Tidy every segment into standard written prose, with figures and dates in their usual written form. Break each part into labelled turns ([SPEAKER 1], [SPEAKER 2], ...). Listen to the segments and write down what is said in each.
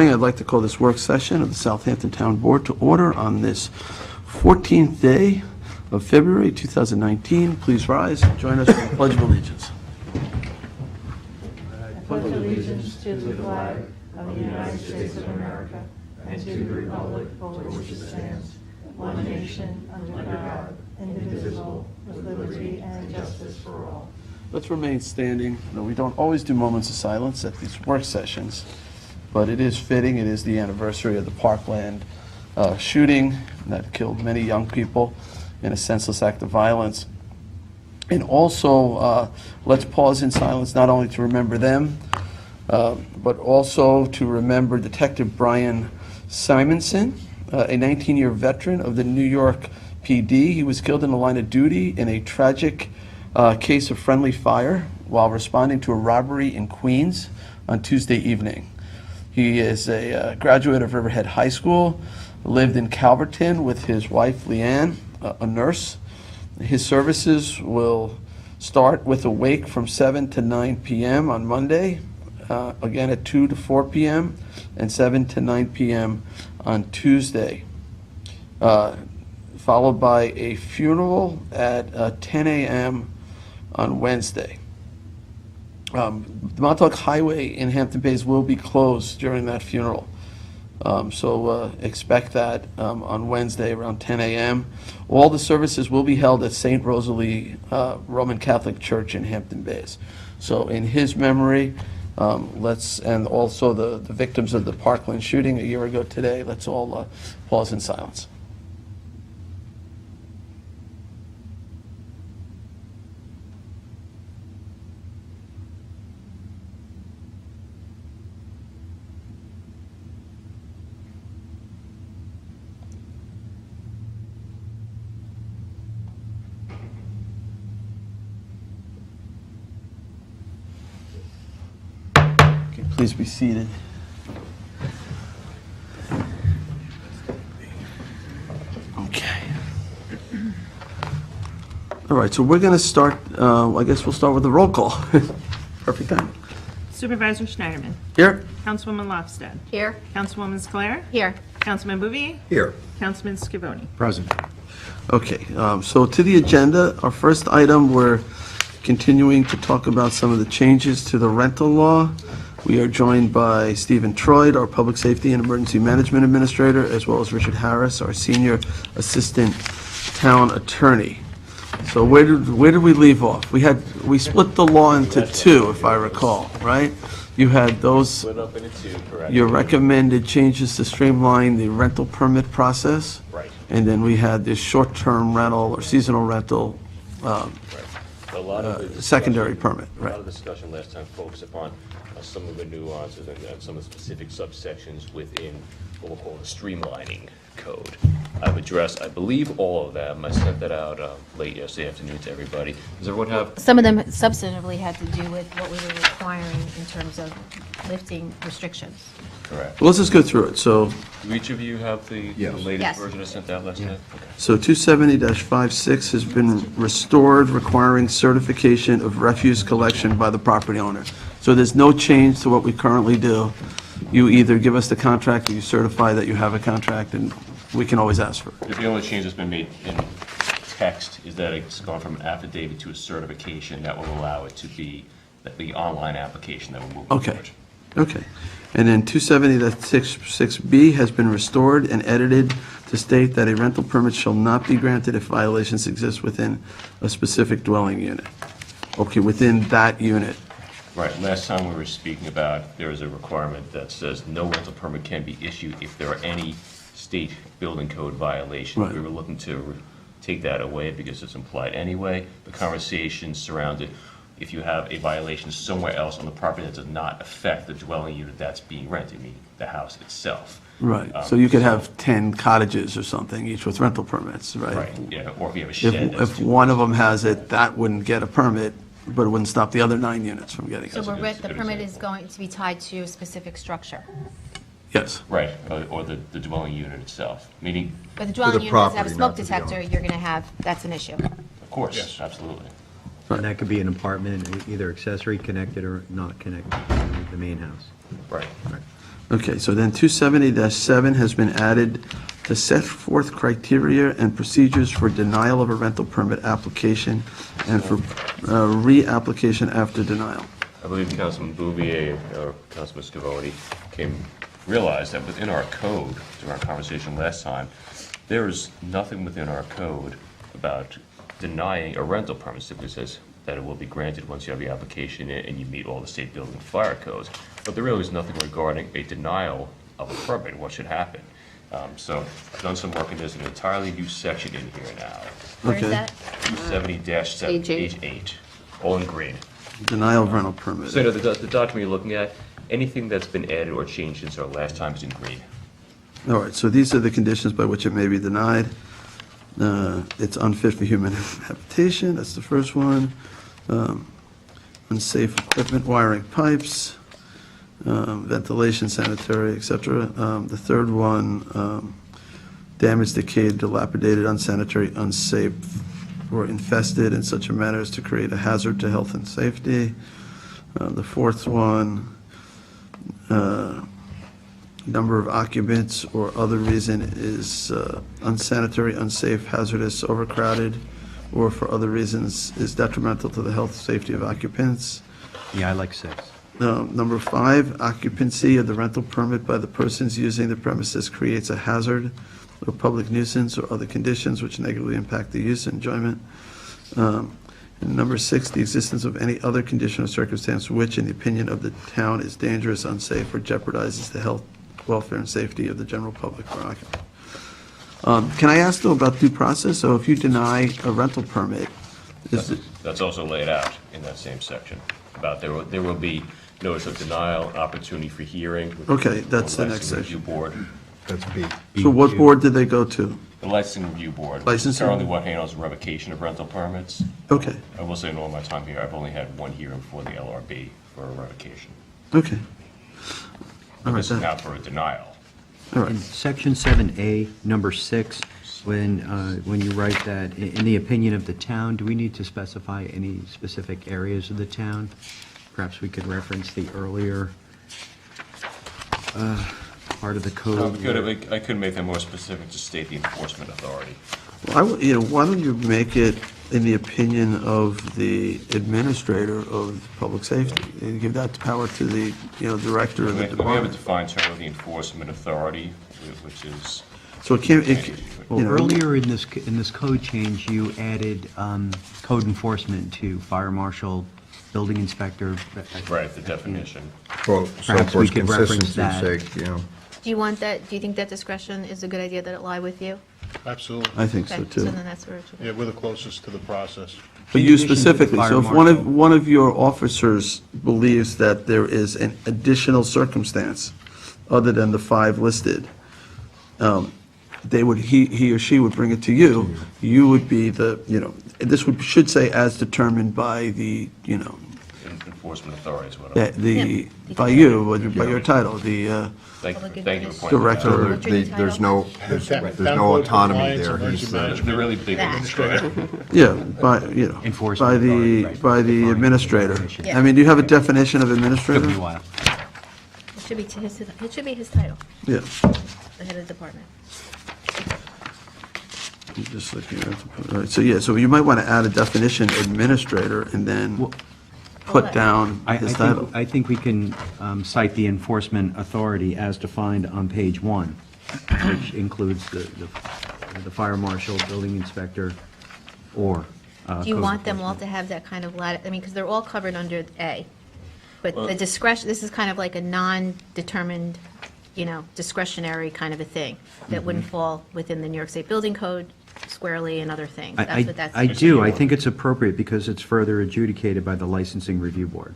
[SPEAKER 1] morning. I'd like to call this work session of the Southampton Town Board to order on this 14th day of February 2019. Please rise and join us for the Pledge of Allegiance.
[SPEAKER 2] I pledge allegiance to the flag of the United States of America and to the republic for which it stands, one nation, under God, indivisible, with liberty and justice for all.
[SPEAKER 1] Let's remain standing. No, we don't always do moments of silence at these work sessions, but it is fitting. It is the anniversary of the Parkland shooting that killed many young people in a senseless act of violence. And also, let's pause in silence not only to remember them, but also to remember Detective Brian Simonson, a 19-year veteran of the New York PD. He was killed in the line of duty in a tragic case of friendly fire while responding to a robbery in Queens on Tuesday evening. He is a graduate of Riverhead High School, lived in Calverton with his wife Leanne, a nurse. His services will start with a wake from 7 to 9 p.m. on Monday, again at 2 to 4 p.m., and 7 to 9 p.m. on Tuesday, followed by a funeral at 10 a.m. on Wednesday. The Montauk Highway in Hampton Bays will be closed during that funeral. So expect that on Wednesday around 10 a.m. All the services will be held at St. Rosalie Roman Catholic Church in Hampton Bays. So in his memory, and also the victims of the Parkland shooting a year ago today, let's all pause in silence. Please be seated. Okay. All right, so we're going to start, I guess we'll start with the roll call. Perfect time.
[SPEAKER 3] Supervisor Schneiderman.
[SPEAKER 1] Here?
[SPEAKER 3] Councilwoman Lofstad.
[SPEAKER 2] Here.
[SPEAKER 3] Councilwoman Sclair.
[SPEAKER 2] Here.
[SPEAKER 3] Councilman Bouvier.
[SPEAKER 4] Here.
[SPEAKER 3] Councilman Scavone.
[SPEAKER 4] Present.
[SPEAKER 1] Okay, so to the agenda, our first item, we're continuing to talk about some of the changes to the rental law. We are joined by Stephen Troyd, our Public Safety and Emergency Management Administrator, as well as Richard Harris, our Senior Assistant Town Attorney. So where did we leave off? We split the law into two, if I recall, right? You had those,
[SPEAKER 5] Split up into two, correct?
[SPEAKER 1] your recommended changes to streamline the rental permit process.
[SPEAKER 5] Right.
[SPEAKER 1] And then we had this short-term rental or seasonal rental
[SPEAKER 5] Right. A lot of the discussion-
[SPEAKER 1] secondary permit,
[SPEAKER 5] A lot
[SPEAKER 1] right?
[SPEAKER 5] of discussion last time focused upon some of the nuances and some of the specific subsections within what we'll call the streamlining code. I've addressed, I believe, all of them. I sent that out late yesterday afternoon to everybody. Does everyone have?
[SPEAKER 2] Some of them substantively had to do with what we were requiring in terms of lifting restrictions.
[SPEAKER 5] Correct.
[SPEAKER 1] Well, let's just go through it. So
[SPEAKER 5] Do each of you have the
[SPEAKER 4] Yes.
[SPEAKER 5] latest
[SPEAKER 2] Yes.
[SPEAKER 5] version I sent out last night? Okay.
[SPEAKER 1] So 270-56 has been restored, requiring certification of refuse collection by the property owner. So there's no change to what we currently do. You either give us the contract or you certify that you have a contract, and we can always ask for it.
[SPEAKER 5] The only change that's been made in text is that it's gone from an affidavit to a certification that will allow it to be the online application that will move
[SPEAKER 1] Okay.
[SPEAKER 5] forward.
[SPEAKER 1] Okay. And then 270-66B has been restored and edited to state that a rental permit shall not be granted if violations exist within a specific dwelling unit. Okay, within that unit.
[SPEAKER 5] Right, last time we were speaking about, there is a requirement that says no rental permit can be issued if there are any state building code violations.
[SPEAKER 1] Right.
[SPEAKER 5] We were looking to take that away because it's implied anyway. The conversation surrounded, if you have a violation somewhere else on the property that does not affect the dwelling unit that's being rented, meaning the house itself.
[SPEAKER 1] Right. So you could have 10 cottages or something, each with rental permits, right?
[SPEAKER 5] Right, yeah, or if you have a shed that's
[SPEAKER 1] If one of them has it, that wouldn't get a permit, but it wouldn't stop the other 9 units from getting
[SPEAKER 2] So
[SPEAKER 1] it.
[SPEAKER 2] the permit is going to be tied to a specific structure.
[SPEAKER 1] Yes.
[SPEAKER 5] right, or the dwelling unit itself, meaning,
[SPEAKER 2] But the dwelling
[SPEAKER 4] the
[SPEAKER 2] unit does have a
[SPEAKER 4] property,
[SPEAKER 2] smoke
[SPEAKER 4] not to the
[SPEAKER 2] detector,
[SPEAKER 4] owner.
[SPEAKER 2] you're going to have, that's an issue.
[SPEAKER 5] of course, absolutely.
[SPEAKER 4] And that could be an apartment, either accessory connected or not connected to the main house.
[SPEAKER 5] Right.
[SPEAKER 1] Okay, so then 270-7 has been added to set forth criteria and procedures for denial of a rental permit application and for reapplication after denial.
[SPEAKER 5] I believe Councilman Bouvier or Councilman Scavone realized that within our code, during our conversation last time, there is nothing within our code about denying a rental permit. It simply says that it will be granted once you have the application in and you meet all the state building and fire codes. But there really is nothing regarding a denial of a permit, what should happen. So I've done some work, and there's an entirely new section in here now,
[SPEAKER 2] Where is
[SPEAKER 1] Okay.
[SPEAKER 2] that?
[SPEAKER 5] 270-7,
[SPEAKER 2] Page
[SPEAKER 5] page 8, all in green.
[SPEAKER 1] Denial of rental permit.
[SPEAKER 5] So the document you're looking at, anything that's been added or changed since our last time is in green.
[SPEAKER 1] All right, so these are the conditions by which it may be denied. It's unfit for human habitation, that's the first one. Unsafe equipment, wiring pipes, ventilation, sanitary, etc. The third one, damaged, decayed, dilapidated, unsanitary, unsafe, or infested in such a manner as to create a hazard to health and safety. The fourth one, number of occupants or other reason is unsanitary, unsafe, hazardous, overcrowded, or for other reasons is detrimental to the health and safety of occupants.
[SPEAKER 4] Yeah, I like 6.
[SPEAKER 1] Number 5, occupancy of the rental permit by the persons using the premises creates a hazard or public nuisance or other conditions which negatively impact the use and enjoyment. And number 6, the existence of any other condition or circumstance which, in the opinion of the town, is dangerous, unsafe, or jeopardizes the health, welfare, and safety of the general public or occupant. Can I ask, though, about due process? So if you deny a rental permit, is it,
[SPEAKER 5] That's also laid out in that same section, about there will be notice of denial, opportunity for hearing. with
[SPEAKER 1] Okay, that's the next
[SPEAKER 5] Licensing Review Board.
[SPEAKER 6] That's B.
[SPEAKER 1] so what board did they go to?
[SPEAKER 5] The Licensing Review Board.
[SPEAKER 1] Licensing?
[SPEAKER 5] Currently what handles revocation of rental permits.
[SPEAKER 1] Okay,
[SPEAKER 5] I will say in all my time here, I've only had one hearing before the LRB for a revocation.
[SPEAKER 1] okay. All right,
[SPEAKER 5] This is
[SPEAKER 1] that-
[SPEAKER 5] now for a denial.
[SPEAKER 1] all
[SPEAKER 4] In
[SPEAKER 1] right.
[SPEAKER 4] section 7A, number 6, when you write that, in the opinion of the town, do we need to specify any specific areas of the town? Perhaps we could reference the earlier part of the code.
[SPEAKER 5] I could make that more specific to state the enforcement authority.
[SPEAKER 1] Well, why don't you make it in the opinion of the administrator of public safety? And give that power to the, director of the
[SPEAKER 5] We have a
[SPEAKER 1] department.
[SPEAKER 5] defined term of the enforcement authority, which is,
[SPEAKER 1] So it can't,
[SPEAKER 4] Well, earlier in this code change, you added code enforcement to fire marshal, building inspector.
[SPEAKER 5] right, the definition.
[SPEAKER 6] So
[SPEAKER 4] Perhaps
[SPEAKER 6] for
[SPEAKER 4] we could reference
[SPEAKER 6] consistency's
[SPEAKER 4] that.
[SPEAKER 6] sake, you know.
[SPEAKER 2] Do you want that, do you think that discretion is a good idea that it lie with you?
[SPEAKER 7] Absolutely.
[SPEAKER 1] I think so
[SPEAKER 2] Okay,
[SPEAKER 1] too.
[SPEAKER 2] so then that's where it should
[SPEAKER 7] Yeah,
[SPEAKER 2] go.
[SPEAKER 7] we're the closest to the process.
[SPEAKER 1] But
[SPEAKER 4] In
[SPEAKER 1] you
[SPEAKER 4] addition to the
[SPEAKER 1] specifically,
[SPEAKER 4] fire
[SPEAKER 1] so if
[SPEAKER 4] marshal.
[SPEAKER 1] one of your officers believes that there is an additional circumstance other than the 5 listed, he or she would bring it to you. You would be the, this should say as determined by the,
[SPEAKER 5] Enforcement authority is what I'm,
[SPEAKER 1] by you, by your title, the,
[SPEAKER 5] thank
[SPEAKER 2] Public
[SPEAKER 5] you for
[SPEAKER 2] interest.
[SPEAKER 5] pointing that
[SPEAKER 1] Director.
[SPEAKER 5] out.
[SPEAKER 6] So
[SPEAKER 2] What's your
[SPEAKER 6] there's no, there's
[SPEAKER 7] Town
[SPEAKER 6] no
[SPEAKER 7] code
[SPEAKER 6] autonomy
[SPEAKER 7] compliance,
[SPEAKER 6] there.
[SPEAKER 7] emergency
[SPEAKER 6] He's
[SPEAKER 7] management.
[SPEAKER 5] The really big administrator.
[SPEAKER 1] yeah, by,
[SPEAKER 4] Enforcement
[SPEAKER 1] by
[SPEAKER 4] authority,
[SPEAKER 1] the,
[SPEAKER 4] right.
[SPEAKER 1] by the
[SPEAKER 4] Defined
[SPEAKER 1] administrator.
[SPEAKER 4] definition.
[SPEAKER 2] Yeah.
[SPEAKER 1] I mean, do you have a definition of
[SPEAKER 4] Took me a
[SPEAKER 1] administrator?
[SPEAKER 4] while.
[SPEAKER 2] It should be to his, it should be his title,
[SPEAKER 1] Yeah.
[SPEAKER 2] the head of the department.
[SPEAKER 1] I'm just looking at, all right, so yeah, so you might want to add a definition, administrator, and then put
[SPEAKER 2] Well,
[SPEAKER 1] down
[SPEAKER 4] I
[SPEAKER 1] his title.
[SPEAKER 4] think, I think we can cite the enforcement authority as defined on page 1, which includes the fire marshal, building inspector, or
[SPEAKER 2] Do you
[SPEAKER 4] code
[SPEAKER 2] want them all
[SPEAKER 4] enforcement.
[SPEAKER 2] to have that kind of I mean, because they're all covered under A. But the discretion, this is kind of like a non-determined, discretionary kind of a thing that wouldn't fall within the New York State Building Code squarely and other things. That's what that's.
[SPEAKER 4] I do, I think it's appropriate because it's further adjudicated by the licensing review board.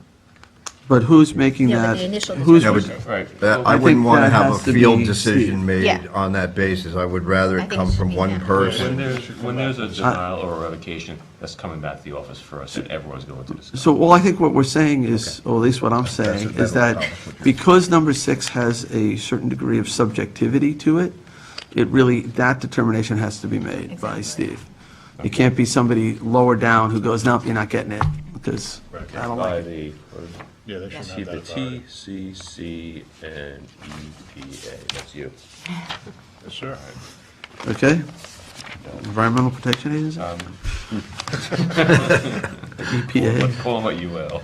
[SPEAKER 1] But who's making
[SPEAKER 2] Yeah, but
[SPEAKER 1] that?
[SPEAKER 2] the initial
[SPEAKER 1] Who's,
[SPEAKER 6] Yeah,
[SPEAKER 2] discussion-
[SPEAKER 6] but
[SPEAKER 5] Right.
[SPEAKER 6] that-
[SPEAKER 1] I
[SPEAKER 6] I
[SPEAKER 1] think
[SPEAKER 6] wouldn't want to
[SPEAKER 1] that
[SPEAKER 6] have
[SPEAKER 1] has
[SPEAKER 6] a
[SPEAKER 1] to
[SPEAKER 6] field
[SPEAKER 1] be
[SPEAKER 6] decision
[SPEAKER 1] Steve.
[SPEAKER 6] made
[SPEAKER 2] Yeah.
[SPEAKER 6] on that basis. I would rather
[SPEAKER 2] I
[SPEAKER 6] it
[SPEAKER 2] think
[SPEAKER 6] come
[SPEAKER 2] it should
[SPEAKER 6] from
[SPEAKER 2] be
[SPEAKER 6] one
[SPEAKER 2] him.
[SPEAKER 6] person.
[SPEAKER 5] When there's a denial or a revocation, that's coming back to the office first, and everyone's going to discuss.
[SPEAKER 1] so, well, I think what we're saying is, or at least what I'm saying, is that because number 6 has a certain degree of subjectivity to it, that determination has to be made by
[SPEAKER 2] Exactly.
[SPEAKER 1] Steve. It can't be somebody lower down who goes, nope, you're not getting it, because I don't
[SPEAKER 5] By
[SPEAKER 1] like it.
[SPEAKER 5] the, what is it?
[SPEAKER 7] Yeah, they should
[SPEAKER 5] See
[SPEAKER 7] have
[SPEAKER 5] the
[SPEAKER 7] that authority.
[SPEAKER 5] TCC and EPA, that's you.
[SPEAKER 7] Yes, sir.
[SPEAKER 1] Okay? Environmental Protection Agency? EPA?
[SPEAKER 5] Call them what you will.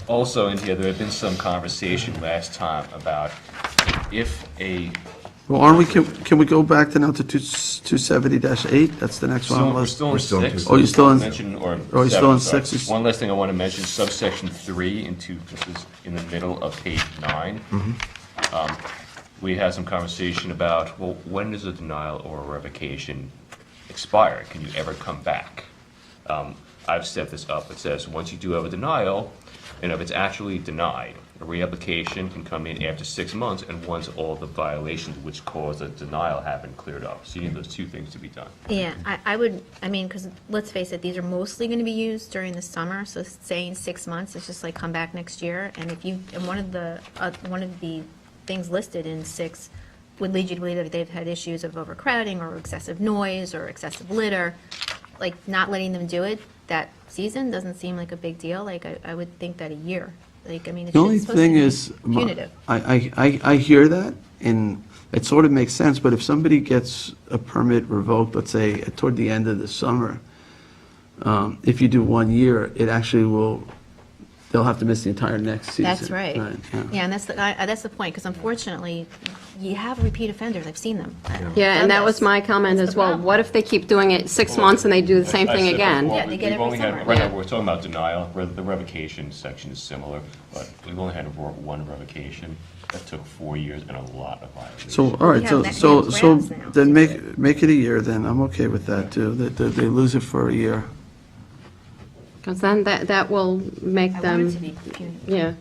[SPEAKER 5] Also in here, there had been some conversation last time about if a,
[SPEAKER 1] Well, aren't we, can we go back to now to 270-8? That's the next one on the
[SPEAKER 5] we're
[SPEAKER 1] list.
[SPEAKER 5] still in
[SPEAKER 6] We're still in
[SPEAKER 5] 6.
[SPEAKER 1] Oh, you're still in-
[SPEAKER 5] Mention, or
[SPEAKER 1] oh, you're still in
[SPEAKER 5] 7, sorry.
[SPEAKER 1] 6.
[SPEAKER 5] One last thing I want to mention, subsection 3 into, this is in the middle of page 9. We had some conversation about, well, when does a denial or a revocation expire? Can you ever come back? I've set this up. It says, once you do have a denial, and if it's actually denied, a reapplication can come in after 6 months, and once all the violations which caused a denial have been cleared up. So you need those two things to be done.
[SPEAKER 8] Yeah, I would, I mean, because let's face it, these are mostly going to be used during the summer, so saying 6 months, it's just like come back next year. And if you, and one of the things listed in 6 would lead you to believe that they've had issues of overcrowding or excessive noise or excessive litter, like not letting them do it that season doesn't seem like a big deal. Like, I would think that a year, like, I mean,
[SPEAKER 1] The only
[SPEAKER 8] it's supposed to
[SPEAKER 1] thing
[SPEAKER 8] be
[SPEAKER 1] is,
[SPEAKER 8] punitive.
[SPEAKER 1] I hear that, and it sort of makes sense, but if somebody gets a permit revoked, let's say, toward the end of the summer, if you do 1 year, it actually will, they'll have to miss the entire next season.
[SPEAKER 8] That's right.
[SPEAKER 1] Yeah.
[SPEAKER 8] Yeah, and that's the point, because unfortunately, you have repeat offenders, I've seen them.
[SPEAKER 9] Yeah, and that was my comment
[SPEAKER 8] That's
[SPEAKER 9] as
[SPEAKER 8] the
[SPEAKER 9] well.
[SPEAKER 8] problem.
[SPEAKER 9] What if they keep doing it 6 months and they do the same
[SPEAKER 5] I
[SPEAKER 9] thing
[SPEAKER 5] said
[SPEAKER 9] again?
[SPEAKER 5] before,
[SPEAKER 8] Yeah, they get
[SPEAKER 5] we've
[SPEAKER 8] every
[SPEAKER 5] only had-
[SPEAKER 8] summer.
[SPEAKER 5] Right now,
[SPEAKER 9] Yeah.
[SPEAKER 5] we're talking about denial, the revocation section is similar, but we've only had one revocation. That took 4 years and a lot of violations.
[SPEAKER 1] So, all right,
[SPEAKER 8] We
[SPEAKER 1] so,
[SPEAKER 8] have
[SPEAKER 1] so,
[SPEAKER 8] that
[SPEAKER 1] so
[SPEAKER 8] grounds now.
[SPEAKER 1] then make it a year, then, I'm okay with that, too, that they lose it for a year.
[SPEAKER 9] Because then that will make
[SPEAKER 8] I want
[SPEAKER 9] them,
[SPEAKER 8] it to be punitive,
[SPEAKER 9] yeah,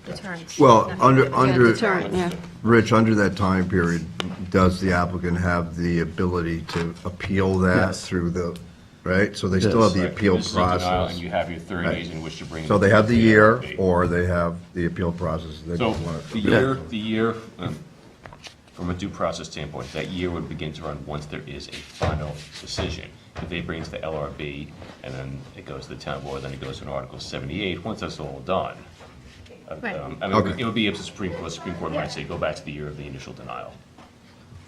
[SPEAKER 8] deterrent.
[SPEAKER 6] Well,
[SPEAKER 8] Not
[SPEAKER 6] under,
[SPEAKER 8] punitive,
[SPEAKER 9] yeah,
[SPEAKER 6] under,
[SPEAKER 9] deterrent, yeah.
[SPEAKER 6] Rich, under that time period, does the applicant have the ability to appeal that
[SPEAKER 1] Yes.
[SPEAKER 6] through the, right? So they still have the
[SPEAKER 5] Right,
[SPEAKER 6] appeal
[SPEAKER 5] this is a denial,
[SPEAKER 6] process.
[SPEAKER 5] And you have your 30 days in which to bring.
[SPEAKER 6] So
[SPEAKER 5] it
[SPEAKER 6] they
[SPEAKER 5] to
[SPEAKER 6] have the
[SPEAKER 5] the
[SPEAKER 6] year,
[SPEAKER 5] ARB.
[SPEAKER 6] or they have the appeal process. They
[SPEAKER 5] So
[SPEAKER 6] just want
[SPEAKER 5] the
[SPEAKER 6] to.
[SPEAKER 5] year, from a due process standpoint, that year would begin to run once there is a final decision. If they bring it to the LRB, and then it goes to the town board, then it goes to an Article 78, once that's all done.
[SPEAKER 8] Right.
[SPEAKER 5] I mean,
[SPEAKER 6] Okay.
[SPEAKER 5] it would be up to the Supreme Court might say, go back to the year of the initial denial.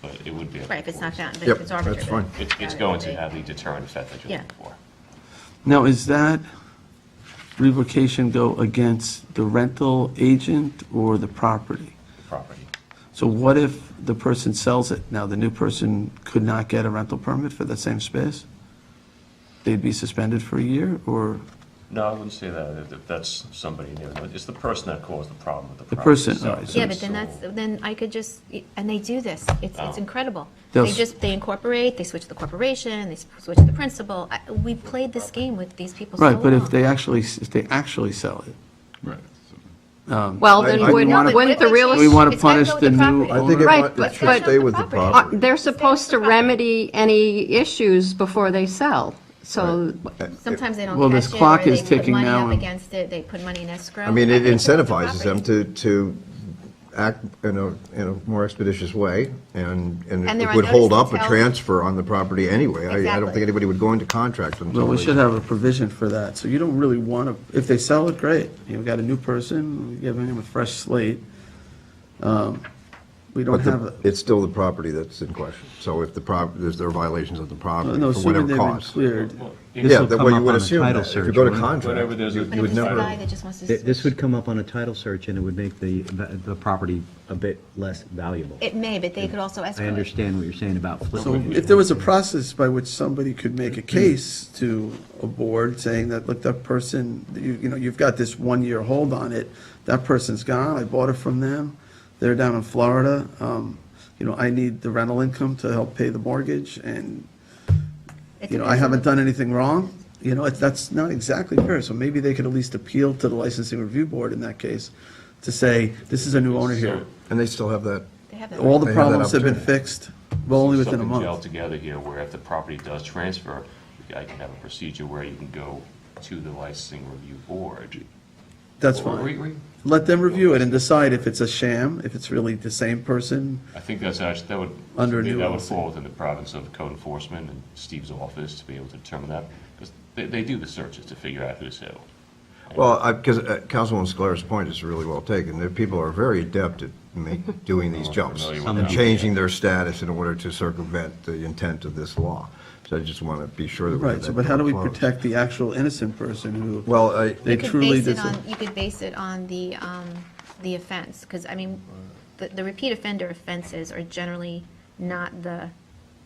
[SPEAKER 5] But it would be. up to
[SPEAKER 8] Right, if it's not
[SPEAKER 5] courts.
[SPEAKER 8] found, but
[SPEAKER 6] Yep,
[SPEAKER 8] if it's arbitrary.
[SPEAKER 6] that's fine.
[SPEAKER 5] It's going to have the deterrent effect that you're
[SPEAKER 8] Yeah.
[SPEAKER 5] looking for.
[SPEAKER 1] Now, is that revocation go against the rental agent or the property?
[SPEAKER 5] Property.
[SPEAKER 1] So what if the person sells it? Now, the new person could not get a rental permit for the same space? They'd be suspended for a year, or
[SPEAKER 5] No, I wouldn't say that. If that's somebody new. It's the person that caused the problem with the
[SPEAKER 1] The
[SPEAKER 5] property
[SPEAKER 1] person,
[SPEAKER 5] itself.
[SPEAKER 1] all right, so-
[SPEAKER 8] Yeah, but then then I could just, and they do this, it's
[SPEAKER 5] Oh.
[SPEAKER 8] incredible.
[SPEAKER 1] They'll
[SPEAKER 8] They
[SPEAKER 1] s-
[SPEAKER 8] just, they incorporate, they switch the corporation, they switch the principal. We played this game with these people so long.
[SPEAKER 1] right, but if they actually sell it,
[SPEAKER 9] Well, then
[SPEAKER 6] I-
[SPEAKER 9] wouldn't
[SPEAKER 8] No, but
[SPEAKER 9] wouldn't the
[SPEAKER 8] what if
[SPEAKER 9] real,
[SPEAKER 8] they
[SPEAKER 1] we want to
[SPEAKER 8] It's gotta
[SPEAKER 1] punish
[SPEAKER 8] go with
[SPEAKER 1] the
[SPEAKER 8] the
[SPEAKER 1] new
[SPEAKER 8] property.
[SPEAKER 6] I think
[SPEAKER 1] owner.
[SPEAKER 6] it
[SPEAKER 9] Right,
[SPEAKER 6] should
[SPEAKER 9] but-
[SPEAKER 6] stay with the
[SPEAKER 8] but-
[SPEAKER 6] property.
[SPEAKER 9] they're supposed to remedy any issues before they sell, so,
[SPEAKER 8] Sometimes they don't
[SPEAKER 1] Well,
[SPEAKER 8] catch
[SPEAKER 1] this
[SPEAKER 8] it,
[SPEAKER 1] clock
[SPEAKER 8] or
[SPEAKER 1] is
[SPEAKER 8] they put
[SPEAKER 1] ticking
[SPEAKER 8] money
[SPEAKER 1] now
[SPEAKER 8] up
[SPEAKER 1] and-
[SPEAKER 8] against it, they put money in escrow.
[SPEAKER 6] I mean, it
[SPEAKER 8] think it's with the
[SPEAKER 6] incentivizes them
[SPEAKER 8] property.
[SPEAKER 6] to act in a more expeditious way, and
[SPEAKER 8] And
[SPEAKER 6] it
[SPEAKER 8] they're on
[SPEAKER 6] would hold
[SPEAKER 8] notice
[SPEAKER 6] up
[SPEAKER 8] to
[SPEAKER 6] a
[SPEAKER 8] tell-
[SPEAKER 6] transfer on the property anyway. I don't
[SPEAKER 8] Exactly.
[SPEAKER 6] think anybody would go into contract until.
[SPEAKER 1] Well, we
[SPEAKER 6] they-
[SPEAKER 1] should have a provision for that, so you don't really want to, if they sell it, great. You've got a new person, we're giving them a fresh slate. We don't
[SPEAKER 6] But
[SPEAKER 1] have,
[SPEAKER 6] it's still the property that's in question. So if there are violations of the property
[SPEAKER 1] no,
[SPEAKER 6] for
[SPEAKER 1] assuming
[SPEAKER 6] whatever
[SPEAKER 1] they've been
[SPEAKER 6] cost.
[SPEAKER 1] cleared.
[SPEAKER 4] This
[SPEAKER 6] Yeah,
[SPEAKER 4] will
[SPEAKER 6] that
[SPEAKER 4] come
[SPEAKER 6] way you
[SPEAKER 4] up
[SPEAKER 6] would
[SPEAKER 4] on a
[SPEAKER 6] assume
[SPEAKER 4] title
[SPEAKER 6] that. If you
[SPEAKER 4] search,
[SPEAKER 6] go to
[SPEAKER 4] wouldn't it?
[SPEAKER 6] contract,
[SPEAKER 5] Whenever there's a-
[SPEAKER 6] you
[SPEAKER 8] But if
[SPEAKER 6] would
[SPEAKER 8] it's the
[SPEAKER 6] never.
[SPEAKER 8] guy that just wants to
[SPEAKER 4] This
[SPEAKER 8] switch-
[SPEAKER 4] would come up on a title search, and it would make the property a bit less valuable.
[SPEAKER 8] It may, but they could also escrow
[SPEAKER 4] I
[SPEAKER 8] it.
[SPEAKER 4] understand what you're saying about
[SPEAKER 1] So
[SPEAKER 4] flipping.
[SPEAKER 1] if there was a process by which somebody could make a case to a board saying that, look, that person, you know, you've got this 1-year hold on it, that person's gone, I bought it from them, they're down in Florida, you know, I need the rental income to help pay the mortgage, and,
[SPEAKER 8] It
[SPEAKER 1] you know, I
[SPEAKER 8] depends on
[SPEAKER 1] haven't
[SPEAKER 8] the-
[SPEAKER 1] done anything wrong, you know, that's not exactly fair, so maybe they could at least appeal to the licensing review board in that case, to say, this is a new owner here.
[SPEAKER 6] And they still have that.
[SPEAKER 8] They have that
[SPEAKER 1] All the
[SPEAKER 6] They have that
[SPEAKER 1] problems have been
[SPEAKER 6] opportunity.
[SPEAKER 1] fixed, well, only within a
[SPEAKER 5] Something gelled
[SPEAKER 1] month.
[SPEAKER 5] together here, where if the property does transfer, I can have a procedure where you can go to the licensing review board
[SPEAKER 1] That's
[SPEAKER 5] Or-
[SPEAKER 1] fine. Let them review it and decide if it's a sham, if it's really the same person.
[SPEAKER 5] I think that's actually, that would.
[SPEAKER 1] Under new
[SPEAKER 5] That would
[SPEAKER 1] LLC.
[SPEAKER 5] fall within the province of code enforcement and Steve's office to be able to determine that, because they do the searches to figure out who's who.
[SPEAKER 6] Well, because Councilwoman Scalera's point is really well taken. The people are very adept at doing these jumps
[SPEAKER 5] familiar with
[SPEAKER 6] and
[SPEAKER 5] that.
[SPEAKER 6] changing their status in order to circumvent the intent of this law. So I just want to be sure that we have
[SPEAKER 1] Right, so
[SPEAKER 6] that
[SPEAKER 1] but how do we
[SPEAKER 6] door closed.
[SPEAKER 1] protect the actual innocent person who
[SPEAKER 6] Well,
[SPEAKER 1] they
[SPEAKER 8] You could
[SPEAKER 1] truly
[SPEAKER 8] base it
[SPEAKER 1] deserve?
[SPEAKER 8] on, you could base it on the offense, because, I mean, the repeat offender offenses are generally not the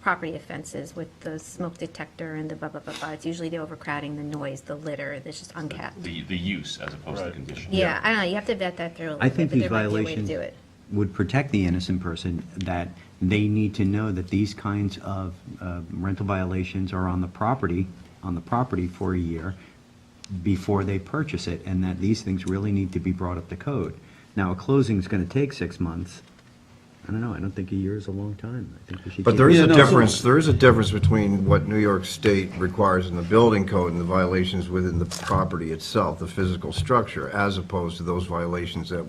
[SPEAKER 8] property offenses with the smoke detector and the blah, blah, blah, blah. It's usually the overcrowding, the noise, the litter, that's just uncapped.
[SPEAKER 5] The use as opposed to the condition.
[SPEAKER 8] Yeah, I don't know, you have to vet that through a little
[SPEAKER 4] I
[SPEAKER 8] bit,
[SPEAKER 4] think
[SPEAKER 8] but
[SPEAKER 4] these
[SPEAKER 8] there might be a way to
[SPEAKER 4] violations
[SPEAKER 8] do it.
[SPEAKER 4] would protect the innocent person, that they need to know that these kinds of rental violations are on the property for a year before they purchase it, and that these things really need to be brought up to code. Now, a closing is going to take 6 months. I don't know, I don't think a year is a long time. I think we should.
[SPEAKER 6] But
[SPEAKER 4] keep
[SPEAKER 6] there
[SPEAKER 4] it-
[SPEAKER 6] is
[SPEAKER 1] Yeah,
[SPEAKER 6] a
[SPEAKER 1] no,
[SPEAKER 6] difference,
[SPEAKER 1] so-
[SPEAKER 6] there is a difference between what New York State requires in the building code and the violations within the property itself, the physical structure, as opposed to those violations that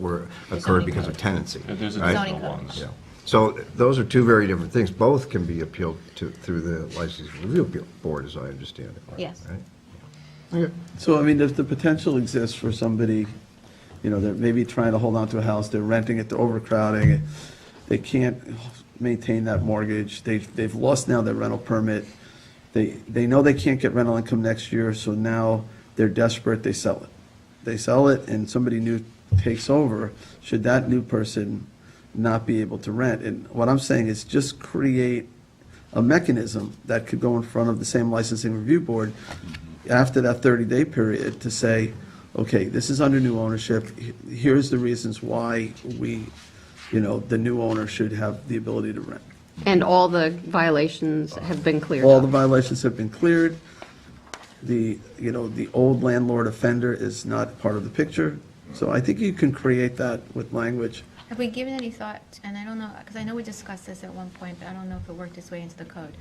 [SPEAKER 6] occurred because of tenancy.
[SPEAKER 5] There's
[SPEAKER 6] right?
[SPEAKER 5] additional
[SPEAKER 8] Zoning code.
[SPEAKER 5] ones.
[SPEAKER 6] Yeah. So those are two very different things. Both can be appealed to through the License Review Board, as I understand it.
[SPEAKER 8] Yes.
[SPEAKER 6] Right? Okay.
[SPEAKER 1] So, I mean, if the potential exists for somebody, they're maybe trying to hold on to a house, they're renting it, they're overcrowding it, they can't maintain that mortgage, they've lost now their rental permit, they know they can't get rental income next year, so now they're desperate, they sell it. They sell it, and somebody new takes over, should that new person not be able to rent? And what I'm saying is just create a mechanism that could go in front of the same licensing review board after that 30-day period to say, okay, this is under new ownership, here's the reasons why the new owner should have the ability to rent.
[SPEAKER 9] And all the violations have been cleared
[SPEAKER 1] All the
[SPEAKER 9] up.
[SPEAKER 1] violations have been cleared, the old landlord offender is not part of the picture, so I think you can create that with language.
[SPEAKER 8] Have we given any thought, and I don't know, because I know we discussed this at one point, but I don't know if it worked its way into the code,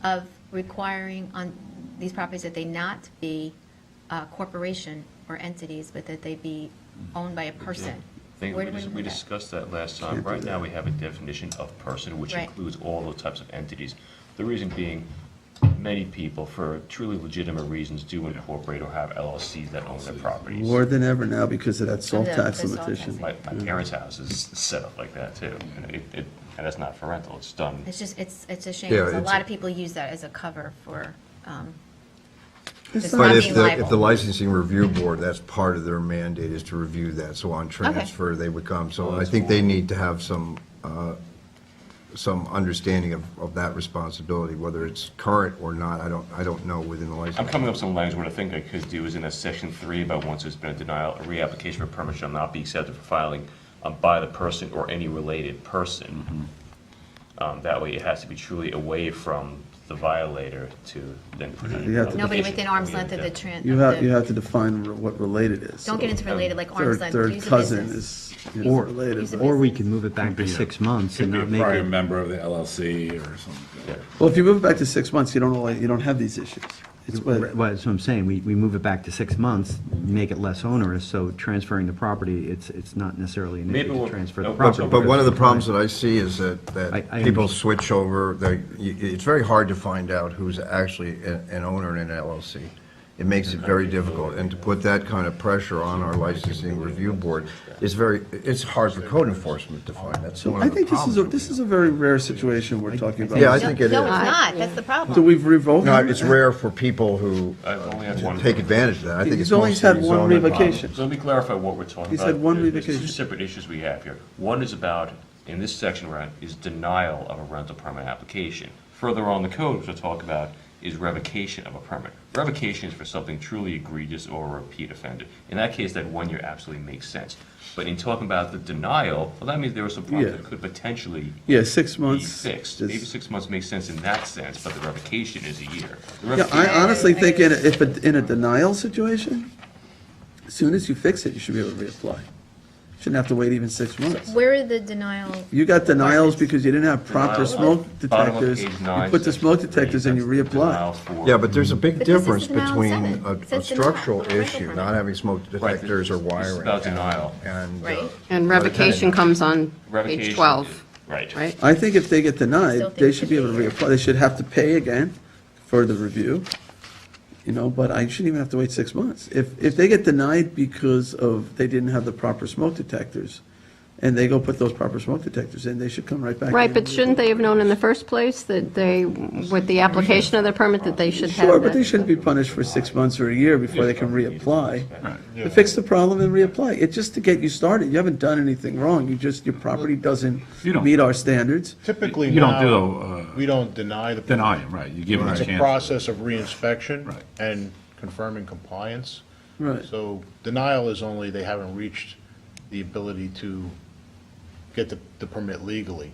[SPEAKER 8] of requiring on these properties that they not be a corporation or entities, but that they be owned by a person?
[SPEAKER 5] I think
[SPEAKER 8] Where do we
[SPEAKER 5] we
[SPEAKER 8] put that?
[SPEAKER 5] discussed that last time.
[SPEAKER 1] Can't do
[SPEAKER 5] Right now,
[SPEAKER 1] that.
[SPEAKER 5] we have a definition of person, which
[SPEAKER 8] Right.
[SPEAKER 5] includes all those types of entities. The reason being, many people, for truly legitimate reasons, do incorporate or have LLCs that own their properties.
[SPEAKER 1] More than ever now because of that salt
[SPEAKER 8] the
[SPEAKER 1] tax
[SPEAKER 8] salt
[SPEAKER 1] limitation.
[SPEAKER 8] tax.
[SPEAKER 5] My parents' house is set up like that, too. And that's not for rental, it's done.
[SPEAKER 8] It's just, it's a shame,
[SPEAKER 6] Yeah,
[SPEAKER 8] because a
[SPEAKER 6] it's-
[SPEAKER 8] lot of people use that as a cover for,
[SPEAKER 1] It's
[SPEAKER 8] It's
[SPEAKER 1] not-
[SPEAKER 8] not
[SPEAKER 6] But
[SPEAKER 8] being
[SPEAKER 6] if the
[SPEAKER 8] liable.
[SPEAKER 6] licensing review board, that's part of their mandate is to review that, so on transfer, they would come. So I think they need to have some understanding of that responsibility, whether it's current or not, I don't know within the license.
[SPEAKER 5] I'm coming up with some language. What I think I could do is in that section 3 about once there's been a denial, a reapplication for permit shall not be accepted for filing by the person or any related person. That way, it has to be truly away from the violator to then put it in.
[SPEAKER 1] You have to-
[SPEAKER 8] nobody
[SPEAKER 5] application.
[SPEAKER 8] within arm's length of the trans.
[SPEAKER 1] You have to define what related is.
[SPEAKER 8] Don't get into related, like arm's length,
[SPEAKER 1] Third
[SPEAKER 8] use of
[SPEAKER 1] cousin
[SPEAKER 8] business.
[SPEAKER 1] is
[SPEAKER 4] Or,
[SPEAKER 1] related.
[SPEAKER 8] Use of
[SPEAKER 1] but-
[SPEAKER 4] or we could move it back to 6 months and
[SPEAKER 7] Could be a
[SPEAKER 4] not make
[SPEAKER 7] prior
[SPEAKER 4] it.
[SPEAKER 7] member of the LLC or something.
[SPEAKER 1] Well, if you move it back to 6 months, you don't have these issues. It's
[SPEAKER 4] Well, that's what I'm saying, we move it back to 6 months, make it less onerous, so transferring the property, it's not necessarily an
[SPEAKER 5] Maybe
[SPEAKER 4] issue
[SPEAKER 5] we'll-
[SPEAKER 4] to transfer the
[SPEAKER 5] no,
[SPEAKER 4] property.
[SPEAKER 6] But one of the problems that I see is that
[SPEAKER 4] I
[SPEAKER 6] people
[SPEAKER 4] understand.
[SPEAKER 6] switch over, it's very hard to find out who's actually an owner in an LLC. It makes it very difficult, and to put that kind of pressure on our licensing review board it's hard for code enforcement to find. That's one
[SPEAKER 1] I
[SPEAKER 6] of the
[SPEAKER 1] think
[SPEAKER 6] problems.
[SPEAKER 1] this is a very rare situation we're talking about.
[SPEAKER 6] Yeah, I think it
[SPEAKER 8] No,
[SPEAKER 6] is.
[SPEAKER 8] it's not, that's the
[SPEAKER 1] So
[SPEAKER 8] problem.
[SPEAKER 1] we've revoked.
[SPEAKER 6] No, it's rare for people who
[SPEAKER 5] I've only had one.
[SPEAKER 6] take advantage of that. I think it's
[SPEAKER 1] He's only
[SPEAKER 6] mostly
[SPEAKER 1] had one
[SPEAKER 6] zoning
[SPEAKER 1] revocation.
[SPEAKER 5] So let me clarify what we're talking about.
[SPEAKER 1] He's had one
[SPEAKER 5] There's
[SPEAKER 1] revocation.
[SPEAKER 5] 2 separate issues we have here. One is about, in this section we're at, is denial of a rental permit application. Further on the code, which we'll talk about, is revocation of a permit. Revocation is for something truly egregious or a repeat offender. In that case, that 1 year absolutely makes sense. But in talking about the denial, well, that means there were some problems
[SPEAKER 1] Yeah.
[SPEAKER 5] that could potentially
[SPEAKER 1] Yeah, 6
[SPEAKER 5] be
[SPEAKER 1] months.
[SPEAKER 5] fixed.
[SPEAKER 1] is-
[SPEAKER 5] Maybe 6 months makes sense in that sense, but the revocation is a year. The
[SPEAKER 1] Yeah,
[SPEAKER 5] revocation-
[SPEAKER 1] I honestly think in a denial situation, as soon as you fix it, you should be able to reapply. Shouldn't have to wait even 6 months.
[SPEAKER 8] Where are the denial?
[SPEAKER 1] You got denials
[SPEAKER 8] requirements?
[SPEAKER 1] because you didn't have proper
[SPEAKER 5] Denial,
[SPEAKER 1] smoke
[SPEAKER 5] bottom of
[SPEAKER 1] detectors.
[SPEAKER 5] page
[SPEAKER 1] You
[SPEAKER 5] 9,
[SPEAKER 1] put the
[SPEAKER 5] section
[SPEAKER 1] smoke
[SPEAKER 5] 3,
[SPEAKER 1] detectors and you
[SPEAKER 5] that's the
[SPEAKER 1] reapply.
[SPEAKER 5] denial for-
[SPEAKER 6] Yeah, but there's a big
[SPEAKER 8] But this is
[SPEAKER 6] difference
[SPEAKER 8] denial
[SPEAKER 6] between
[SPEAKER 8] seven.
[SPEAKER 6] a
[SPEAKER 8] It says
[SPEAKER 6] structural
[SPEAKER 8] denial, rental
[SPEAKER 6] issue,
[SPEAKER 8] permit.
[SPEAKER 6] not having smoke
[SPEAKER 5] Right,
[SPEAKER 6] detectors or
[SPEAKER 5] this is
[SPEAKER 6] wiring.
[SPEAKER 5] about denial.
[SPEAKER 6] And,
[SPEAKER 8] Right.
[SPEAKER 9] And revocation comes on page
[SPEAKER 5] Revocation.
[SPEAKER 9] 12,
[SPEAKER 5] Right.
[SPEAKER 9] right?
[SPEAKER 1] I think if they get
[SPEAKER 8] Still
[SPEAKER 1] denied,
[SPEAKER 8] think
[SPEAKER 1] they
[SPEAKER 8] it
[SPEAKER 1] should be able to reapply. They should have to pay again for the review, but I shouldn't even have to wait 6 months. If they get denied because they didn't have the proper smoke detectors, and they go put those proper smoke detectors in, they should come right back.
[SPEAKER 9] Right,
[SPEAKER 1] in.
[SPEAKER 9] but shouldn't they have known in the first place that they, with the application of their permit, that they should have
[SPEAKER 1] Sure, but they
[SPEAKER 9] that?
[SPEAKER 1] shouldn't be punished for 6 months or a year before they can reapply. To fix the problem and reapply. It's just to get you started. You haven't done anything wrong. Your property doesn't
[SPEAKER 7] You don't-
[SPEAKER 1] meet our standards.
[SPEAKER 10] Typically
[SPEAKER 7] You don't
[SPEAKER 10] now,
[SPEAKER 7] do,
[SPEAKER 10] we don't deny the.
[SPEAKER 7] deny them, right, you give them a
[SPEAKER 10] It's a
[SPEAKER 7] chance.
[SPEAKER 10] process of reinspection
[SPEAKER 7] Right.
[SPEAKER 10] and confirming compliance.
[SPEAKER 1] Right.
[SPEAKER 10] So denial is only they haven't reached the ability to get the permit legally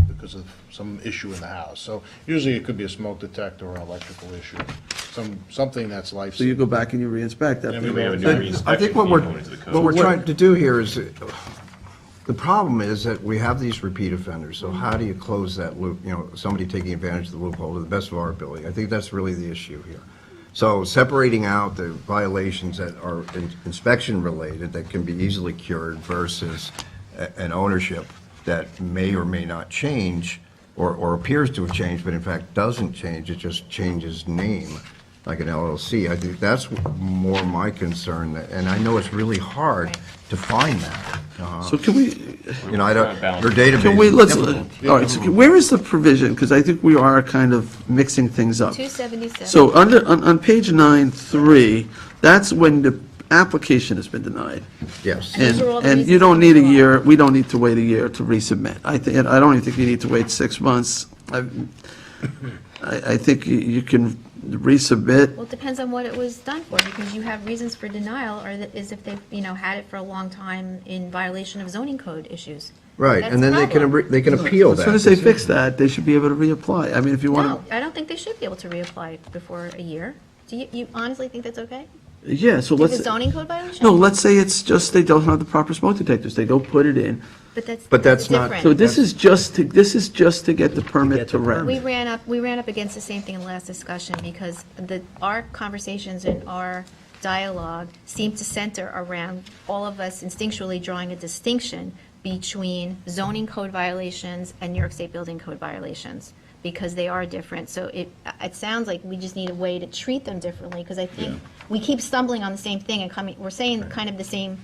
[SPEAKER 10] because of some issue in the house. So usually it could be a smoke detector or an electrical issue, something that's life.
[SPEAKER 1] So you go back and you reinspect that.
[SPEAKER 10] And we
[SPEAKER 5] We have a new
[SPEAKER 6] I
[SPEAKER 5] reinspection
[SPEAKER 6] think what
[SPEAKER 5] fee
[SPEAKER 6] we're,
[SPEAKER 5] going into the code.
[SPEAKER 6] what we're trying to do here is, the problem is that we have these repeat offenders, so how do you close that loop? Somebody taking advantage of the loophole to the best of our ability. I think that's really the issue here. So separating out the violations that are inspection related, that can be easily cured, versus an ownership that may or may not change, or appears to have changed, but in fact doesn't change, it just changes name, like an LLC. I think that's more my concern, and I know it's really hard to find that.
[SPEAKER 1] So can we,
[SPEAKER 6] I don't, your database.
[SPEAKER 1] can we,
[SPEAKER 6] is
[SPEAKER 1] let's,
[SPEAKER 6] difficult.
[SPEAKER 1] all right, so where is the provision? Because I think we are kind of mixing things up.
[SPEAKER 8] 277.
[SPEAKER 1] So on page 9(3), that's when the application has been denied.
[SPEAKER 6] Yes.
[SPEAKER 8] These are all the
[SPEAKER 1] And
[SPEAKER 8] reasons
[SPEAKER 1] you don't
[SPEAKER 8] for
[SPEAKER 1] need a
[SPEAKER 8] withdrawal.
[SPEAKER 1] year, we don't need to wait a year to resubmit. I don't even think you need to wait 6 months. I think you can resubmit.
[SPEAKER 8] Well, it depends on what it was done for, because you have reasons for denial, or that is if they've, had it for a long time in violation of zoning code issues.
[SPEAKER 6] Right,
[SPEAKER 8] That's
[SPEAKER 6] and then
[SPEAKER 8] the problem.
[SPEAKER 6] they can appeal
[SPEAKER 1] As
[SPEAKER 6] that.
[SPEAKER 1] soon as they fix that, they should be able to reapply. I mean, if you
[SPEAKER 8] No,
[SPEAKER 1] want to,
[SPEAKER 8] I don't think they should be able to reapply before a year. Do you honestly think that's okay?
[SPEAKER 1] yeah, so
[SPEAKER 8] If
[SPEAKER 1] let's.
[SPEAKER 8] it's a zoning code violation?
[SPEAKER 1] No, let's say it's just they don't have the proper smoke detectors. They go put it in.
[SPEAKER 6] But that's not-
[SPEAKER 8] different.
[SPEAKER 1] So this is just to get the permit
[SPEAKER 4] get
[SPEAKER 1] to
[SPEAKER 4] the
[SPEAKER 1] rent.
[SPEAKER 8] We ran up against the same thing in the last discussion, because our conversations and our dialogue seemed to center around all of us instinctually drawing a distinction between zoning code violations and New York State building code violations, because they are different. So it sounds like we just need a way to treat them differently, because I think we keep stumbling on the same thing and we're saying kind of the same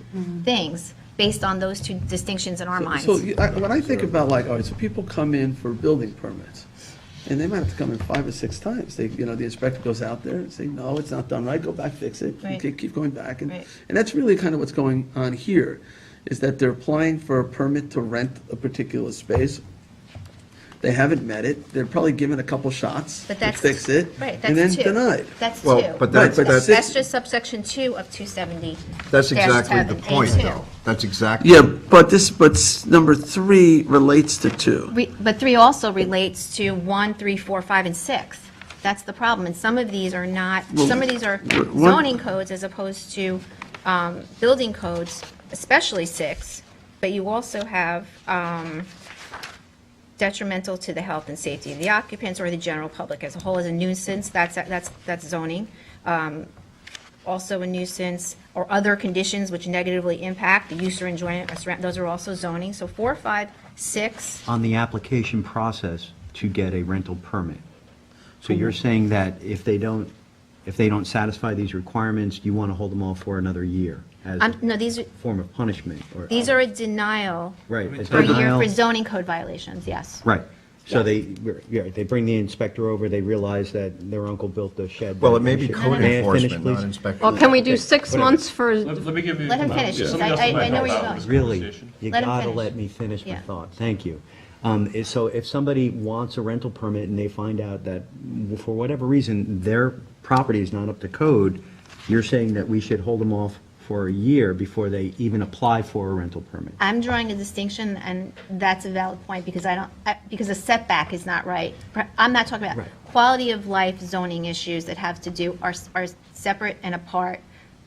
[SPEAKER 8] things based on those two distinctions in our minds.
[SPEAKER 1] So when I think about all right, so people come in for building permits, and they might have to come in 5 or 6 times. The inspector goes out there and say, no, it's not done right, go back, fix it.
[SPEAKER 8] Right.
[SPEAKER 1] Keep going back.
[SPEAKER 8] Right.
[SPEAKER 1] And that's really kind of what's going on here, is that they're applying for a permit to rent a particular space. They haven't met it. They're probably given a couple shots
[SPEAKER 8] But
[SPEAKER 1] to
[SPEAKER 8] that's.
[SPEAKER 1] fix it.
[SPEAKER 8] Right,
[SPEAKER 1] And then
[SPEAKER 8] that's two.
[SPEAKER 1] denied.
[SPEAKER 8] That's
[SPEAKER 6] Well,
[SPEAKER 8] two.
[SPEAKER 6] but that-
[SPEAKER 1] Right, but
[SPEAKER 8] That's just subsection 2 of 270.
[SPEAKER 6] That's exactly the
[SPEAKER 8] 7,
[SPEAKER 6] point,
[SPEAKER 8] A2.
[SPEAKER 6] though. That's exactly.
[SPEAKER 1] Yeah, but number 3 relates to 2.
[SPEAKER 8] But 3 also relates to 1, 3, 4, 5, and 6. That's the problem, and some of these are not, some of these are
[SPEAKER 1] one-
[SPEAKER 8] zoning codes as opposed to building codes, especially 6, but you also have detrimental to the health and safety of the occupants or the general public as a whole as a nuisance, that's zoning. Also a nuisance, or other conditions which negatively impact the use or enjoyment, those are also zoning. So 4, 5, 6,
[SPEAKER 4] On the application process to get a rental permit. So you're saying that if they don't satisfy these requirements, you want to hold them off for another year as
[SPEAKER 8] no,
[SPEAKER 4] a
[SPEAKER 8] these are,
[SPEAKER 4] form of punishment? Or
[SPEAKER 8] these are a denial
[SPEAKER 4] Right. a
[SPEAKER 8] for a year
[SPEAKER 4] denial-
[SPEAKER 8] for zoning code violations, yes.
[SPEAKER 4] Right. So
[SPEAKER 8] Yes.
[SPEAKER 4] they bring the inspector over, they realize that their uncle built the shed.
[SPEAKER 6] Well,
[SPEAKER 4] that
[SPEAKER 6] it may
[SPEAKER 4] they
[SPEAKER 6] be
[SPEAKER 4] should-
[SPEAKER 6] code
[SPEAKER 4] May I finish,
[SPEAKER 6] enforcement, not
[SPEAKER 4] please?
[SPEAKER 6] inspection.
[SPEAKER 9] Well, can we do 6 months for,
[SPEAKER 5] Let me give you.
[SPEAKER 8] Let him finish,
[SPEAKER 5] Yeah.
[SPEAKER 8] because
[SPEAKER 5] Somebody else
[SPEAKER 8] I
[SPEAKER 5] might
[SPEAKER 8] know where
[SPEAKER 5] help
[SPEAKER 8] you're
[SPEAKER 5] out with
[SPEAKER 8] going.
[SPEAKER 5] this
[SPEAKER 4] Really?
[SPEAKER 5] conversation.
[SPEAKER 4] You
[SPEAKER 8] Let him
[SPEAKER 4] gotta
[SPEAKER 8] finish.
[SPEAKER 4] let me finish my
[SPEAKER 8] Yeah.
[SPEAKER 4] thought. Thank you. So if somebody wants a rental permit and they find out that for whatever reason, their property is not up to code, you're saying that we should hold them off for a year before they even apply for a rental permit?
[SPEAKER 8] I'm drawing a distinction, and that's a valid point, because because a setback is not right. I'm not talking about
[SPEAKER 4] Right.
[SPEAKER 8] quality of life zoning issues that have to do, are separate and apart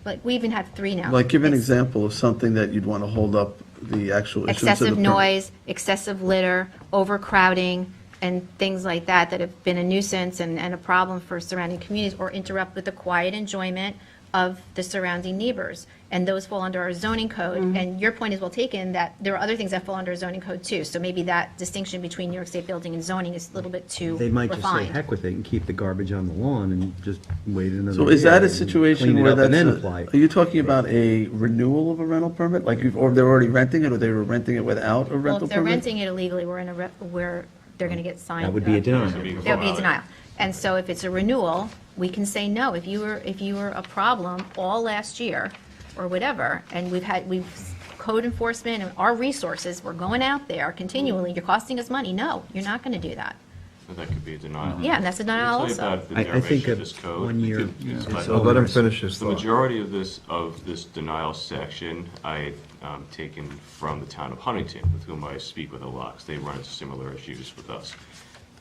[SPEAKER 8] Like, we even have 3 now.
[SPEAKER 1] Like, give an
[SPEAKER 8] It's
[SPEAKER 1] example of something that you'd want to hold up the actual issuance of the
[SPEAKER 8] excessive
[SPEAKER 1] permit.
[SPEAKER 8] noise, excessive litter, overcrowding, and things like that that have been a nuisance and a problem for surrounding communities, or interrupt with the quiet enjoyment of the surrounding neighbors. And those fall under our zoning code. And your point is well taken, that there are other things that fall under zoning code too. So maybe that distinction between New York State building and zoning is a little bit too
[SPEAKER 4] They might just say,
[SPEAKER 8] refined.
[SPEAKER 4] heck with it, and keep the garbage on the lawn and just wait another
[SPEAKER 1] So is
[SPEAKER 4] year
[SPEAKER 1] that a
[SPEAKER 4] and
[SPEAKER 1] situation
[SPEAKER 4] clean it
[SPEAKER 1] where
[SPEAKER 4] up and
[SPEAKER 1] that's,
[SPEAKER 4] then apply it.
[SPEAKER 1] are you talking about a renewal of a rental permit? Like, or they're already renting it, or they were renting it without a
[SPEAKER 8] Well,
[SPEAKER 1] rental
[SPEAKER 8] if they're
[SPEAKER 1] permit?
[SPEAKER 8] renting it illegally, where they're going to get signed.
[SPEAKER 4] That would be a denial.
[SPEAKER 8] That would be a denial. And so if it's a renewal, we can say no. If you were a problem all last year or whatever, and we've code enforcement and our resources, we're going out there continually, you're costing us money. No, you're not going to do that.
[SPEAKER 5] So that could be a denial.
[SPEAKER 8] Yeah, and that's a denial
[SPEAKER 5] Let me tell you
[SPEAKER 8] also.
[SPEAKER 5] about the
[SPEAKER 4] I think
[SPEAKER 5] derivation of
[SPEAKER 4] of
[SPEAKER 5] this code.
[SPEAKER 4] 1 year.
[SPEAKER 6] So let him finish his
[SPEAKER 5] The
[SPEAKER 6] thought.
[SPEAKER 5] majority of this denial section, I've taken from the town of Huntington, with whom I speak with a lot, 'cause they run into similar issues with us.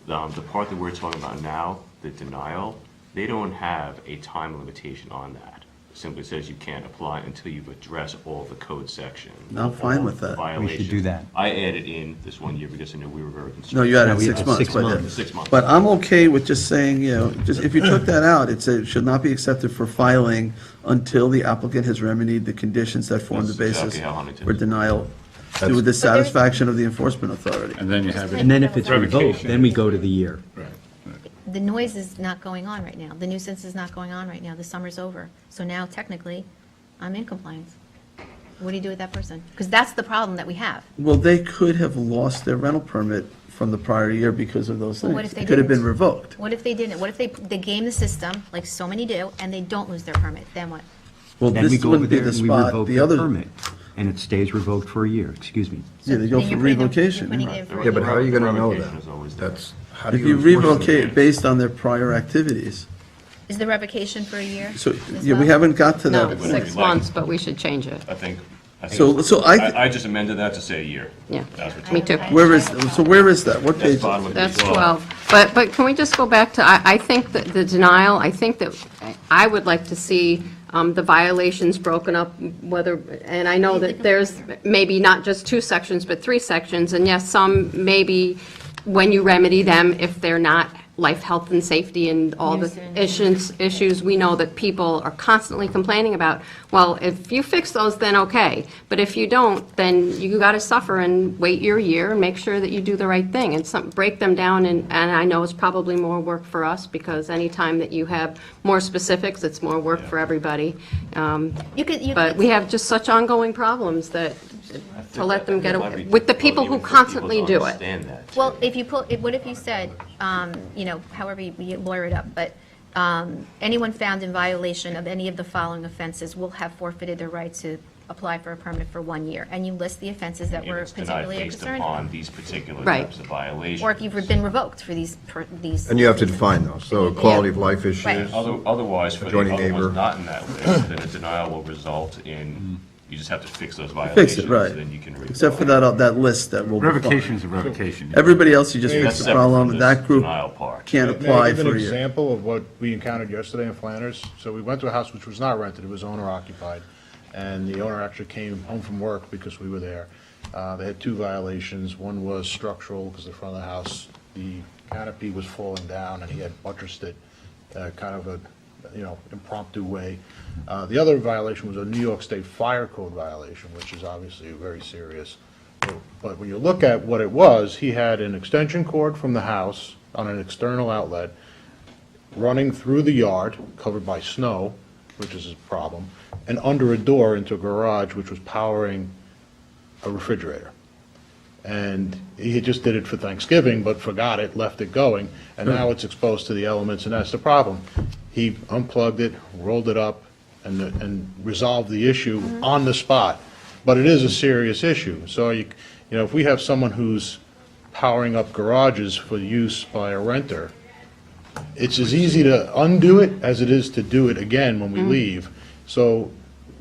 [SPEAKER 5] The part that we're talking about now, the denial, they don't have a time limitation on that. It simply says you can't apply until you've addressed all the code sections.
[SPEAKER 1] I'm fine with that.
[SPEAKER 4] We should do that.
[SPEAKER 5] I added in this 1 year because I knew we were very concerned.
[SPEAKER 1] No, you added
[SPEAKER 4] we
[SPEAKER 1] 6
[SPEAKER 4] had
[SPEAKER 1] months.
[SPEAKER 4] 6
[SPEAKER 1] but-
[SPEAKER 4] months.
[SPEAKER 5] 6 months.
[SPEAKER 1] But I'm okay with just saying, just, if you took that out, it should not be accepted for filing until the applicant has remedied the conditions that form the
[SPEAKER 5] That's
[SPEAKER 1] basis
[SPEAKER 5] exactly how Huntington
[SPEAKER 1] for
[SPEAKER 5] is.
[SPEAKER 1] denial to the satisfaction of the enforcement authority.
[SPEAKER 7] And then you have
[SPEAKER 4] And
[SPEAKER 7] it,
[SPEAKER 4] then if it's revoked,
[SPEAKER 7] Revocation.
[SPEAKER 4] then we go to the year.
[SPEAKER 7] right.
[SPEAKER 8] The noise is not going on right now. The nuisance is not going on right now. The summer's over. So now technically, I'm in compliance. What do you do with that person? Because that's the problem that we have.
[SPEAKER 1] Well, they could have lost their rental permit from the prior year because of those
[SPEAKER 8] Well,
[SPEAKER 1] things.
[SPEAKER 8] what if they
[SPEAKER 1] It could have been
[SPEAKER 8] didn't?
[SPEAKER 1] revoked.
[SPEAKER 8] What if they didn't? What if they game the system, like so many do, and they don't lose their permit? Then what?
[SPEAKER 1] Well,
[SPEAKER 4] Then we
[SPEAKER 1] this
[SPEAKER 4] go over
[SPEAKER 1] wouldn't be
[SPEAKER 4] there
[SPEAKER 1] the
[SPEAKER 4] and we
[SPEAKER 1] spot.
[SPEAKER 4] revoke
[SPEAKER 1] The
[SPEAKER 4] the
[SPEAKER 1] other,
[SPEAKER 4] permit, and it stays revoked for a year, excuse me.
[SPEAKER 1] yeah, they go
[SPEAKER 8] Then
[SPEAKER 1] for
[SPEAKER 8] you're putting them-
[SPEAKER 1] revocation.
[SPEAKER 8] you're putting it for a
[SPEAKER 6] Yeah, but how are you
[SPEAKER 8] year.
[SPEAKER 6] gonna know
[SPEAKER 5] Revocation
[SPEAKER 6] that?
[SPEAKER 5] is always there.
[SPEAKER 6] That's, how do
[SPEAKER 1] If
[SPEAKER 6] you
[SPEAKER 1] you
[SPEAKER 6] enforce it?
[SPEAKER 1] revocate based on their prior activities.
[SPEAKER 8] Is the revocation for a year?
[SPEAKER 1] So,
[SPEAKER 8] as
[SPEAKER 1] yeah, we
[SPEAKER 8] well?
[SPEAKER 1] haven't got to
[SPEAKER 9] No,
[SPEAKER 1] that.
[SPEAKER 5] Whatever
[SPEAKER 9] 6
[SPEAKER 5] you'd like.
[SPEAKER 9] months, but we should change it.
[SPEAKER 5] I think.
[SPEAKER 1] So
[SPEAKER 5] I just amended that to say a year.
[SPEAKER 9] Yeah,
[SPEAKER 5] That's what
[SPEAKER 9] me
[SPEAKER 5] you-
[SPEAKER 9] too.
[SPEAKER 1] Where is, so where is that? What
[SPEAKER 5] That's
[SPEAKER 1] page?
[SPEAKER 5] bottom of
[SPEAKER 9] That's
[SPEAKER 5] page
[SPEAKER 9] 12. But can we just go back to, I think that the denial, I think that, I would like to see the violations broken up, whether, and I know that there's maybe not just 2 sections, but 3 sections, and yes, some maybe when you remedy them, if they're not life, health, and safety and all the issues we know that people are constantly complaining about. Well, if you fix those, then okay. But if you don't, then you got to suffer and wait your year and make sure that you do the right thing. And break them down, and I know it's probably more work for us, because anytime that you have more specifics, it's more work for everybody. But we have just such ongoing problems that, to let them get away, with the people who constantly do it.
[SPEAKER 8] Well, if you what if you said, however you lawyer it up, but anyone found in violation of any of the following offenses will have forfeited their right to apply for a permit for 1 year, and you list the offenses that we're
[SPEAKER 5] It's denied
[SPEAKER 8] particularly
[SPEAKER 5] based
[SPEAKER 8] concerned
[SPEAKER 5] upon
[SPEAKER 8] about.
[SPEAKER 5] these particular
[SPEAKER 9] Right.
[SPEAKER 5] types of violations.
[SPEAKER 8] Or if you've been revoked for these.
[SPEAKER 6] And you have to define those, so quality of life issues.
[SPEAKER 8] Right.
[SPEAKER 5] Otherwise, for the
[SPEAKER 6] Adjoining
[SPEAKER 5] other
[SPEAKER 6] neighbor.
[SPEAKER 5] ones not in that list, then a denial will result in, you just have to fix those
[SPEAKER 1] Fix
[SPEAKER 5] violations.
[SPEAKER 1] it, right.
[SPEAKER 5] Then you can.
[SPEAKER 1] Except for that list that will be fine.
[SPEAKER 7] Revocation's a revocation.
[SPEAKER 1] Everybody else, you just
[SPEAKER 5] That's
[SPEAKER 1] fix the
[SPEAKER 5] separate from
[SPEAKER 1] problem,
[SPEAKER 5] this
[SPEAKER 1] that group
[SPEAKER 5] denial part.
[SPEAKER 1] can't
[SPEAKER 10] May I
[SPEAKER 1] apply
[SPEAKER 10] give
[SPEAKER 1] for
[SPEAKER 10] an
[SPEAKER 1] a year.
[SPEAKER 10] example of what we encountered yesterday in Flanders? So we went to a house which was not rented, it was owner occupied, and the owner actually came home from work because we were there. They had 2 violations. One was structural, because the front of the house, the canopy was falling down, and he had buttressed it, kind of a, impromptu way. The other violation was a New York State Fire Code violation, which is obviously very serious. But when you look at what it was, he had an extension cord from the house on an external outlet running through the yard, covered by snow, which is a problem, and under a door into a garage, which was powering a refrigerator. And he just did it for Thanksgiving, but forgot it, left it going, and now it's exposed to the elements, and that's the problem. He unplugged it, rolled it up, and resolved the issue on the spot. But it is a serious issue. So, if we have someone who's powering up garages for use by a renter, it's as easy to undo it as it is to do it again when we leave. So,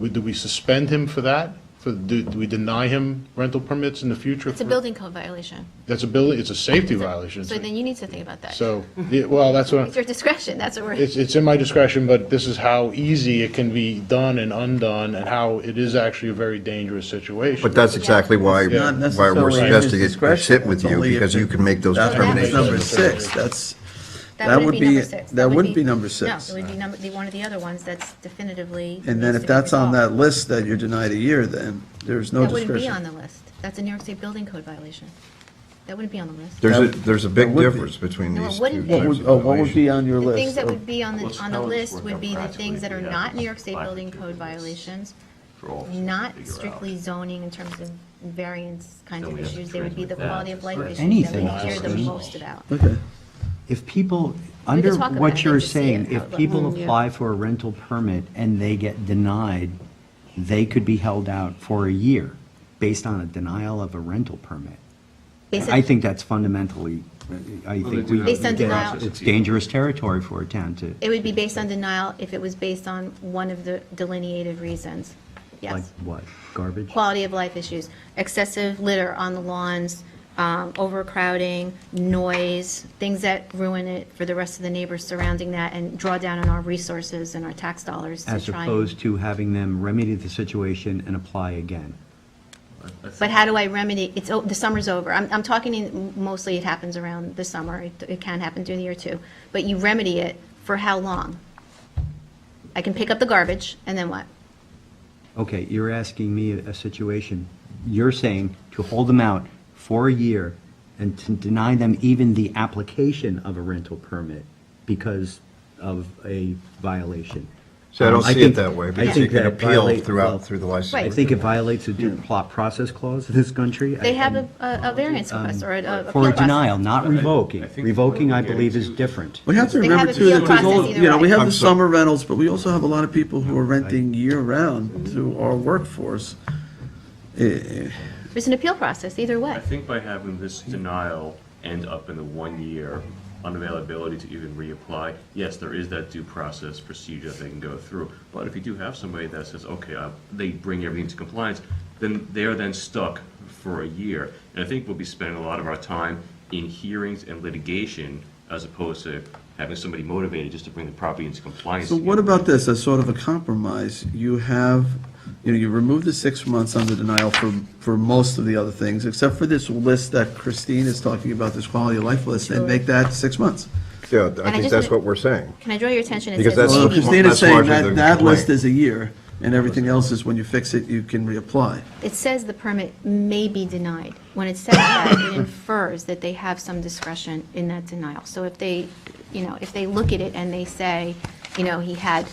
[SPEAKER 10] do we suspend him for that? do we deny him rental permits in the future?
[SPEAKER 8] It's a building code violation.
[SPEAKER 10] That's a building, it's a safety violation.
[SPEAKER 8] So then you need to think about that.
[SPEAKER 10] So, well, that's what,
[SPEAKER 8] It's your discretion, that's what we're.
[SPEAKER 10] it's in my discretion, but this is how easy it can be done and undone, and how it is actually a very dangerous situation.
[SPEAKER 6] But that's exactly why,
[SPEAKER 1] Not
[SPEAKER 6] why we're
[SPEAKER 1] necessarily
[SPEAKER 6] suggesting
[SPEAKER 1] his
[SPEAKER 6] it
[SPEAKER 1] discretion.
[SPEAKER 6] sit with
[SPEAKER 1] It's
[SPEAKER 6] you,
[SPEAKER 1] only if
[SPEAKER 6] because you can make those
[SPEAKER 1] That becomes
[SPEAKER 6] determinations.
[SPEAKER 1] number 6, that's,
[SPEAKER 8] That wouldn't be number 6.
[SPEAKER 1] that
[SPEAKER 8] would
[SPEAKER 1] wouldn't be number 6.
[SPEAKER 8] No, it would be one of the other ones that's definitively.
[SPEAKER 1] And then
[SPEAKER 8] needs
[SPEAKER 1] if
[SPEAKER 8] to be
[SPEAKER 1] that's on
[SPEAKER 8] resolved.
[SPEAKER 1] that list that you're denied a year, then there's no
[SPEAKER 8] That wouldn't be on
[SPEAKER 1] discretion.
[SPEAKER 8] the list. That's a New York State building code violation. That wouldn't be on the list.
[SPEAKER 6] There's a big
[SPEAKER 1] That would be.
[SPEAKER 6] difference between
[SPEAKER 8] No, it
[SPEAKER 6] these two
[SPEAKER 8] wouldn't be.
[SPEAKER 6] types
[SPEAKER 1] What
[SPEAKER 6] of
[SPEAKER 1] would, what would
[SPEAKER 6] violations.
[SPEAKER 1] be on your
[SPEAKER 8] The
[SPEAKER 1] list?
[SPEAKER 8] things that
[SPEAKER 1] of-
[SPEAKER 8] would be on
[SPEAKER 5] What's
[SPEAKER 8] the
[SPEAKER 5] how it's
[SPEAKER 8] list
[SPEAKER 5] worked
[SPEAKER 8] would
[SPEAKER 5] out
[SPEAKER 8] be the
[SPEAKER 5] practically,
[SPEAKER 8] things that are
[SPEAKER 5] we have
[SPEAKER 8] not New York State
[SPEAKER 5] black
[SPEAKER 8] building
[SPEAKER 5] people
[SPEAKER 8] code
[SPEAKER 5] do this
[SPEAKER 8] violations,
[SPEAKER 5] for officers to
[SPEAKER 8] not
[SPEAKER 5] figure out.
[SPEAKER 8] strictly zoning in terms of variance kinds
[SPEAKER 5] Then
[SPEAKER 8] of
[SPEAKER 5] we have to
[SPEAKER 8] issues. They would be the
[SPEAKER 5] transmit that
[SPEAKER 8] quality of life
[SPEAKER 5] to
[SPEAKER 8] issues that
[SPEAKER 4] Anything
[SPEAKER 8] we hear the
[SPEAKER 10] else.
[SPEAKER 8] most about.
[SPEAKER 1] Okay.
[SPEAKER 4] If people,
[SPEAKER 8] We
[SPEAKER 4] under
[SPEAKER 8] could talk about
[SPEAKER 4] what
[SPEAKER 8] it,
[SPEAKER 4] you're
[SPEAKER 8] just see
[SPEAKER 4] saying,
[SPEAKER 8] it, how
[SPEAKER 4] if
[SPEAKER 8] it looks.
[SPEAKER 4] people
[SPEAKER 9] Yeah.
[SPEAKER 4] apply for a rental permit and they get denied, they could be held out for a year based on a denial of a rental permit.
[SPEAKER 8] Based
[SPEAKER 4] I
[SPEAKER 8] on-
[SPEAKER 4] think that's fundamentally, I think we,
[SPEAKER 8] Based on
[SPEAKER 4] again,
[SPEAKER 8] denial.
[SPEAKER 4] it's dangerous territory for a town to,
[SPEAKER 8] It would be based on denial if it was based on one of the delineated reasons.
[SPEAKER 4] like
[SPEAKER 8] Yes.
[SPEAKER 4] what, garbage?
[SPEAKER 8] Quality of life issues, excessive litter on the lawns, overcrowding, noise, things that ruin it for the rest of the neighbors surrounding that and draw down on our resources and our tax dollars to
[SPEAKER 4] As
[SPEAKER 8] try.
[SPEAKER 4] opposed to having them remedy the situation and apply again.
[SPEAKER 8] But how do I remedy, the summer's over. I'm talking mostly it happens around the summer. It can happen during the year too. But you remedy it for how long? I can pick up the garbage and then what?
[SPEAKER 4] Okay, you're asking me a situation, you're saying to hold them out for a year and to deny them even the application of a rental permit because of a violation.
[SPEAKER 6] So I don't see it
[SPEAKER 4] think-
[SPEAKER 6] that way,
[SPEAKER 4] I
[SPEAKER 6] because you
[SPEAKER 4] think
[SPEAKER 6] can
[SPEAKER 4] that
[SPEAKER 6] appeal
[SPEAKER 4] well,
[SPEAKER 6] through the licensing.
[SPEAKER 8] Right.
[SPEAKER 4] I think it violates the due process clause in this country.
[SPEAKER 8] They have a variance request or a appeal
[SPEAKER 4] For a
[SPEAKER 8] process.
[SPEAKER 4] denial, not revoking.
[SPEAKER 5] I think
[SPEAKER 4] Revoking,
[SPEAKER 5] what
[SPEAKER 4] I
[SPEAKER 5] we're getting
[SPEAKER 4] believe, is
[SPEAKER 5] to-
[SPEAKER 4] different.
[SPEAKER 1] We have to
[SPEAKER 8] They
[SPEAKER 1] remember
[SPEAKER 8] have
[SPEAKER 1] too that
[SPEAKER 8] appeal
[SPEAKER 1] there's all,
[SPEAKER 8] process
[SPEAKER 1] you know, we
[SPEAKER 8] either
[SPEAKER 1] have
[SPEAKER 6] way.
[SPEAKER 1] the summer rentals, but we also have a lot of people who are renting year-round through our workforce.
[SPEAKER 8] There's an appeal process either way.
[SPEAKER 5] I think by having this denial end up in the 1-year unavailability to even reapply, yes, there is that due process procedure that they can go through. But if you do have somebody that says, okay, they bring everything to compliance, then they're then stuck for a year. And I think we'll be spending a lot of our time in hearings and litigation as opposed to having somebody motivated just to bring the property into compliance.
[SPEAKER 1] So
[SPEAKER 5] again.
[SPEAKER 1] what about this, as sort of a compromise? You have, you know, you remove the 6 months under denial for most of the other things, except for this list that Christine is talking about, this quality of life list, and
[SPEAKER 8] Sure.
[SPEAKER 1] make that 6 months.
[SPEAKER 6] Yeah, I
[SPEAKER 8] I
[SPEAKER 6] think
[SPEAKER 8] just
[SPEAKER 6] that's
[SPEAKER 8] wanna-
[SPEAKER 6] what we're saying.
[SPEAKER 8] Can I draw your attention? It
[SPEAKER 6] Because
[SPEAKER 8] says
[SPEAKER 6] that's-
[SPEAKER 1] Well,
[SPEAKER 8] maybe-
[SPEAKER 1] Christine is
[SPEAKER 6] that's
[SPEAKER 1] saying
[SPEAKER 6] largely
[SPEAKER 1] that
[SPEAKER 6] the
[SPEAKER 1] that list
[SPEAKER 6] complaint.
[SPEAKER 1] is a year, and everything else is when you fix it, you can reapply.
[SPEAKER 8] It says the permit may be denied. When it says that, it infers that they have some discretion in that denial. So if they, if they look at it and they say, he had,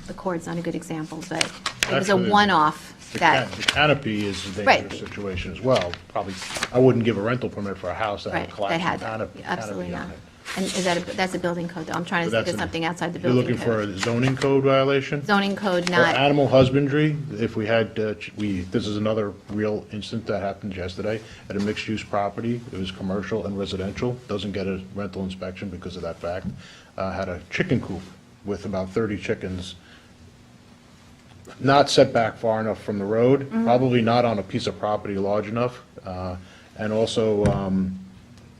[SPEAKER 8] the cord's not a good example, but it was a
[SPEAKER 10] Actually,
[SPEAKER 8] one-off
[SPEAKER 10] The
[SPEAKER 8] that,
[SPEAKER 10] canopy is a
[SPEAKER 8] Right.
[SPEAKER 10] dangerous situation as well. Probably, I wouldn't give a rental permit for a house that had
[SPEAKER 8] right,
[SPEAKER 10] a
[SPEAKER 8] that
[SPEAKER 10] collapsing
[SPEAKER 8] had,
[SPEAKER 10] canopy
[SPEAKER 8] absolutely
[SPEAKER 10] on
[SPEAKER 8] not.
[SPEAKER 10] it.
[SPEAKER 8] And is that's a building code, though? I'm trying to
[SPEAKER 10] But
[SPEAKER 8] think
[SPEAKER 10] that's
[SPEAKER 8] of
[SPEAKER 10] an-
[SPEAKER 8] something outside the
[SPEAKER 10] You're
[SPEAKER 8] building
[SPEAKER 10] looking for
[SPEAKER 8] code.
[SPEAKER 10] a zoning code violation?
[SPEAKER 8] Zoning code,
[SPEAKER 10] Or
[SPEAKER 8] not,
[SPEAKER 10] animal husbandry, if we had, this is another real incident that happened yesterday at a mixed-use property. It was commercial and residential, doesn't get a rental inspection because of that fact. Had a chicken coop with about 30 chickens, not set back far enough from the road, probably not on a piece of property large enough. And also,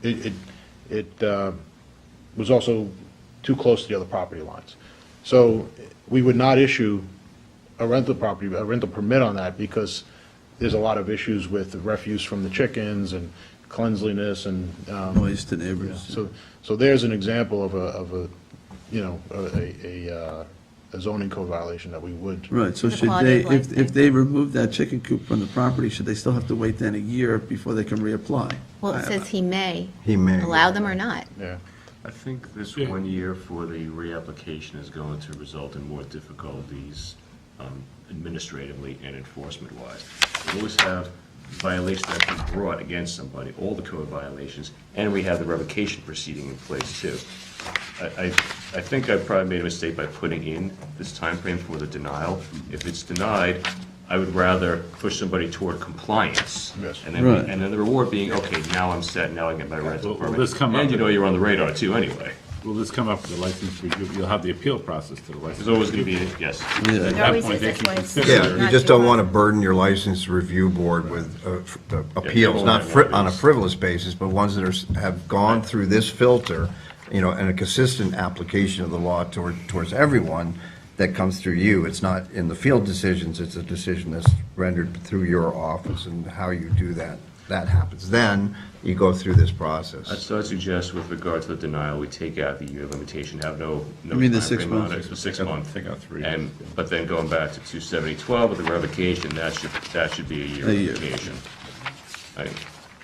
[SPEAKER 10] it was also too close to the other property lines. So we would not issue a rental permit on that because there's a lot of issues with the refuse from the chickens and cleanliness and,
[SPEAKER 1] Noise to neighbors.
[SPEAKER 10] so there's an example of a zoning code violation that we would.
[SPEAKER 1] Right, so
[SPEAKER 8] The
[SPEAKER 1] should
[SPEAKER 8] quality
[SPEAKER 1] they,
[SPEAKER 8] of life
[SPEAKER 1] if
[SPEAKER 8] thing.
[SPEAKER 1] they remove that chicken coop from the property, should they still have to wait then a year before they can reapply?
[SPEAKER 8] well, it says he may.
[SPEAKER 6] He may.
[SPEAKER 8] Allow them or not.
[SPEAKER 10] Yeah.
[SPEAKER 5] I think this 1 year for the reapplication is going to result in more difficulties administratively and enforcement-wise. We always have violations that can be brought against somebody, all the code violations, and we have the revocation proceeding in place too. I think I probably made a mistake by putting in this time frame for the denial. If it's denied, I would rather push somebody toward compliance.
[SPEAKER 10] Yes.
[SPEAKER 5] And then,
[SPEAKER 1] Right.
[SPEAKER 5] and then the reward being, okay, now I'm set, now I get my rental
[SPEAKER 7] Will
[SPEAKER 5] permit.
[SPEAKER 7] this come up
[SPEAKER 5] And you
[SPEAKER 7] in-
[SPEAKER 5] know you're on the radar too, anyway.
[SPEAKER 7] Will this come up with the license review? You'll have the appeal process to the license.
[SPEAKER 5] There's always going to be, yes.
[SPEAKER 7] At
[SPEAKER 8] There
[SPEAKER 7] that
[SPEAKER 8] always
[SPEAKER 7] point,
[SPEAKER 8] is,
[SPEAKER 7] they
[SPEAKER 8] that's
[SPEAKER 7] can
[SPEAKER 8] why it's-
[SPEAKER 7] consider.
[SPEAKER 6] Yeah, you just don't want to burden your license review board with the appeals, not on a frivolous basis, but ones that have gone through this filter, and a consistent application of the law towards everyone that comes through you. It's not in the field decisions, it's a decision that's rendered through your office, and how you do that happens. Then you go through this process.
[SPEAKER 5] So I'd suggest with regard to the denial, we take out the year limitation, have no
[SPEAKER 1] You mean the
[SPEAKER 5] time
[SPEAKER 1] 6
[SPEAKER 5] frame on
[SPEAKER 1] months?
[SPEAKER 5] it, so 6 months.
[SPEAKER 7] Take out 3
[SPEAKER 5] And, but then going back to 27012 with the revocation, that should be a year
[SPEAKER 1] A year.
[SPEAKER 5] limitation.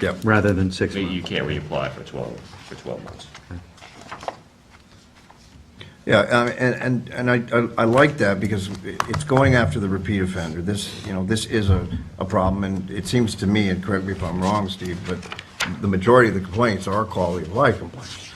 [SPEAKER 6] Yep.
[SPEAKER 4] Rather than 6
[SPEAKER 5] You
[SPEAKER 4] months.
[SPEAKER 5] can't reapply for 12 months.
[SPEAKER 6] Yeah, and I like that because it's going after the repeat offender. This is a problem, and it seems to me, and correct me if I'm wrong, Steve, but the majority of the complaints are quality of life complaints,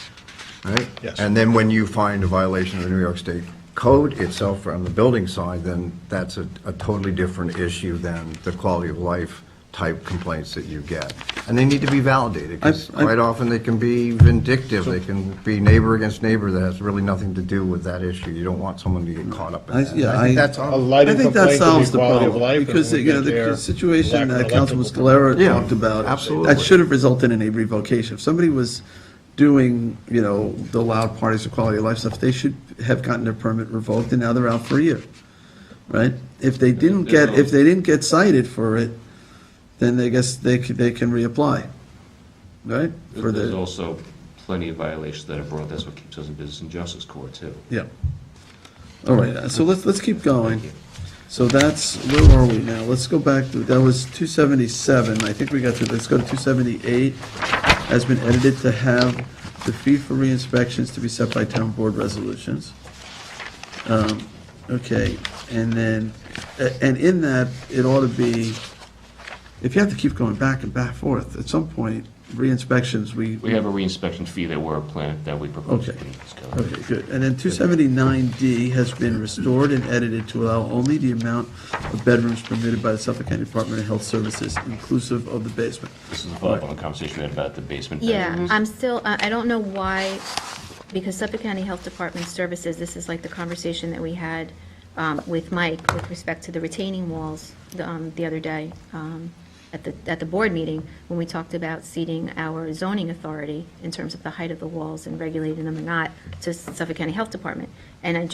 [SPEAKER 6] right?
[SPEAKER 10] Yes.
[SPEAKER 6] And then when you find a violation of the New York State Code itself on the building side, then that's a totally different issue than the quality of life type complaints that you get. And they need to be validated, because quite often they can be vindictive, they can be neighbor against neighbor that has really nothing to do with that issue. You don't want someone to get caught up in that.
[SPEAKER 1] Yeah,
[SPEAKER 6] I think that's
[SPEAKER 10] A
[SPEAKER 6] all.
[SPEAKER 10] lighting
[SPEAKER 1] I think that
[SPEAKER 10] complaint could
[SPEAKER 1] solves
[SPEAKER 10] be
[SPEAKER 1] the
[SPEAKER 10] quality of
[SPEAKER 1] problem,
[SPEAKER 10] life.
[SPEAKER 1] because,
[SPEAKER 10] and when we get
[SPEAKER 1] the
[SPEAKER 10] there,
[SPEAKER 1] situation
[SPEAKER 10] lack
[SPEAKER 1] that
[SPEAKER 10] of
[SPEAKER 1] Councilman
[SPEAKER 10] electrical-
[SPEAKER 1] Scalera
[SPEAKER 6] Yeah,
[SPEAKER 1] talked about,
[SPEAKER 6] absolutely.
[SPEAKER 1] that should have resulted in a revocation. If somebody was doing, the loud parties or quality of life stuff, they should have gotten their permit revoked, and now they're out for a year, right? If they didn't get cited for it, then I guess they can reapply, right? For
[SPEAKER 5] There's
[SPEAKER 1] the,
[SPEAKER 5] also plenty of violations that are brought, that's what keeps us in business and justice court, too.
[SPEAKER 1] yeah. All right, so let's keep going. So that's, where are we now? Let's go back to, that was 277, I think we got to, let's go to 278. Has been edited to have the fee for re-inspections to be set by town board resolutions. Okay, and then, and in that, it ought to be, if you have to keep going back and back forth, at some point, re-inspections,
[SPEAKER 5] We have a reinspection fee that we're planned, that we propose.
[SPEAKER 1] Okay. Okay, good. And then 279D has been restored and edited to allow only the amount of bedrooms permitted by the Suffolk County Department of Health Services, inclusive of the basement.
[SPEAKER 5] This is a follow-up on the conversation we had about the basement.
[SPEAKER 8] Yeah,
[SPEAKER 5] bedrooms.
[SPEAKER 8] I'm still, I don't know why, because Suffolk County Health Department Services, this is like the conversation that we had with Mike with respect to the retaining walls the other day at the board meeting, when we talked about ceding our zoning authority in terms of the height of the walls and regulating them or not to Suffolk County Health Department. And I'm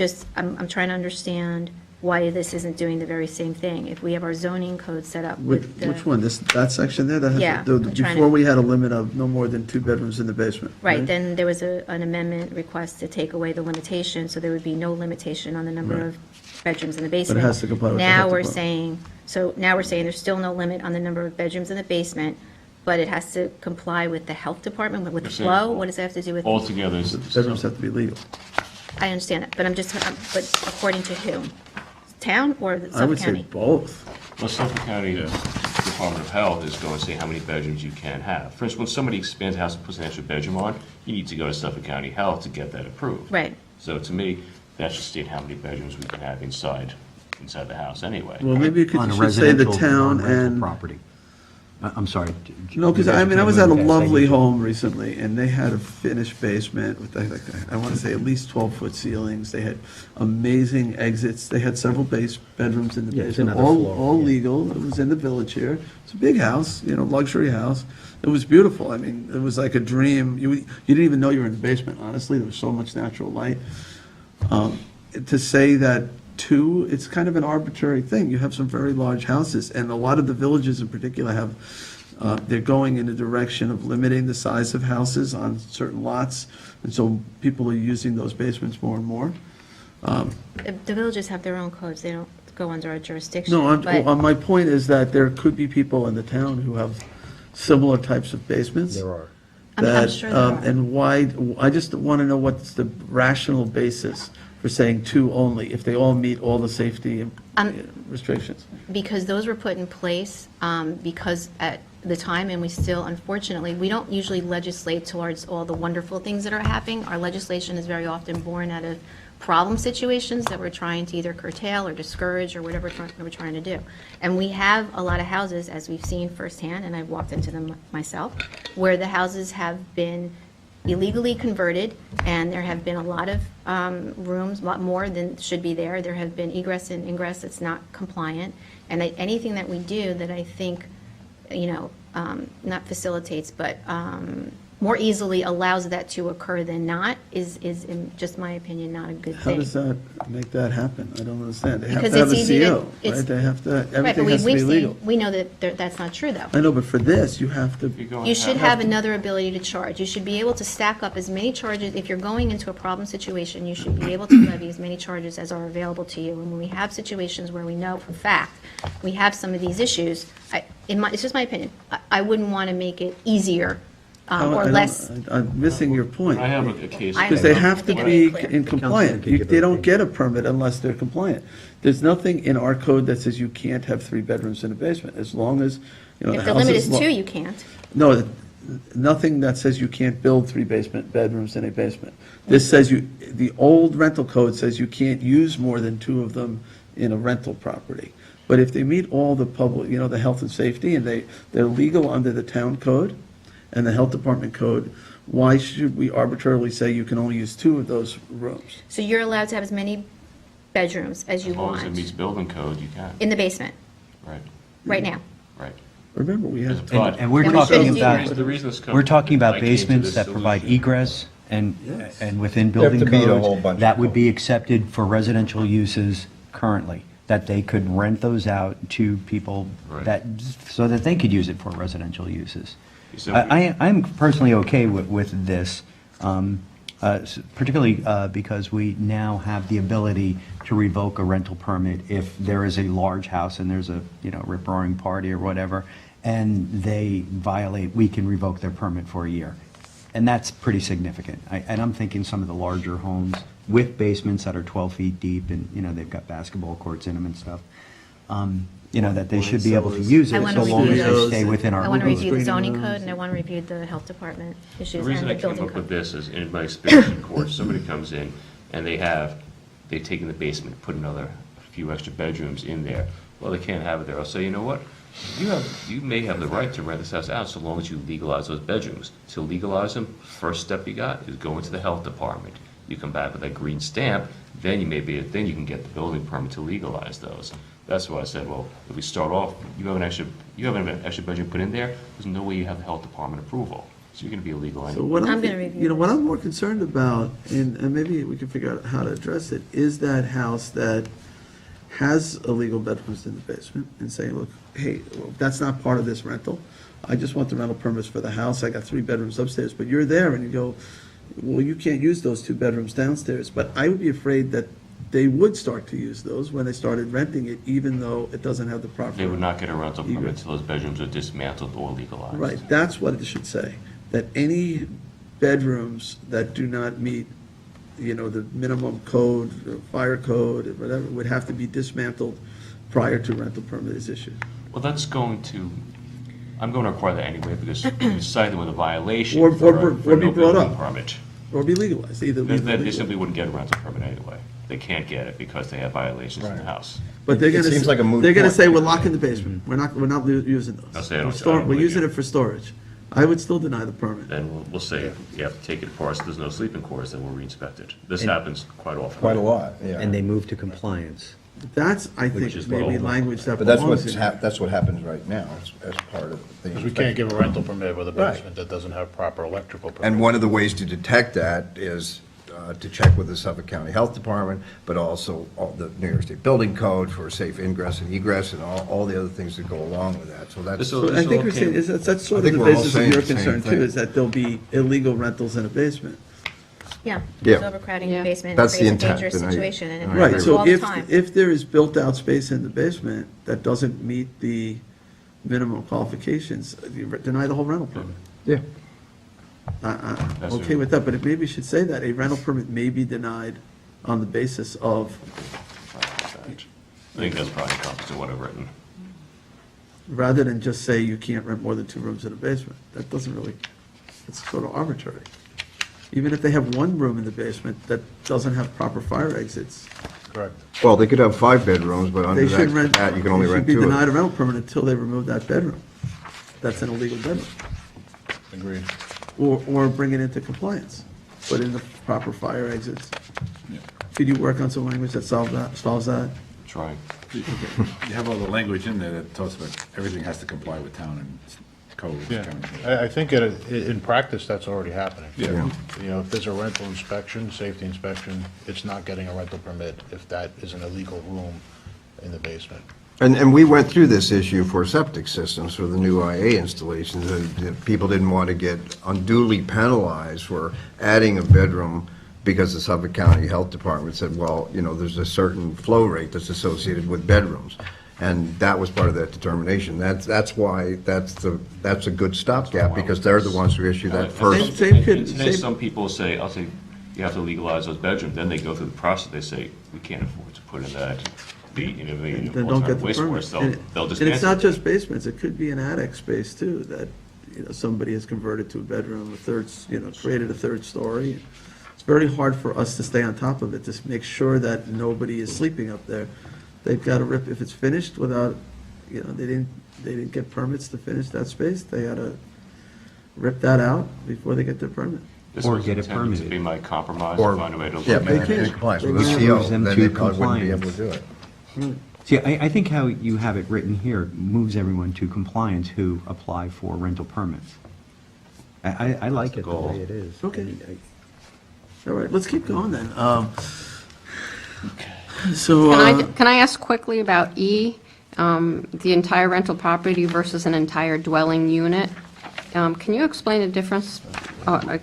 [SPEAKER 8] trying to understand why this isn't doing the very same thing. If we have our zoning code set up with the...
[SPEAKER 1] Which one? That section there? That has
[SPEAKER 8] Yeah,
[SPEAKER 1] the-
[SPEAKER 8] I'm trying to-
[SPEAKER 1] Before we had a limit of no more than 2 bedrooms in the basement.
[SPEAKER 8] Right, then there was an amendment request to take away the limitation, so there would be no limitation on the number
[SPEAKER 1] Right.
[SPEAKER 8] of bedrooms in the basement.
[SPEAKER 1] has to comply with the
[SPEAKER 8] Now
[SPEAKER 1] health
[SPEAKER 8] we're
[SPEAKER 1] department.
[SPEAKER 8] saying there's still no limit on the number of bedrooms in the basement, but it has to comply with the health department, with the
[SPEAKER 5] You're saying
[SPEAKER 8] flow? What does that have to do with?
[SPEAKER 5] Altogether,
[SPEAKER 1] Bedrooms have to be legal.
[SPEAKER 8] I understand that, but but according to whom? Town or
[SPEAKER 1] I
[SPEAKER 8] Suffolk
[SPEAKER 1] would say
[SPEAKER 8] County?
[SPEAKER 1] both.
[SPEAKER 5] well, Suffolk County Department of Health is going to say how many bedrooms you can have. For instance, when somebody expands a house and puts an extra bedroom on, you need to go to Suffolk County Health to get that approved.
[SPEAKER 8] Right.
[SPEAKER 5] So to me, that should state how many bedrooms we can have inside the house anyway.
[SPEAKER 1] Well, maybe you
[SPEAKER 4] On a
[SPEAKER 1] should say the
[SPEAKER 4] residential,
[SPEAKER 1] town
[SPEAKER 4] non-rental
[SPEAKER 1] and,
[SPEAKER 4] property. I'm sorry.
[SPEAKER 1] no, because I was at a lovely home recently, and they had a finished basement with, I want to say, at least 12-foot ceilings. They had amazing exits. They had several bedrooms in the
[SPEAKER 4] Yeah, it's
[SPEAKER 1] basement,
[SPEAKER 4] another
[SPEAKER 1] all
[SPEAKER 4] floor, yeah.
[SPEAKER 1] legal. It was in the village here. It's a big house, luxury house. It was beautiful. I mean, it was like a dream. You didn't even know you were in the basement, honestly. There was so much natural light. To say that 2, it's kind of an arbitrary thing. You have some very large houses, and a lot of the villages in particular have, they're going in the direction of limiting the size of houses on certain lots, and so people are using those basements more and more.
[SPEAKER 8] The villages have their own codes, they don't go under our jurisdiction.
[SPEAKER 1] No,
[SPEAKER 8] but-
[SPEAKER 1] my point is that there could be people in the town who have similar types of basements.
[SPEAKER 6] There are.
[SPEAKER 8] I'm
[SPEAKER 1] That,
[SPEAKER 8] sure there are.
[SPEAKER 1] and why, I just want to know what's the rational basis for saying 2 only, if they all meet all the safety restrictions.
[SPEAKER 8] Because those were put in place because at the time, and we still, unfortunately, we don't usually legislate towards all the wonderful things that are happening. Our legislation is very often born out of problem situations that we're trying to either curtail or discourage or whatever we're trying to do. And we have a lot of houses, as we've seen firsthand, and I've walked into them myself, where the houses have been illegally converted, and there have been a lot of rooms, a lot more than should be there. There have been egress and ingress that's not compliant, and anything that we do that I think, not facilitates, but more easily allows that to occur than not is, in just my opinion, not a good
[SPEAKER 1] How
[SPEAKER 8] thing.
[SPEAKER 1] does that make that happen? I don't understand. They have
[SPEAKER 8] Because
[SPEAKER 1] to have
[SPEAKER 8] it's
[SPEAKER 1] a
[SPEAKER 8] easy to-
[SPEAKER 1] CO,
[SPEAKER 8] it's-
[SPEAKER 1] right? They have to,
[SPEAKER 8] Right, but
[SPEAKER 1] everything has to be
[SPEAKER 8] we've
[SPEAKER 1] legal.
[SPEAKER 8] seen, we know that that's not true, though.
[SPEAKER 1] I know, but for this, you have to,
[SPEAKER 8] You should have another ability to charge. You should be able to stack up as many charges. If you're going into a problem situation, you should be able to levy as many charges as are available to you. And when we have situations where we know for a fact we have some of these issues, it's just my opinion, I wouldn't want to make it easier
[SPEAKER 1] I
[SPEAKER 8] or
[SPEAKER 1] don't-
[SPEAKER 8] less.
[SPEAKER 1] I'm missing your point.
[SPEAKER 5] I have a case.
[SPEAKER 1] Because they have to
[SPEAKER 8] I
[SPEAKER 1] be
[SPEAKER 8] think it's
[SPEAKER 1] in
[SPEAKER 8] clear.
[SPEAKER 1] compliant.
[SPEAKER 4] Council could
[SPEAKER 1] They
[SPEAKER 4] give
[SPEAKER 1] don't
[SPEAKER 4] an
[SPEAKER 1] get a permit unless they're compliant. There's nothing in our code that says you can't have 3 bedrooms in a basement, as long as, the
[SPEAKER 8] If
[SPEAKER 1] house
[SPEAKER 8] the limit
[SPEAKER 1] is
[SPEAKER 8] is
[SPEAKER 1] lo-
[SPEAKER 8] 2, you can't.
[SPEAKER 1] No, nothing that says you can't build 3 bedrooms in a basement. This says the old rental code says you can't use more than 2 of them in a rental property. But if they meet all the public, the health and safety, and they're legal under the town code and the health department code, why should we arbitrarily say you can only use 2 of those rooms?
[SPEAKER 8] So you're allowed to have as many bedrooms as you
[SPEAKER 5] As long as it meets
[SPEAKER 8] want
[SPEAKER 5] building code, you can.
[SPEAKER 8] in the basement,
[SPEAKER 5] Right,
[SPEAKER 8] right now.
[SPEAKER 5] right.
[SPEAKER 1] Remember, we have,
[SPEAKER 5] But-
[SPEAKER 4] And we're
[SPEAKER 8] And we
[SPEAKER 4] talking
[SPEAKER 8] shouldn't do
[SPEAKER 4] about,
[SPEAKER 8] that.
[SPEAKER 5] The reason this comes-
[SPEAKER 4] we're talking
[SPEAKER 5] I
[SPEAKER 4] about
[SPEAKER 5] came to
[SPEAKER 4] basements
[SPEAKER 5] this
[SPEAKER 4] that provide
[SPEAKER 5] solution.
[SPEAKER 4] egress and within
[SPEAKER 6] They have
[SPEAKER 4] building
[SPEAKER 6] to meet a whole
[SPEAKER 4] codes,
[SPEAKER 6] bunch of
[SPEAKER 4] that would be
[SPEAKER 6] codes.
[SPEAKER 4] accepted for residential uses currently, that they could rent those out to people
[SPEAKER 5] Right.
[SPEAKER 4] so that they could use it for residential uses.
[SPEAKER 5] So we-
[SPEAKER 4] I'm personally okay with this, particularly because we now have the ability to revoke a rental permit if there is a large house and there's a, rip-roaring party or whatever, and they violate, we can revoke their permit for a year. And that's pretty significant. And I'm thinking some of the larger homes with basements that are 12 feet deep and, they've got basketball courts in them and stuff, that they should be able to use
[SPEAKER 8] I
[SPEAKER 4] it
[SPEAKER 8] wanna
[SPEAKER 4] so long as
[SPEAKER 8] review
[SPEAKER 4] they stay within our
[SPEAKER 8] I want to
[SPEAKER 4] rules.
[SPEAKER 8] review the zoning
[SPEAKER 1] Screening
[SPEAKER 8] code, and I want to review the health department
[SPEAKER 5] The
[SPEAKER 8] issues
[SPEAKER 5] reason
[SPEAKER 8] and
[SPEAKER 5] I
[SPEAKER 8] the
[SPEAKER 5] came
[SPEAKER 8] building
[SPEAKER 5] up with
[SPEAKER 8] code.
[SPEAKER 5] this is, in my experience in court, somebody comes in and they've taken the basement, put a few extra bedrooms in there. Well, they can't have it there. I'll say, you know what? You may have the right to rent this house out so long as you legalize those bedrooms. To legalize them, first step you got is go into the health department. You come back with that green stamp, then you can get the building permit to legalize those. That's why I said, well, if we start off, you have an extra bedroom put in there, there's no way you have the health department approval. So you're gonna be illegal
[SPEAKER 1] so
[SPEAKER 5] anyway.
[SPEAKER 1] what
[SPEAKER 8] I'm
[SPEAKER 1] I'm,
[SPEAKER 8] gonna review
[SPEAKER 1] what
[SPEAKER 8] this.
[SPEAKER 1] I'm more concerned about, and maybe we can figure out how to address it, is that house that has illegal bedrooms in the basement and say, look, hey, well, that's not part of this rental. I just want the rental permits for the house. I got 3 bedrooms upstairs, but you're there and you go, well, you can't use those 2 bedrooms downstairs. But I would be afraid that they would start to use those when they started renting it, even though it doesn't have the proper.
[SPEAKER 5] They would not get a rental permit until those bedrooms are dismantled or legalized.
[SPEAKER 1] Right, that's what it should say, that any bedrooms that do not meet, the minimum code, fire code, or whatever, would have to be dismantled prior to rental permit is issued.
[SPEAKER 5] Well, I'm going to require that anyway, because you cite them with a violation
[SPEAKER 1] Or-
[SPEAKER 5] for
[SPEAKER 1] or
[SPEAKER 5] a
[SPEAKER 1] be
[SPEAKER 5] no
[SPEAKER 1] brought
[SPEAKER 5] building
[SPEAKER 1] up.
[SPEAKER 5] permit.
[SPEAKER 1] Or be legalized, either
[SPEAKER 5] Then they
[SPEAKER 1] legally.
[SPEAKER 5] simply wouldn't get a rental permit anyway. They can't get it because they have violations in the
[SPEAKER 6] Right.
[SPEAKER 5] house.
[SPEAKER 1] But they're
[SPEAKER 6] It
[SPEAKER 1] gonna,
[SPEAKER 6] seems like a moot
[SPEAKER 1] they're gonna
[SPEAKER 6] point.
[SPEAKER 1] say, we're locking the basement, we're not using those.
[SPEAKER 5] I'll say I don't-
[SPEAKER 1] We're
[SPEAKER 5] I
[SPEAKER 1] stor-
[SPEAKER 5] don't
[SPEAKER 1] We're
[SPEAKER 5] believe
[SPEAKER 1] using
[SPEAKER 5] you.
[SPEAKER 1] it for storage. I would still deny the permit.
[SPEAKER 5] Then we'll say, you have to take it apart, so there's no sleeping quarters, then we'll re-inspect it. This happens quite often.
[SPEAKER 6] Quite a lot, yeah.
[SPEAKER 4] And they move to compliance.
[SPEAKER 1] That's, I think,
[SPEAKER 5] Which is
[SPEAKER 1] maybe
[SPEAKER 5] low.
[SPEAKER 1] language that
[SPEAKER 6] But that's
[SPEAKER 1] belongs
[SPEAKER 6] what's,
[SPEAKER 1] in there.
[SPEAKER 6] that's what happens right now as part of the.
[SPEAKER 10] Because we can't give a rental permit with a
[SPEAKER 6] Right.
[SPEAKER 10] basement that doesn't have proper electrical permit.
[SPEAKER 6] And one of the ways to detect that is to check with the Suffolk County Health Department, but also all the New York State Building Code for safe ingress and egress and all the other things that go along with that. So that's,
[SPEAKER 5] This
[SPEAKER 1] So
[SPEAKER 5] will-
[SPEAKER 1] I think
[SPEAKER 5] all
[SPEAKER 1] we're saying,
[SPEAKER 5] came-
[SPEAKER 1] that's sort
[SPEAKER 6] I
[SPEAKER 1] of
[SPEAKER 6] think
[SPEAKER 1] the
[SPEAKER 6] we're all
[SPEAKER 1] basis of
[SPEAKER 6] saying
[SPEAKER 1] your
[SPEAKER 6] the same
[SPEAKER 1] concern too,
[SPEAKER 6] thing.
[SPEAKER 1] is that there'll be illegal rentals in a basement.
[SPEAKER 8] Yeah,
[SPEAKER 6] Yeah.
[SPEAKER 8] there's overcrowding in
[SPEAKER 9] Yeah.
[SPEAKER 8] the basement,
[SPEAKER 6] That's
[SPEAKER 8] it
[SPEAKER 6] the
[SPEAKER 8] creates a
[SPEAKER 6] intent,
[SPEAKER 8] dangerous
[SPEAKER 6] and I-
[SPEAKER 8] situation, and it
[SPEAKER 6] I
[SPEAKER 1] Right,
[SPEAKER 8] happens
[SPEAKER 1] so
[SPEAKER 8] all the time.
[SPEAKER 1] if there is built-out space in the basement that doesn't meet the minimum qualifications, you deny the whole rental permit.
[SPEAKER 6] yeah.
[SPEAKER 1] I'm
[SPEAKER 5] That's
[SPEAKER 1] okay
[SPEAKER 5] what-
[SPEAKER 1] with that, but it maybe should say that a rental permit may be denied on the basis of,
[SPEAKER 5] I think that's probably encompassed in what I've written.
[SPEAKER 1] rather than just say you can't rent more than 2 rooms in a basement. That doesn't really, it's sort of arbitrary. Even if they have 1 room in the basement that doesn't have proper fire exits,
[SPEAKER 10] Correct.
[SPEAKER 6] Well, they could have 5 bedrooms, but under
[SPEAKER 1] they should rent,
[SPEAKER 6] that, you can only
[SPEAKER 1] they should
[SPEAKER 6] rent
[SPEAKER 1] be
[SPEAKER 6] 2 of
[SPEAKER 1] denied a
[SPEAKER 6] them.
[SPEAKER 1] rental permit until they remove that bedroom. That's an illegal bedroom.
[SPEAKER 10] Agreed.
[SPEAKER 1] or bring it into compliance, put in the proper fire exits. Could you work on some language that solves that?
[SPEAKER 5] Trying.
[SPEAKER 7] You have all the language in there that talks about everything has to comply with town and codes.
[SPEAKER 10] Yeah,
[SPEAKER 7] kind of thing.
[SPEAKER 10] I think in practice, that's already happening.
[SPEAKER 7] Yeah.
[SPEAKER 10] You know, if there's a rental inspection, safety inspection, it's not getting a rental permit if that is an illegal room in the basement.
[SPEAKER 6] And we went through this issue for septic systems for the new IA installations. People didn't want to get unduly penalized for adding a bedroom because the Suffolk County Health Department said, well, you know, there's a certain flow rate that's associated with bedrooms. And that was part of that determination. That's why that's a good stopgap, because they're the ones who issue that first.
[SPEAKER 1] Same kid-
[SPEAKER 5] And today,
[SPEAKER 1] same-
[SPEAKER 5] some people say, I'll say, you have to legalize those bedrooms, then they go through the process, they say, we can't afford to put in that,
[SPEAKER 1] Then don't get the permit.
[SPEAKER 5] They'll just
[SPEAKER 1] And it's
[SPEAKER 5] answer.
[SPEAKER 1] not just basements, it could be an attic space too, that, you know, somebody has converted to a bedroom, created a third story. It's very hard for us to stay on top of it, to make sure that nobody is sleeping up there. They've got to rip, if it's finished without, you know, they didn't get permits to finish that space, they got to rip that out before they get their permit.
[SPEAKER 5] This
[SPEAKER 4] Or
[SPEAKER 5] was
[SPEAKER 4] get it
[SPEAKER 5] intended to
[SPEAKER 4] permitted.
[SPEAKER 5] be my compromise,
[SPEAKER 6] Or,
[SPEAKER 5] to find a way to
[SPEAKER 6] yeah,
[SPEAKER 5] look
[SPEAKER 6] make
[SPEAKER 5] at
[SPEAKER 6] it
[SPEAKER 5] it.
[SPEAKER 6] in compliance with
[SPEAKER 1] They
[SPEAKER 6] the
[SPEAKER 1] can
[SPEAKER 6] CO,
[SPEAKER 4] moves them
[SPEAKER 6] then
[SPEAKER 4] to
[SPEAKER 6] they probably wouldn't be able to do
[SPEAKER 4] compliance.
[SPEAKER 6] it.
[SPEAKER 4] See, I think how you have it written here moves everyone to compliance who apply for rental permits. I like it the
[SPEAKER 5] Goal.
[SPEAKER 4] way it is.
[SPEAKER 1] Okay. All right, let's keep going then. So,
[SPEAKER 9] Can I ask quickly about E, the entire rental property versus an entire dwelling unit? Can you explain the difference,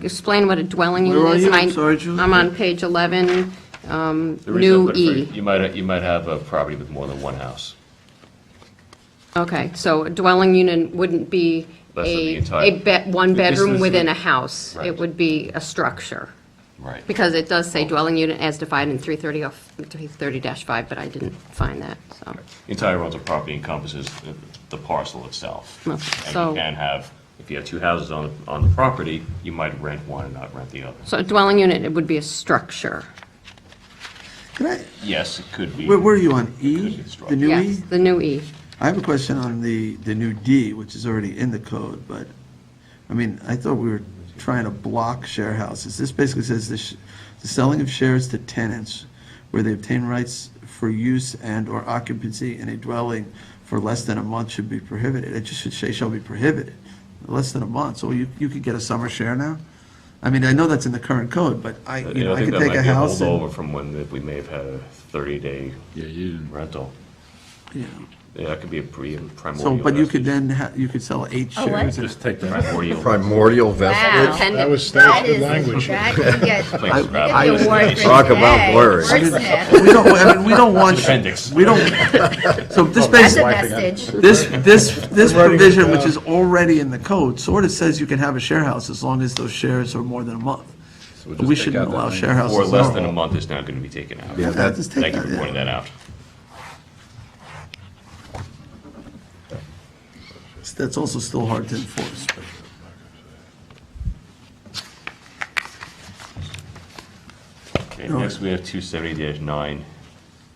[SPEAKER 9] explain what a dwelling
[SPEAKER 1] Where
[SPEAKER 9] unit
[SPEAKER 1] are
[SPEAKER 9] is?
[SPEAKER 1] you?
[SPEAKER 9] And
[SPEAKER 1] I'm sorry, Julie.
[SPEAKER 9] I'm on page 11,
[SPEAKER 5] The reason I
[SPEAKER 9] new
[SPEAKER 5] put it
[SPEAKER 9] E.
[SPEAKER 5] for- You might have a property with more than one house.
[SPEAKER 9] Okay, so a dwelling unit wouldn't be
[SPEAKER 5] Less than the
[SPEAKER 9] a
[SPEAKER 5] entire-
[SPEAKER 9] one
[SPEAKER 5] This
[SPEAKER 9] bedroom
[SPEAKER 5] is
[SPEAKER 9] within
[SPEAKER 5] the-
[SPEAKER 9] a house.
[SPEAKER 5] Right.
[SPEAKER 9] It would be a structure.
[SPEAKER 5] Right.
[SPEAKER 9] Because it does say dwelling unit as defined in 330-5, but I didn't find that, so.
[SPEAKER 5] The entire rental property encompasses the parcel itself.
[SPEAKER 9] Okay,
[SPEAKER 5] And
[SPEAKER 9] so-
[SPEAKER 5] you can have, if you have two houses on the property, you might rent one and not rent the other.
[SPEAKER 9] So a dwelling unit, it would be a structure.
[SPEAKER 1] can I,
[SPEAKER 5] Yes, it could be.
[SPEAKER 1] where are you on
[SPEAKER 5] Could be
[SPEAKER 1] E,
[SPEAKER 5] the structure.
[SPEAKER 1] the new E?
[SPEAKER 9] Yes, the new E.
[SPEAKER 1] I have a question on the new D, which is already in the code, but, I mean, I thought we were trying to block share houses. This basically says the selling of shares to tenants where they obtain rights for use and/or occupancy in a dwelling for less than a month should be prohibited. It just should say shall be prohibited, less than a month. So you could get a summer share now? I mean, I know that's in the current code, but I
[SPEAKER 5] I
[SPEAKER 1] could
[SPEAKER 5] think that
[SPEAKER 1] take
[SPEAKER 5] might
[SPEAKER 1] a
[SPEAKER 5] be a
[SPEAKER 1] house
[SPEAKER 5] holdover
[SPEAKER 1] and,
[SPEAKER 5] from when we may have had a 30-day
[SPEAKER 7] Yeah, you didn't.
[SPEAKER 5] rental.
[SPEAKER 1] you know.
[SPEAKER 5] Yeah, that could be a
[SPEAKER 1] So,
[SPEAKER 5] primordial.
[SPEAKER 1] but you could
[SPEAKER 5] vestige.
[SPEAKER 1] then, you could sell 8
[SPEAKER 8] A what?
[SPEAKER 1] shares. and-
[SPEAKER 7] Just take that.
[SPEAKER 5] Primordial.
[SPEAKER 6] Primordial vestige.
[SPEAKER 9] Pen-
[SPEAKER 10] That was
[SPEAKER 8] That
[SPEAKER 10] good
[SPEAKER 8] is,
[SPEAKER 10] language.
[SPEAKER 8] that, you get, you
[SPEAKER 5] Thanks, Brad.
[SPEAKER 8] get the award for
[SPEAKER 6] Talk about
[SPEAKER 8] today.
[SPEAKER 6] blurry.
[SPEAKER 8] Wordsmith.
[SPEAKER 1] We don't, I mean, we don't want,
[SPEAKER 5] Appendix.
[SPEAKER 1] we don't, so this
[SPEAKER 8] That's a
[SPEAKER 1] basically,
[SPEAKER 8] vestige.
[SPEAKER 1] this provision, which is already in the code, sort of says you can have a share house as long as those shares are more than a month.
[SPEAKER 7] So we'll
[SPEAKER 1] But
[SPEAKER 7] just
[SPEAKER 1] we
[SPEAKER 7] take
[SPEAKER 1] shouldn't
[SPEAKER 7] out that
[SPEAKER 1] allow
[SPEAKER 7] language.
[SPEAKER 1] share houses.
[SPEAKER 5] Or less
[SPEAKER 1] at
[SPEAKER 5] than a
[SPEAKER 1] all.
[SPEAKER 5] month is now going to be taken out.
[SPEAKER 1] Yeah, just take
[SPEAKER 5] Thank you
[SPEAKER 1] that,
[SPEAKER 5] for
[SPEAKER 1] yeah.
[SPEAKER 5] pointing that out.
[SPEAKER 1] That's also still hard to enforce.
[SPEAKER 5] Okay, next we have 270-9F.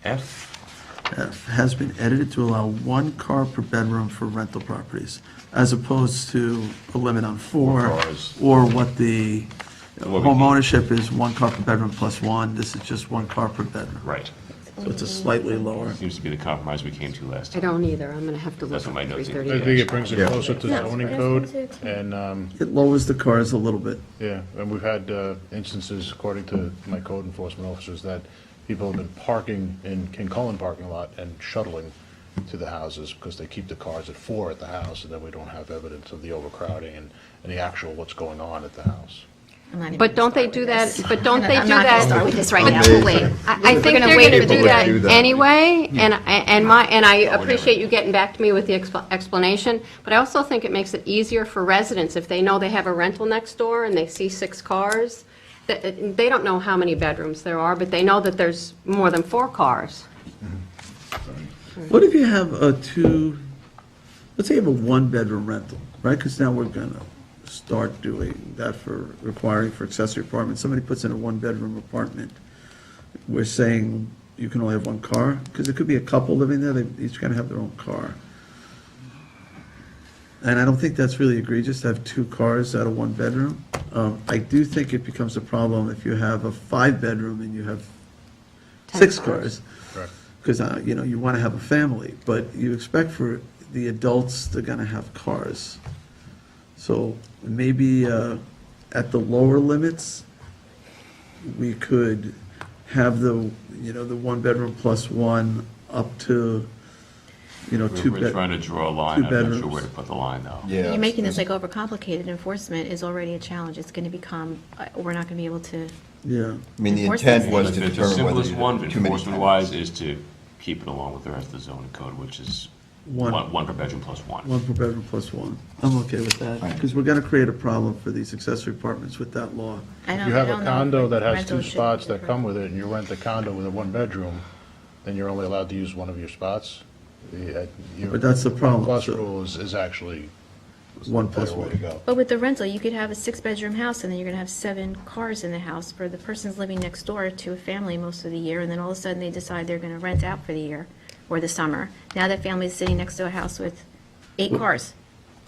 [SPEAKER 1] F has been edited to allow 1 car per bedroom for rental properties, as opposed to a limit on 4,
[SPEAKER 5] cars.
[SPEAKER 1] or what the
[SPEAKER 5] What we
[SPEAKER 1] home
[SPEAKER 5] keep.
[SPEAKER 1] ownership is 1 car per bedroom plus 1. This is just 1 car per bedroom.
[SPEAKER 5] Right.
[SPEAKER 1] So it's a slightly lower.
[SPEAKER 5] Seems to be the compromise we came to last
[SPEAKER 9] I
[SPEAKER 5] time.
[SPEAKER 9] don't either, I'm going to have to
[SPEAKER 5] That's
[SPEAKER 9] look
[SPEAKER 5] what
[SPEAKER 9] at
[SPEAKER 5] my notes say.
[SPEAKER 9] 330.
[SPEAKER 10] I think it brings it
[SPEAKER 6] Yeah.
[SPEAKER 10] closer to zoning code, and,
[SPEAKER 1] It lowers the cars a little bit.
[SPEAKER 10] yeah, and we've had instances, according to my code enforcement officers, that people have been parking in King Cullen parking lot and shuttling to the houses because they keep the cars at 4 at the house, and then we don't have evidence of the overcrowding and the actual what's going on at the house.
[SPEAKER 8] I'm not even
[SPEAKER 9] But don't
[SPEAKER 8] gonna
[SPEAKER 9] they
[SPEAKER 8] start
[SPEAKER 9] do
[SPEAKER 8] with
[SPEAKER 9] that,
[SPEAKER 8] this.
[SPEAKER 9] but don't they
[SPEAKER 8] I'm
[SPEAKER 9] do
[SPEAKER 8] not gonna
[SPEAKER 9] that?
[SPEAKER 8] start with this right now.
[SPEAKER 6] Amazing.
[SPEAKER 8] We'll wait.
[SPEAKER 9] I think
[SPEAKER 8] gonna
[SPEAKER 9] they're
[SPEAKER 8] wait
[SPEAKER 9] going to
[SPEAKER 8] for
[SPEAKER 9] do
[SPEAKER 8] the-
[SPEAKER 9] that
[SPEAKER 6] do that.
[SPEAKER 9] anyway, and I appreciate you getting back to me with the explanation, but I also think it makes it easier for residents if they know they have a rental next door and they see 6 cars. They don't know how many bedrooms there are, but they know that there's more than 4 cars.
[SPEAKER 1] What if you have let's say you have a 1-bedroom rental, right? Because now we're going to start doing that requiring for accessory apartments. Somebody puts in a 1-bedroom apartment. We're saying you can only have 1 car, because it could be a couple living there, they each got to have their own car. and I don't think that's really egregious to have 2 cars out of 1 bedroom. I do think it becomes a problem if you have a 5-bedroom and you have 6 cars.
[SPEAKER 10] Correct.
[SPEAKER 1] Because, you want to have a family, but you expect for the adults, they're going to have cars. So maybe at the lower limits, we could have the 1-bedroom plus 1 up to, 2
[SPEAKER 5] We're trying to draw a line,
[SPEAKER 1] 2
[SPEAKER 5] I'm not sure
[SPEAKER 1] bedrooms.
[SPEAKER 5] where to put the line, though.
[SPEAKER 6] Yeah.
[SPEAKER 8] You're making this like overcomplicated. Enforcement is already a challenge. It's going to become, we're not going to be able to,
[SPEAKER 1] Yeah.
[SPEAKER 6] I mean, the
[SPEAKER 8] Enforce
[SPEAKER 6] intent
[SPEAKER 8] this.
[SPEAKER 6] was to
[SPEAKER 5] The
[SPEAKER 6] determine whether
[SPEAKER 5] simplest
[SPEAKER 6] you
[SPEAKER 5] one,
[SPEAKER 6] had too many
[SPEAKER 5] enforcement-wise, is to keep it along with the rest of the zoning code, which is
[SPEAKER 1] One.
[SPEAKER 5] one per bedroom plus 1.
[SPEAKER 1] 1 per bedroom plus 1. I'm okay with that,
[SPEAKER 6] Right.
[SPEAKER 1] because we're going to create a problem for these accessory apartments with that law.
[SPEAKER 8] I don't,
[SPEAKER 10] If you
[SPEAKER 8] I
[SPEAKER 10] have
[SPEAKER 8] don't
[SPEAKER 10] a
[SPEAKER 8] know.
[SPEAKER 10] condo that has
[SPEAKER 8] Rental
[SPEAKER 10] 2
[SPEAKER 8] should be
[SPEAKER 10] spots that
[SPEAKER 8] different.
[SPEAKER 10] come with it, and you rent the condo with a 1-bedroom, then you're only allowed to use one of your spots.
[SPEAKER 1] But that's the problem,
[SPEAKER 10] Plus
[SPEAKER 1] so-
[SPEAKER 10] rule is actually
[SPEAKER 1] 1
[SPEAKER 10] the
[SPEAKER 1] plus
[SPEAKER 10] better way
[SPEAKER 1] 1.
[SPEAKER 10] to go.
[SPEAKER 8] But with the rental, you could have a 6-bedroom house, and then you're going to have 7 cars in the house for the person's living next door to a family most of the year, and then all of a sudden they decide they're going to rent out for the year or the summer. Now that family's sitting next to a house with 8 cars.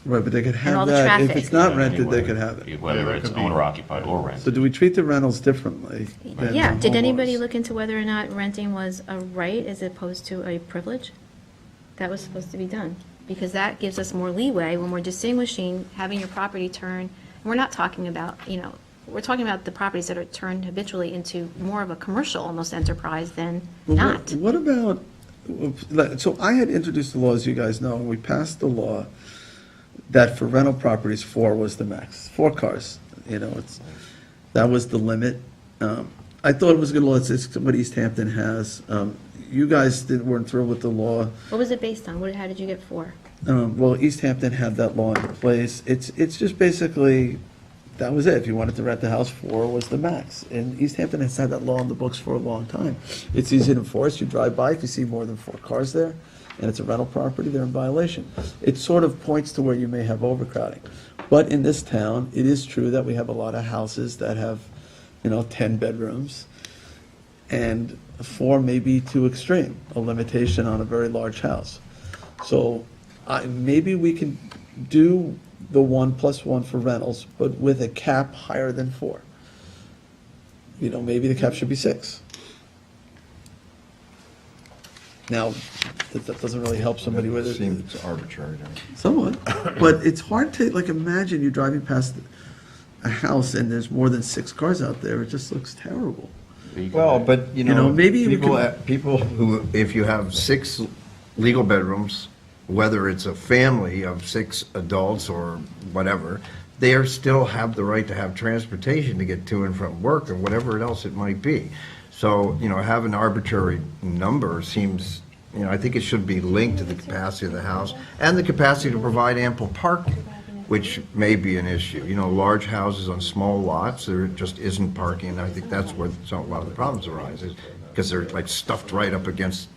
[SPEAKER 1] Right, but they could
[SPEAKER 8] all
[SPEAKER 1] have
[SPEAKER 8] the
[SPEAKER 1] that, if
[SPEAKER 8] traffic.
[SPEAKER 1] it's not rented, they could have it.
[SPEAKER 10] Yeah,
[SPEAKER 5] Whether
[SPEAKER 10] that
[SPEAKER 5] it's
[SPEAKER 10] could be-
[SPEAKER 5] owner occupied or rented.
[SPEAKER 1] So do we treat the rentals differently than
[SPEAKER 8] Yeah, did anybody
[SPEAKER 1] homeowners?
[SPEAKER 8] look into whether or not renting was a right as opposed to a privilege? That was supposed to be done, because that gives us more leeway when we're distinguishing, having your property turn. We're not talking about, we're talking about the properties that are turned habitually into more of a commercial almost enterprise than
[SPEAKER 1] Well,
[SPEAKER 8] not.
[SPEAKER 1] What about, so I had introduced the law, as you guys know, and we passed the law that for rental properties, 4 was the max, 4 cars, that was the limit. I thought it was a good law, it's what East Hampton has. You guys weren't thrilled with the law.
[SPEAKER 8] What was it based on? How did you get 4?
[SPEAKER 1] Well, East Hampton had that law in place. It's just basically, that was it. If you wanted to rent the house, 4 was the max. And East Hampton has had that law in the books for a long time. It's easy to enforce. You drive by, if you see more than 4 cars there, and it's a rental property, they're in violation. It sort of points to where you may have overcrowding. But in this town, it is true that we have a lot of houses that have, 10 bedrooms. And 4 may be too extreme, a limitation on a very large house. So maybe we can do the 1 plus 1 for rentals, but with a cap higher than 4. Maybe the cap should be 6. Now, that doesn't really help somebody with it.
[SPEAKER 6] Seems arbitrary to me.
[SPEAKER 1] Somewhat, but it's hard to, imagine you driving past a house and there's more than 6 cars out there, it just looks terrible.
[SPEAKER 6] Well, but,
[SPEAKER 1] maybe we
[SPEAKER 6] people,
[SPEAKER 1] could-
[SPEAKER 6] people who, if you have 6 legal bedrooms, whether it's a family of 6 adults or whatever, they still have the right to have transportation to get to and from work or whatever else it might be. So, have an arbitrary number seems, I think it should be linked to the capacity of the house and the capacity to provide ample parking, which may be an issue. Large houses on small lots, there just isn't parking, and I think that's where a lot of the problems arise, is because they're stuffed right up against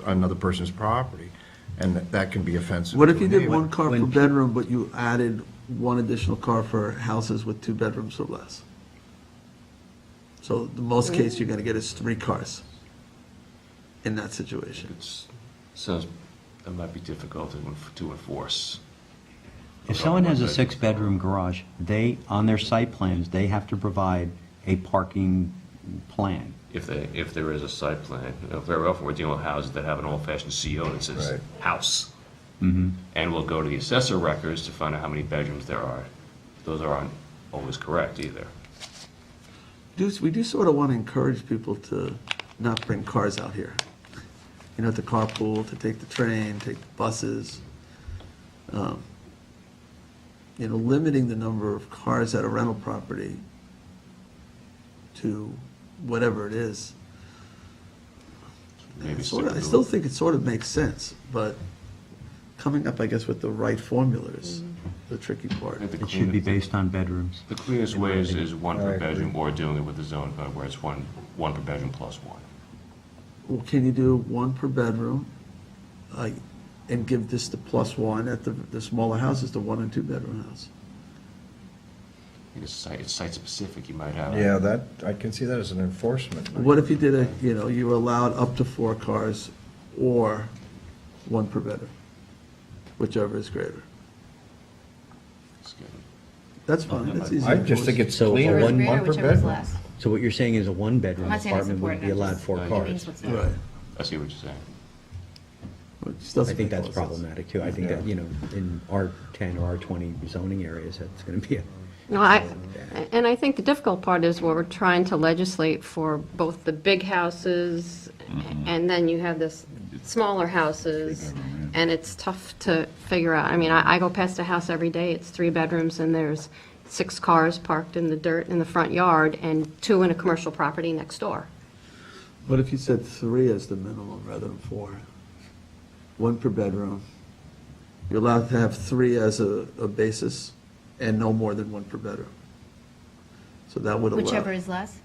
[SPEAKER 6] another person's property, and that can be offensive.
[SPEAKER 1] What if
[SPEAKER 6] to
[SPEAKER 1] you
[SPEAKER 6] a
[SPEAKER 1] did
[SPEAKER 6] neighbor.
[SPEAKER 1] 1 car per bedroom, but you added 1 additional car for houses with 2 bedrooms or less? So the most case you're gonna get is 3 cars in that situation.
[SPEAKER 5] Sounds, that might be difficult to enforce.
[SPEAKER 4] If someone has a 6-bedroom garage, on their site plans, they have to provide a parking plan.
[SPEAKER 5] If there is a site plan, very often we're dealing with houses that have an old-fashioned CO that says
[SPEAKER 6] Right.
[SPEAKER 5] house. And we'll go to the assessor records to find out how many bedrooms there are. Those aren't always correct either.
[SPEAKER 1] We do sort of want to encourage people to not bring cars out here. To carpool, to take the train, take the buses. Limiting the number of cars at a rental property to whatever it is.
[SPEAKER 5] Maybe
[SPEAKER 1] I still think it sort of makes sense, but coming up, I guess, with the right formula is the tricky part.
[SPEAKER 4] It should be based on bedrooms.
[SPEAKER 5] The cleanest way is 1
[SPEAKER 6] I
[SPEAKER 5] per
[SPEAKER 6] agree.
[SPEAKER 5] bedroom, or doing it with the zone code where it's one per bedroom plus 1.
[SPEAKER 1] Well, can you do 1 per bedroom, and give this the plus 1 at the smaller houses, the 1 and 2 bedroom house?
[SPEAKER 5] It's site specific, you might have.
[SPEAKER 6] Yeah, I can see that as an enforcement.
[SPEAKER 1] What if you did you were allowed up to 4 cars or 1 per bedroom, whichever is greater? That's fine, that's easy.
[SPEAKER 6] I just think it's
[SPEAKER 4] So
[SPEAKER 6] cleaner,
[SPEAKER 8] Whichever is
[SPEAKER 6] one
[SPEAKER 8] greater,
[SPEAKER 6] per
[SPEAKER 8] whichever is
[SPEAKER 6] bedroom.
[SPEAKER 8] less.
[SPEAKER 4] So what you're saying is a one-bedroom
[SPEAKER 8] I'm not saying I
[SPEAKER 4] apartment
[SPEAKER 8] support
[SPEAKER 4] would
[SPEAKER 8] it,
[SPEAKER 4] be
[SPEAKER 8] I'm
[SPEAKER 4] allowed
[SPEAKER 8] just-
[SPEAKER 4] 4
[SPEAKER 8] it
[SPEAKER 4] cars.
[SPEAKER 8] means what's
[SPEAKER 1] Right.
[SPEAKER 8] there.
[SPEAKER 5] I see what you're saying.
[SPEAKER 1] Which
[SPEAKER 4] I
[SPEAKER 1] doesn't
[SPEAKER 4] think
[SPEAKER 1] make
[SPEAKER 4] that's
[SPEAKER 1] a lot of sense.
[SPEAKER 4] problematic, too. I think that, you know, in R10 or R20 zoning areas, that's going to be a,
[SPEAKER 9] No, and I think the difficult part is where we're trying to legislate for both the big houses, and then you have this smaller houses, and it's tough to figure out. I mean, I go past a house every day, it's 3 bedrooms, and there's 6 cars parked in the dirt in the front yard, and 2 in a commercial property next door.
[SPEAKER 1] What if you said 3 as the minimum rather than 4? 1 per bedroom. You're allowed to have 3 as a basis, and no more than 1 per bedroom. So that would allow.
[SPEAKER 8] Whichever is less?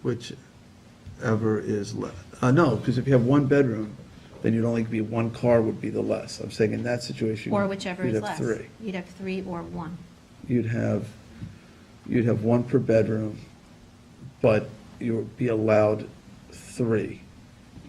[SPEAKER 1] Whichever is less. No, because if you have 1 bedroom, then you'd only be 1 car would be the less. I'm saying in that situation.
[SPEAKER 8] Or whichever
[SPEAKER 1] you'd
[SPEAKER 8] is
[SPEAKER 1] have
[SPEAKER 8] less.
[SPEAKER 1] 3.
[SPEAKER 8] You'd have 3 or 1.
[SPEAKER 1] You'd have 1 per bedroom, but you would be allowed 3.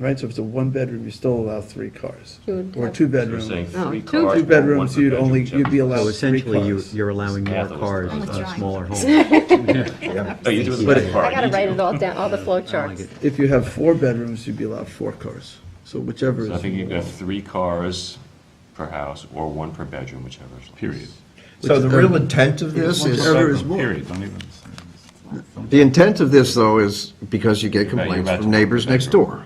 [SPEAKER 1] Right, so if it's a 1 bedroom, you still allow 3 cars.
[SPEAKER 9] You would
[SPEAKER 1] Or
[SPEAKER 9] have-
[SPEAKER 1] 2
[SPEAKER 5] You're
[SPEAKER 1] bedroom.
[SPEAKER 5] saying
[SPEAKER 9] No,
[SPEAKER 5] 3
[SPEAKER 9] two-
[SPEAKER 5] cars.
[SPEAKER 1] Two
[SPEAKER 5] or
[SPEAKER 1] bedrooms,
[SPEAKER 5] one per
[SPEAKER 1] you'd
[SPEAKER 5] bedroom,
[SPEAKER 1] only,
[SPEAKER 5] whichever
[SPEAKER 1] you'd be
[SPEAKER 5] is
[SPEAKER 1] allowed
[SPEAKER 4] so
[SPEAKER 1] 3
[SPEAKER 4] essentially,
[SPEAKER 1] cars.
[SPEAKER 4] you're allowing more
[SPEAKER 5] Math was-
[SPEAKER 4] cars
[SPEAKER 8] Almost
[SPEAKER 4] in
[SPEAKER 8] trying.
[SPEAKER 4] smaller homes.
[SPEAKER 5] Oh, you do it
[SPEAKER 1] But
[SPEAKER 5] by car.
[SPEAKER 9] I gotta
[SPEAKER 5] You
[SPEAKER 9] write
[SPEAKER 5] do.
[SPEAKER 9] it all down, all the flow
[SPEAKER 4] I like
[SPEAKER 9] charts.
[SPEAKER 4] it.
[SPEAKER 1] If you have 4 bedrooms, you'd be allowed 4 cars. So whichever is.
[SPEAKER 5] So I think you've got 3 cars per house, or 1 per bedroom, whichever is.
[SPEAKER 7] Period.
[SPEAKER 6] So the real intent of this is,
[SPEAKER 1] Whichever is more.
[SPEAKER 7] Period, don't even.
[SPEAKER 6] the intent of this, though, is because you get
[SPEAKER 5] You're
[SPEAKER 6] complaints
[SPEAKER 5] about
[SPEAKER 6] from
[SPEAKER 5] to-
[SPEAKER 6] neighbors next door,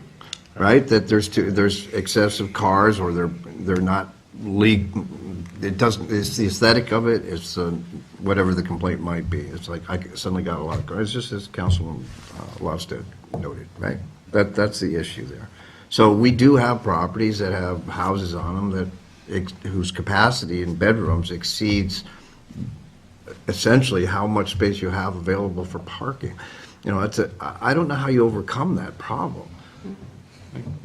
[SPEAKER 6] right? That there's excessive cars, or they're not it doesn't, it's the aesthetic of it, it's whatever the complaint might be. It's like, I suddenly got a lot of cars, just as Councilman Lofsted noted, right? That's the issue there. So we do have properties that have houses on them whose capacity in bedrooms exceeds essentially how much space you have available for parking. You know, I don't know how you overcome that problem.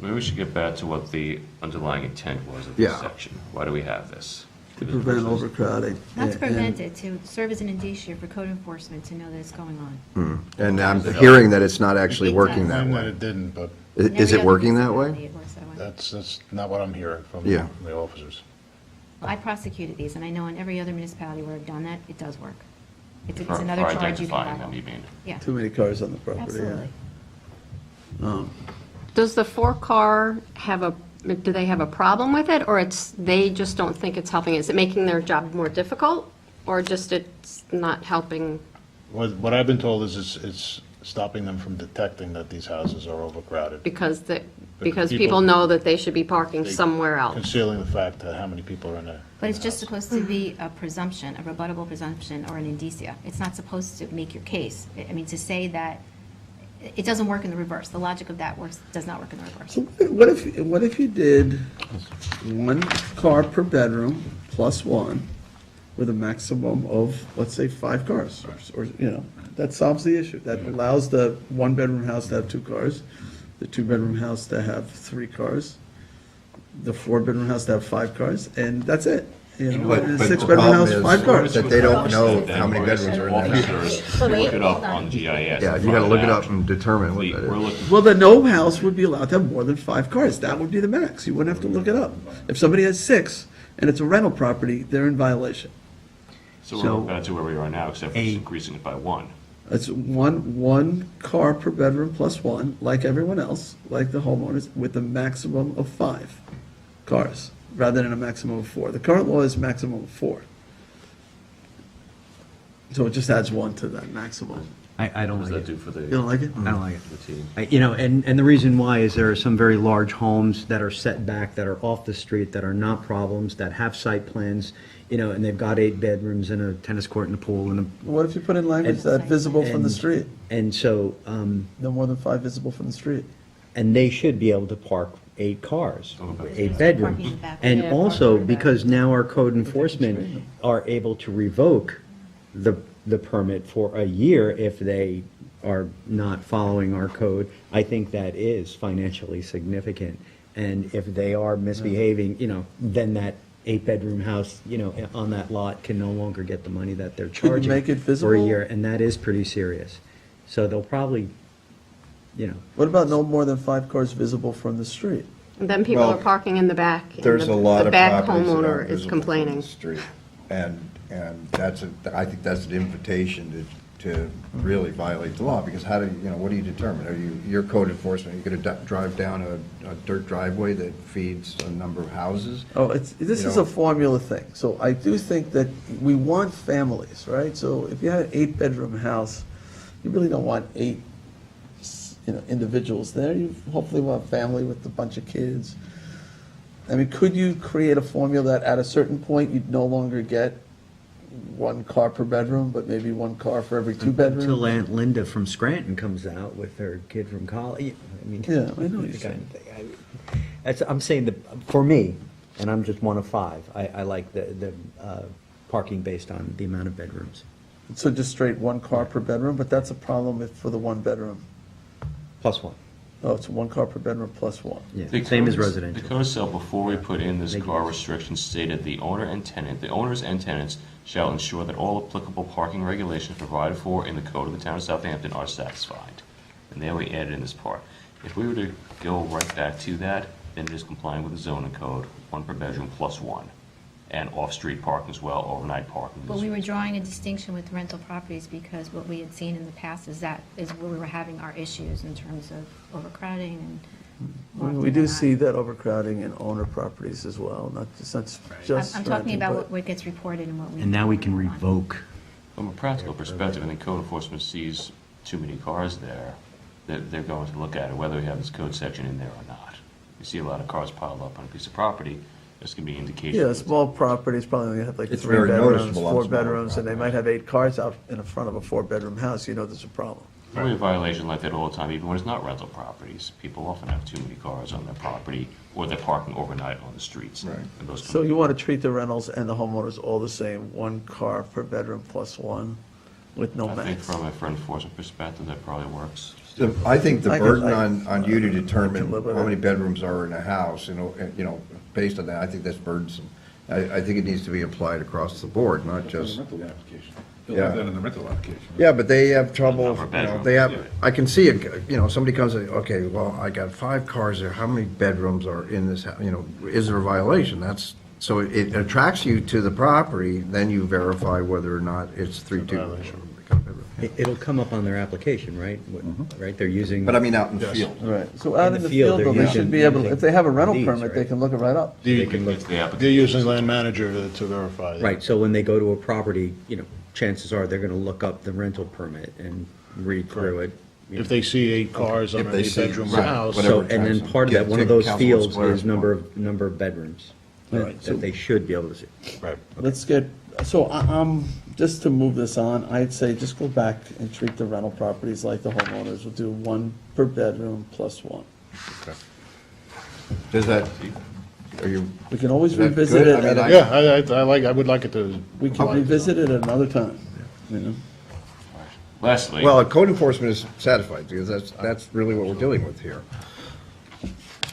[SPEAKER 5] Maybe we should get back to what the underlying intent was of this
[SPEAKER 6] Yeah.
[SPEAKER 5] section. Why do we have this?
[SPEAKER 1] To prevent overcrowding.
[SPEAKER 8] Not to
[SPEAKER 1] And-
[SPEAKER 8] prevent it, to serve as an indicia for code enforcement to know that it's going on.
[SPEAKER 6] And I'm hearing that it's not actually
[SPEAKER 8] It
[SPEAKER 6] working
[SPEAKER 8] does.
[SPEAKER 6] that
[SPEAKER 10] Claim that
[SPEAKER 6] way.
[SPEAKER 10] it didn't, but
[SPEAKER 6] Is
[SPEAKER 8] In every
[SPEAKER 6] it
[SPEAKER 8] other
[SPEAKER 6] working that way?
[SPEAKER 8] municipality, it works that way.
[SPEAKER 10] that's not what I'm hearing from
[SPEAKER 6] Yeah.
[SPEAKER 10] the officers.
[SPEAKER 8] I prosecuted these, and I know in every other municipality where I've done that, it does work. It's
[SPEAKER 5] For
[SPEAKER 8] another charge you can
[SPEAKER 5] identifying them,
[SPEAKER 8] file.
[SPEAKER 5] you mean?
[SPEAKER 8] Yeah,
[SPEAKER 1] Too many cars on the property, yeah.
[SPEAKER 8] absolutely.
[SPEAKER 9] Does the 4-car do they have a problem with it, or they just don't think it's helping? Is it making their job more difficult, or just it's not helping?
[SPEAKER 10] What I've been told is it's stopping them from detecting that these houses are overcrowded.
[SPEAKER 9] Because
[SPEAKER 10] people-
[SPEAKER 9] people know that they should be parking
[SPEAKER 10] They-
[SPEAKER 9] somewhere else.
[SPEAKER 10] Concealing the fact that how many people are in a.
[SPEAKER 8] But it's just supposed to be a presumption, a rebuttable presumption, or an indicia. It's not supposed to make your case. I mean, to say that, it doesn't work in the reverse. The logic of that does not work in the reverse.
[SPEAKER 1] So what if you did 1 car per bedroom plus 1 with a maximum of, let's say, 5 cars? Or, you know, that solves the issue. That allows the 1-bedroom house to have 2 cars, the 2-bedroom house to have 3 cars, the 4-bedroom house to have 5 cars, and that's it. You know,
[SPEAKER 6] But
[SPEAKER 1] and the
[SPEAKER 6] the
[SPEAKER 1] 6-bedroom
[SPEAKER 6] problem
[SPEAKER 1] house,
[SPEAKER 6] is
[SPEAKER 1] 5 cars.
[SPEAKER 6] that they don't know
[SPEAKER 5] Then
[SPEAKER 6] how many
[SPEAKER 5] we're
[SPEAKER 6] bedrooms are in that house.
[SPEAKER 5] officers
[SPEAKER 8] But wait,
[SPEAKER 5] look it up
[SPEAKER 8] hold on.
[SPEAKER 5] on GIS.
[SPEAKER 6] Yeah, you gotta look it up and determine what that
[SPEAKER 5] We're
[SPEAKER 6] is.
[SPEAKER 5] looking,
[SPEAKER 1] Well, then no house would be allowed to have more than 5 cars. That would be the max. You wouldn't have to look it up. If somebody has 6 and it's a rental property, they're in violation.
[SPEAKER 5] so we're back to where we are now, except for just increasing it by 1.
[SPEAKER 1] It's one car per bedroom plus 1, like everyone else, like the homeowners, with a maximum of 5 cars, rather than a maximum of 4. The current law is maximum of 4. So it just adds 1 to that maximum.
[SPEAKER 4] I don't
[SPEAKER 5] What does
[SPEAKER 4] like
[SPEAKER 5] that
[SPEAKER 4] it.
[SPEAKER 5] do for the?
[SPEAKER 1] You don't like it?
[SPEAKER 4] I don't like it.
[SPEAKER 5] the team?
[SPEAKER 4] You know, and the reason why is there are some very large homes that are set back, that are off the street, that are not problems, that have site plans, you know, and they've got 8 bedrooms and a tennis court and a pool and
[SPEAKER 1] What if you put in language that visible from the
[SPEAKER 4] And-
[SPEAKER 1] street?
[SPEAKER 4] and so,
[SPEAKER 1] No more than 5 visible from the street.
[SPEAKER 4] and they should be able to park 8 cars,
[SPEAKER 5] Okay.
[SPEAKER 4] 8
[SPEAKER 8] Parking
[SPEAKER 4] bedrooms.
[SPEAKER 8] in the back.
[SPEAKER 4] And
[SPEAKER 9] Yeah,
[SPEAKER 4] also,
[SPEAKER 9] parking in the back.
[SPEAKER 4] because now our code enforcement are able to revoke the permit for a year if they are not following our code, I think that is financially significant. And if they are misbehaving, you know, then that 8-bedroom house, you know, on that lot can no longer get the money that they're
[SPEAKER 1] Could you
[SPEAKER 4] charging
[SPEAKER 1] make it
[SPEAKER 4] for a
[SPEAKER 1] visible?
[SPEAKER 4] year, and that is pretty serious. So they'll probably, you know,
[SPEAKER 1] What about no more than 5 cars visible from the street?
[SPEAKER 9] And then people
[SPEAKER 6] Well,
[SPEAKER 9] are parking in the back. and
[SPEAKER 6] There's
[SPEAKER 9] the-
[SPEAKER 6] a lot
[SPEAKER 9] the
[SPEAKER 6] of
[SPEAKER 9] back
[SPEAKER 6] properties that
[SPEAKER 9] homeowner
[SPEAKER 6] aren't
[SPEAKER 9] is
[SPEAKER 6] visible from the
[SPEAKER 9] complaining.
[SPEAKER 6] street. And I think that's an invitation to really violate the law, because how do you, what do you determine? You're code enforcement, you're going to drive down a dirt driveway that feeds a number of houses?
[SPEAKER 1] Oh, this is a formula thing. So I do think that we want families, right? So if you had an 8-bedroom house, you really don't want 8, individuals there. You hopefully want a family with a bunch of kids. I mean, could you create a formula that at a certain point, you'd no longer get 1 car per bedroom, but maybe 1 car for every 2 bedrooms?
[SPEAKER 4] Until Aunt Linda from Scranton comes out with her kid from college. I mean,
[SPEAKER 1] Yeah, I know what you're
[SPEAKER 4] the kind
[SPEAKER 1] saying.
[SPEAKER 4] of thing. I'm saying that, for me, and I'm just one of 5, I like the parking based on the amount of bedrooms.
[SPEAKER 1] So just straight 1 car per bedroom, but that's a problem for the 1 bedroom.
[SPEAKER 4] Plus 1.
[SPEAKER 1] Oh, it's 1 car per bedroom plus 1.
[SPEAKER 4] Yeah,
[SPEAKER 5] The
[SPEAKER 4] same as
[SPEAKER 5] codes-
[SPEAKER 4] residential.
[SPEAKER 5] The code itself, before we put in this
[SPEAKER 4] Make it
[SPEAKER 5] car
[SPEAKER 4] easy.
[SPEAKER 5] restriction, stated the owners and tenants shall ensure that all applicable parking regulations provided for in the code of the town of Southampton are satisfied. And there we added in this part. If we were to go right back to that, then it is complying with the zoning code, 1 per bedroom plus 1. And off-street parking as well, overnight parking.
[SPEAKER 8] But we were drawing a distinction with rental properties because what we had seen in the past is where we were having our issues in terms of overcrowding and.
[SPEAKER 1] We do see that overcrowding in owner properties as well, not just
[SPEAKER 8] I'm talking
[SPEAKER 1] renting,
[SPEAKER 8] about
[SPEAKER 1] but-
[SPEAKER 8] what gets reported and what we.
[SPEAKER 4] And now we can revoke.
[SPEAKER 5] From a practical perspective, I think code enforcement sees too many cars there, they're going to look at it, whether we have this code section in there or not. You see a lot of cars piled up on a piece of property, this can be an indication.
[SPEAKER 1] Yeah, small properties probably only have like
[SPEAKER 6] It's
[SPEAKER 1] 3
[SPEAKER 6] very
[SPEAKER 1] bedrooms,
[SPEAKER 6] noticeable on
[SPEAKER 1] 4
[SPEAKER 6] smaller
[SPEAKER 1] bedrooms, and they might have 8 cars out in the front of a 4-bedroom house, there's a problem.
[SPEAKER 5] Probably a violation like that all the time, even when it's not rental properties. People often have too many cars on their property, or they're parking overnight on the streets.
[SPEAKER 6] Right.
[SPEAKER 5] And those
[SPEAKER 1] So you want to treat the rentals and the homeowners all the same, 1 car per bedroom plus 1, with no
[SPEAKER 5] I think
[SPEAKER 1] max.
[SPEAKER 5] from a enforcement perspective, that probably works.
[SPEAKER 6] I think the
[SPEAKER 1] I could-
[SPEAKER 6] burden
[SPEAKER 1] I-
[SPEAKER 6] on you to
[SPEAKER 1] I
[SPEAKER 6] determine
[SPEAKER 1] can live with
[SPEAKER 6] how
[SPEAKER 1] it.
[SPEAKER 6] many bedrooms are in a house, based on that, I think that's burdensome. I think it needs to be applied across the board, not
[SPEAKER 7] On
[SPEAKER 6] just,
[SPEAKER 7] the rental application. You'll
[SPEAKER 6] Yeah.
[SPEAKER 7] have that in the rental application.
[SPEAKER 6] yeah, but they have trouble,
[SPEAKER 5] Number of bedrooms,
[SPEAKER 6] they have,
[SPEAKER 5] yeah.
[SPEAKER 6] I can see it, somebody comes and, okay, well, I got 5 cars there, how many bedrooms are in this, is there a violation? So it attracts you to the property, then you verify whether or not it's 3-2.
[SPEAKER 4] It'll come up on their application, right? Right, they're using.
[SPEAKER 6] But I mean, out in the
[SPEAKER 10] Yes.
[SPEAKER 6] field.
[SPEAKER 1] Right, so out
[SPEAKER 4] In
[SPEAKER 1] in
[SPEAKER 4] the
[SPEAKER 1] the
[SPEAKER 4] field,
[SPEAKER 1] field,
[SPEAKER 4] they're
[SPEAKER 1] though, they
[SPEAKER 4] using-
[SPEAKER 1] should be able, if they have a rental
[SPEAKER 4] these,
[SPEAKER 1] permit, they
[SPEAKER 4] right?
[SPEAKER 1] can look it right up.
[SPEAKER 4] They can look.
[SPEAKER 5] It's the application.
[SPEAKER 10] They're using land manager to verify that.
[SPEAKER 4] Right, so when they go to a property, chances are they're gonna look up the rental permit and read through it.
[SPEAKER 10] If they see 8 cars on
[SPEAKER 6] If
[SPEAKER 10] an
[SPEAKER 6] they see-
[SPEAKER 10] 8-bedroom
[SPEAKER 6] right,
[SPEAKER 10] house.
[SPEAKER 6] whatever.
[SPEAKER 4] So, and then
[SPEAKER 6] attracts them.
[SPEAKER 4] part of
[SPEAKER 6] Yeah,
[SPEAKER 4] that, one of
[SPEAKER 6] take
[SPEAKER 4] those
[SPEAKER 6] council
[SPEAKER 4] fields
[SPEAKER 6] squares
[SPEAKER 4] is number of bedrooms
[SPEAKER 1] Right, so-
[SPEAKER 4] that they should be able to see.
[SPEAKER 10] Right.
[SPEAKER 1] Let's get, just to move this on, I'd say just go back and treat the rental properties like the homeowners. We'll do 1 per bedroom plus 1.
[SPEAKER 6] Does that, are you,
[SPEAKER 1] We can always
[SPEAKER 6] Is that
[SPEAKER 1] revisit
[SPEAKER 6] good?
[SPEAKER 1] it,
[SPEAKER 6] I mean,
[SPEAKER 1] at a-
[SPEAKER 10] Yeah, I would like it to.
[SPEAKER 1] we can revisit it at another time,
[SPEAKER 5] Lastly.
[SPEAKER 6] well, code enforcement is satisfied, because that's really what we're dealing with here.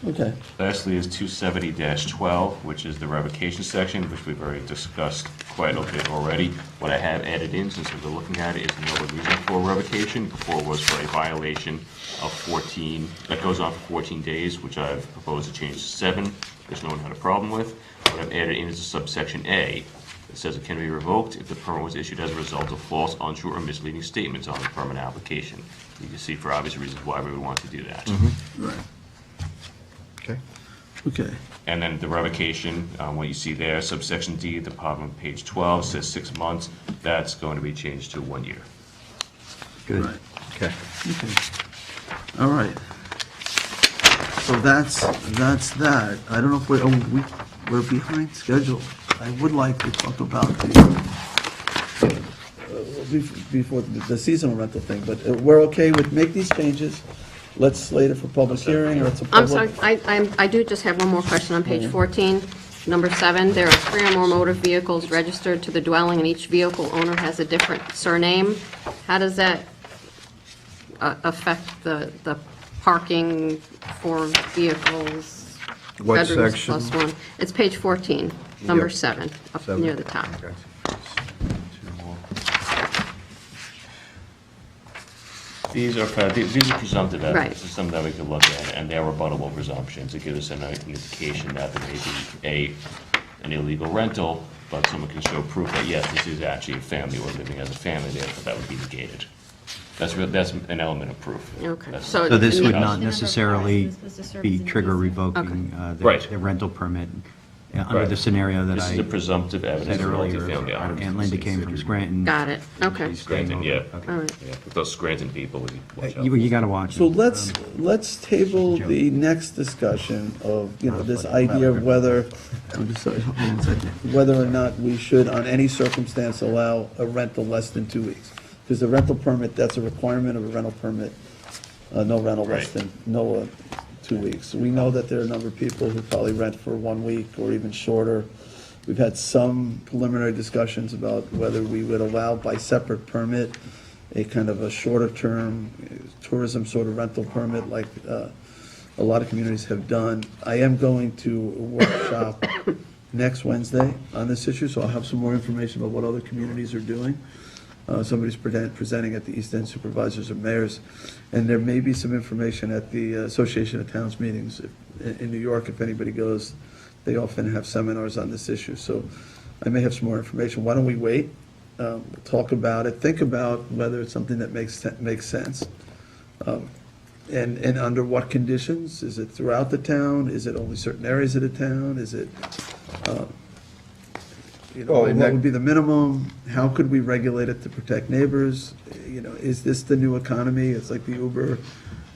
[SPEAKER 1] Okay.
[SPEAKER 5] Lastly is 270-12, which is the revocation section, which we've already discussed quite a bit already. What I have added in, since we're looking at it, is no reason for revocation. Before was for a violation of 14, that goes on for 14 days, which I've proposed to change to 7, which no one had a problem with. What I've added in is a subsection A. It says it can be revoked if the permit was issued as a result of false, untrue, or misleading statements on the permit application. You can see for obvious reasons why we would want to do that.
[SPEAKER 1] Right.
[SPEAKER 6] Okay.
[SPEAKER 1] Okay.
[SPEAKER 5] And then the revocation, what you see there, subsection D at the bottom of page 12, says 6 months. That's going to be changed to 1 year.
[SPEAKER 4] Good.
[SPEAKER 1] Right.
[SPEAKER 6] Okay.
[SPEAKER 1] All right. So that's that. I don't know if we're behind schedule. I would like to talk about before the seasonal rental thing, but we're okay with make these changes. Let's slate it for public hearing, or it's a
[SPEAKER 9] I'm
[SPEAKER 1] public.
[SPEAKER 9] sorry, I do just have one more question on page 14. Number 7, there are 3 or more motor vehicles registered to the dwelling, and each vehicle owner has a different surname. How does that affect the parking for vehicles?
[SPEAKER 6] What
[SPEAKER 9] bedrooms
[SPEAKER 6] section?
[SPEAKER 9] plus 1? It's page 14, number
[SPEAKER 6] Yep.
[SPEAKER 9] 7, up
[SPEAKER 6] 7.
[SPEAKER 9] near the top.
[SPEAKER 6] Okay.
[SPEAKER 5] These are presumptive
[SPEAKER 9] Right.
[SPEAKER 5] evidence. This is something that we could look at, and they're rebuttable presumptions. It gives us an indication that there may be an illegal rental, but someone can show proof that, yes, this is actually a family or living as a family there, but that would be negated. That's an element of proof.
[SPEAKER 9] Okay.
[SPEAKER 5] That's-
[SPEAKER 9] So
[SPEAKER 4] So this would
[SPEAKER 8] Condition
[SPEAKER 4] not
[SPEAKER 8] of
[SPEAKER 4] necessarily
[SPEAKER 8] request is the service
[SPEAKER 4] be
[SPEAKER 8] and
[SPEAKER 4] trigger
[SPEAKER 8] fees.
[SPEAKER 4] revoking
[SPEAKER 5] Right.
[SPEAKER 4] the rental permit under
[SPEAKER 5] Right.
[SPEAKER 4] the scenario that
[SPEAKER 5] This is a
[SPEAKER 4] I
[SPEAKER 5] presumptive evidence
[SPEAKER 4] said
[SPEAKER 5] of
[SPEAKER 4] earlier.
[SPEAKER 5] multifamily
[SPEAKER 4] Aunt
[SPEAKER 5] occupancy.
[SPEAKER 4] Linda came from Scranton.
[SPEAKER 9] Got it, okay.
[SPEAKER 5] Scranton, yeah.
[SPEAKER 4] Okay.
[SPEAKER 9] All right.
[SPEAKER 5] Yeah, with those Scranton people, we watch out.
[SPEAKER 4] You got to watch it.
[SPEAKER 1] So let's table the next discussion of, this idea of whether, I'm just sorry, hold on a second, whether or not we should, on any circumstance, allow a rental less than 2 weeks. Because the rental permit, that's a requirement of a rental permit, no rental less
[SPEAKER 5] Right.
[SPEAKER 1] than 2 weeks. We know that there are a number of people who probably rent for 1 week or even shorter. We've had some preliminary discussions about whether we would allow by separate permit a kind of a shorter term tourism sort of rental permit like a lot of communities have done. I am going to a workshop next Wednesday on this issue, so I'll have some more information about what other communities are doing. Somebody's presenting at the East End Supervisors or Mayors, and there may be some information at the Association of Towns meetings in New York. If anybody goes, they often have seminars on this issue, so I may have some more information. Why don't we wait, talk about it, think about whether it's something that makes sense, and under what conditions? Is it throughout the town? Is it only certain areas of the town? Is it,
[SPEAKER 6] Well, in
[SPEAKER 1] what
[SPEAKER 6] that-
[SPEAKER 1] would be the minimum? How could we regulate it to protect neighbors? Is this the new economy? It's like the Uber,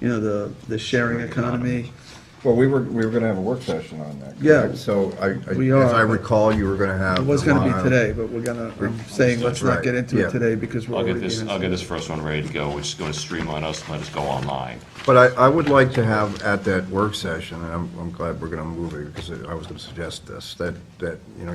[SPEAKER 1] the sharing economy.
[SPEAKER 6] Well, we were going to have a work session on that.
[SPEAKER 1] Yeah.
[SPEAKER 6] correct? So
[SPEAKER 1] We
[SPEAKER 6] as
[SPEAKER 1] are,
[SPEAKER 6] I
[SPEAKER 1] but-
[SPEAKER 6] recall, you were going to have.
[SPEAKER 1] It was gonna be
[SPEAKER 6] Long Island-
[SPEAKER 1] today, but I'm saying let's not get into
[SPEAKER 6] Yeah.
[SPEAKER 1] it today because we're
[SPEAKER 5] I'll
[SPEAKER 1] already.
[SPEAKER 5] get this first one ready to go, which is going to streamline us, let us go online.
[SPEAKER 6] But I would like to have at that work session, and I'm glad we're going to move it, because I was going to suggest this, that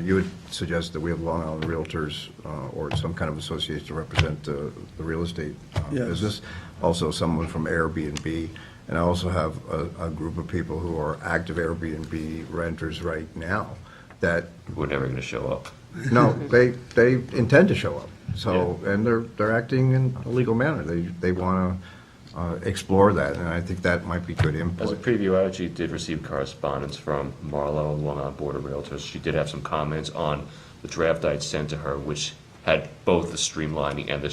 [SPEAKER 6] you would suggest that we have Long Island Realtors or some kind of association to represent the real estate
[SPEAKER 1] Yes.
[SPEAKER 6] business, also someone from Airbnb, and I also have a group of people who are active Airbnb renters right now that,
[SPEAKER 5] We're never going to show up.
[SPEAKER 6] no, they intend to show up. So, and they're acting in a legal manner. They want to explore that, and I think that might be good
[SPEAKER 5] As a
[SPEAKER 6] input.
[SPEAKER 5] preview, I actually did receive correspondence from Marlo, Long Island Board of Realtors. She did have some comments on the draft I had sent to her, which had both the streamlining and the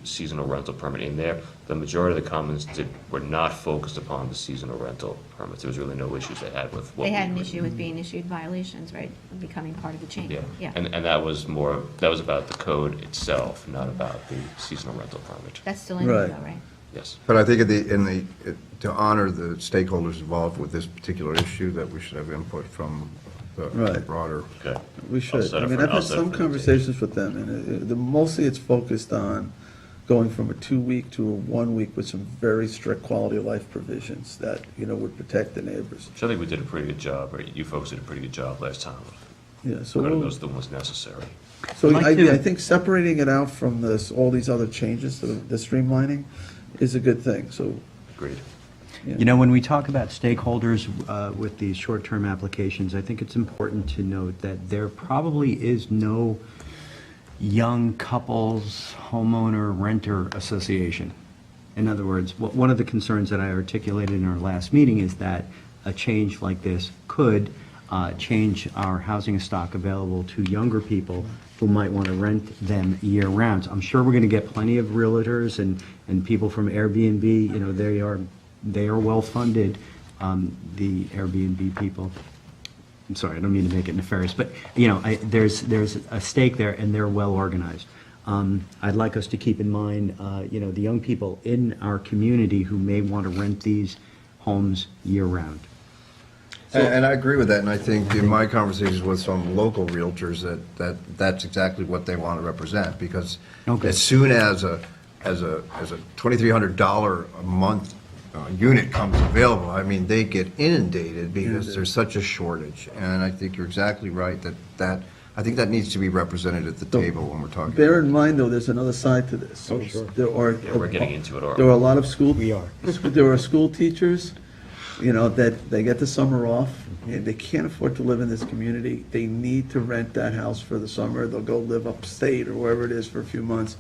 [SPEAKER 5] seasonal rental permit in there. The majority of the comments were not focused upon the seasonal rental permits. There was really no issues they had with what
[SPEAKER 8] They
[SPEAKER 5] we
[SPEAKER 8] had an
[SPEAKER 5] agreed.
[SPEAKER 8] issue with being issued violations, right, of becoming part of the chain.
[SPEAKER 5] Yeah, and that was about the code itself, not about the seasonal rental permit.
[SPEAKER 8] That's still in there
[SPEAKER 1] Right.
[SPEAKER 8] though, right?
[SPEAKER 5] Yes.
[SPEAKER 6] But I think to honor the stakeholders involved with this particular issue, that we should have input from the
[SPEAKER 1] Right.
[SPEAKER 6] broader.
[SPEAKER 5] Okay.
[SPEAKER 1] We should.
[SPEAKER 5] set
[SPEAKER 1] I
[SPEAKER 5] it
[SPEAKER 1] mean,
[SPEAKER 5] for-
[SPEAKER 1] I've
[SPEAKER 5] I'll
[SPEAKER 1] had
[SPEAKER 5] set it
[SPEAKER 1] some
[SPEAKER 5] for the
[SPEAKER 1] conversations with them, and mostly it's focused on going from a 2-week to a 1 week with some very strict quality of life provisions that, would protect the neighbors.
[SPEAKER 5] So I think we did a pretty good job, or you folks did a pretty good job last time.
[SPEAKER 1] Yeah, so
[SPEAKER 5] None of
[SPEAKER 1] we'll-
[SPEAKER 5] those things was necessary.
[SPEAKER 1] So
[SPEAKER 4] I'd like
[SPEAKER 1] I
[SPEAKER 4] to-
[SPEAKER 1] think separating it out from all these other changes, the streamlining, is a good thing, so.
[SPEAKER 5] Agreed.
[SPEAKER 4] When we talk about stakeholders with these short-term applications, I think it's important to note that there probably is no young couples homeowner renter association. In other words, one of the concerns that I articulated in our last meeting is that a change like this could change our housing stock available to younger people who might want to rent them year-round. I'm sure we're going to get plenty of realtors and people from Airbnb, they are well-funded, the Airbnb people. I'm sorry, I don't mean to make it nefarious, but, there's a stake there, and they're well-organized. I'd like us to keep in mind, the young people in our community who may want to rent these homes year-round.
[SPEAKER 6] And I agree with that, and I think in my conversations with some local realtors that's exactly what they want to represent, because
[SPEAKER 4] Okay.
[SPEAKER 6] as soon as a $2,300 a month unit comes available, I mean, they get inundated because there's such a shortage. And I think you're exactly right I think that needs to be represented at the table when we're talking.
[SPEAKER 1] Bear in mind, though, there's another side to this.
[SPEAKER 4] Oh, sure.
[SPEAKER 1] There are.
[SPEAKER 5] Yeah, we're getting into it already.
[SPEAKER 1] There are a lot of school.
[SPEAKER 4] We are.
[SPEAKER 1] There are school teachers, that they get the summer off, and they can't afford to live in this community. They need to rent that house for the summer. They'll go live upstate or wherever it is for a few months.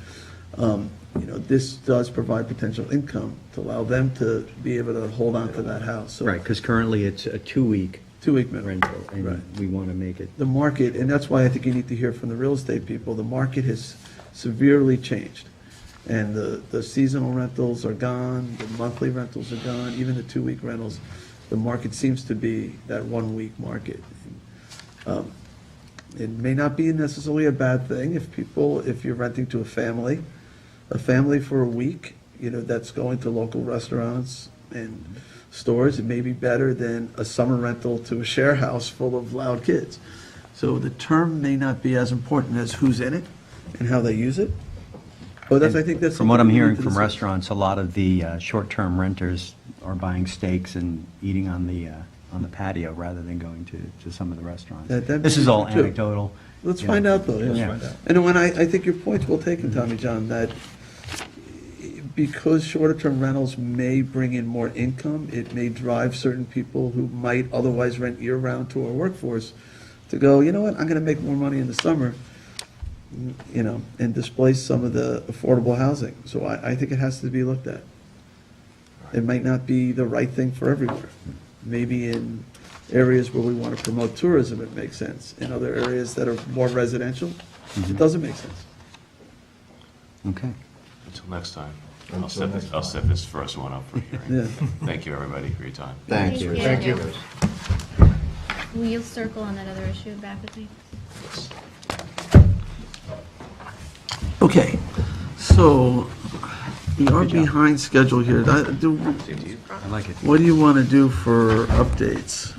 [SPEAKER 1] This does provide potential income to allow them to be able to hold on to that house. So
[SPEAKER 4] Right, because currently it's a 2-week
[SPEAKER 1] 2-week minimum.
[SPEAKER 4] rental,
[SPEAKER 1] Right.
[SPEAKER 4] and we want to make it,
[SPEAKER 1] The market, and that's why I think you need to hear from the real estate people, the market has severely changed. And the seasonal rentals are gone, the monthly rentals are gone, even the 2-week rentals. The market seems to be that 1-week market. It may not be necessarily a bad thing if you're renting to a family for a week, that's going to local restaurants and stores, it may be better than a summer rental to a share house full of loud kids. So the term may not be as important as who's in it and how they use it. But I think that's.
[SPEAKER 4] from what I'm
[SPEAKER 1] something we need
[SPEAKER 4] hearing
[SPEAKER 1] to
[SPEAKER 4] from
[SPEAKER 1] discuss.
[SPEAKER 4] restaurants, a lot of the short-term renters are buying steaks and eating on the patio rather than going to some of the restaurants.
[SPEAKER 1] That
[SPEAKER 4] This
[SPEAKER 1] may
[SPEAKER 4] is
[SPEAKER 1] be
[SPEAKER 4] all
[SPEAKER 1] true.
[SPEAKER 4] anecdotal.
[SPEAKER 1] Let's
[SPEAKER 4] you know.
[SPEAKER 1] find out, though.
[SPEAKER 4] Let's
[SPEAKER 1] Yeah.
[SPEAKER 4] find out.
[SPEAKER 1] And when I think your point's well taken, Tommy John, that because shorter-term rentals may bring in more income, it may drive certain people who might otherwise rent year-round to our workforce to go, you know what, I'm going to make more money in the summer, and displace some of the affordable housing. So I think it has to be looked at. It might not be the right thing for everywhere. Maybe in areas where we want to promote tourism, it makes sense. In other areas that are more residential, it doesn't make sense.
[SPEAKER 4] Okay.
[SPEAKER 5] Until next time, I'll set this first one up for hearing.
[SPEAKER 1] Yeah.
[SPEAKER 5] Thank you, everybody, for your time.
[SPEAKER 6] Thank you.
[SPEAKER 8] Thank you. Will you circle on that other issue back with me?
[SPEAKER 1] Okay, so we are behind schedule here.
[SPEAKER 5] Same to you.
[SPEAKER 4] I like it.
[SPEAKER 1] What do you want to do for updates?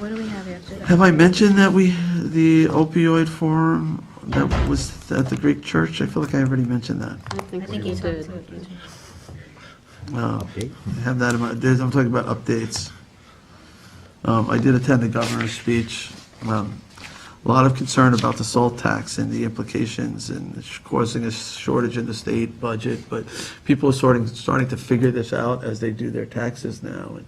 [SPEAKER 8] What do we have after that?
[SPEAKER 1] Have I mentioned that the opioid forum that was at the Greek church? I feel like I already mentioned that.
[SPEAKER 9] I
[SPEAKER 8] I
[SPEAKER 9] think
[SPEAKER 8] think
[SPEAKER 9] we
[SPEAKER 8] you
[SPEAKER 9] did.
[SPEAKER 8] talked to it.
[SPEAKER 4] Update?
[SPEAKER 1] I have that in my, I'm talking about updates. I did attend the governor's speech. A lot of concern about the salt tax and the implications and it's causing a shortage in the state budget, but people are starting to figure this out as they do their taxes now. And,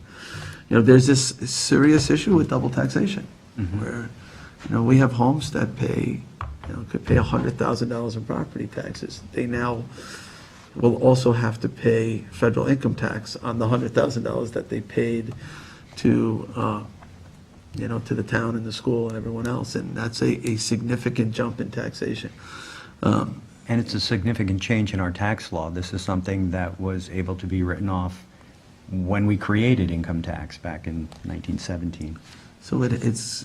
[SPEAKER 1] there's this serious issue with double taxation, where, we have homes that pay, could pay $100,000 in property taxes. They now will also have to pay federal income tax on the $100,000 that they paid to, to the town and the school and everyone else, and that's a significant jump in taxation.
[SPEAKER 4] And it's a significant change in our tax law. This is something that was able to be written off when we created income tax back in 1917.
[SPEAKER 1] So it's,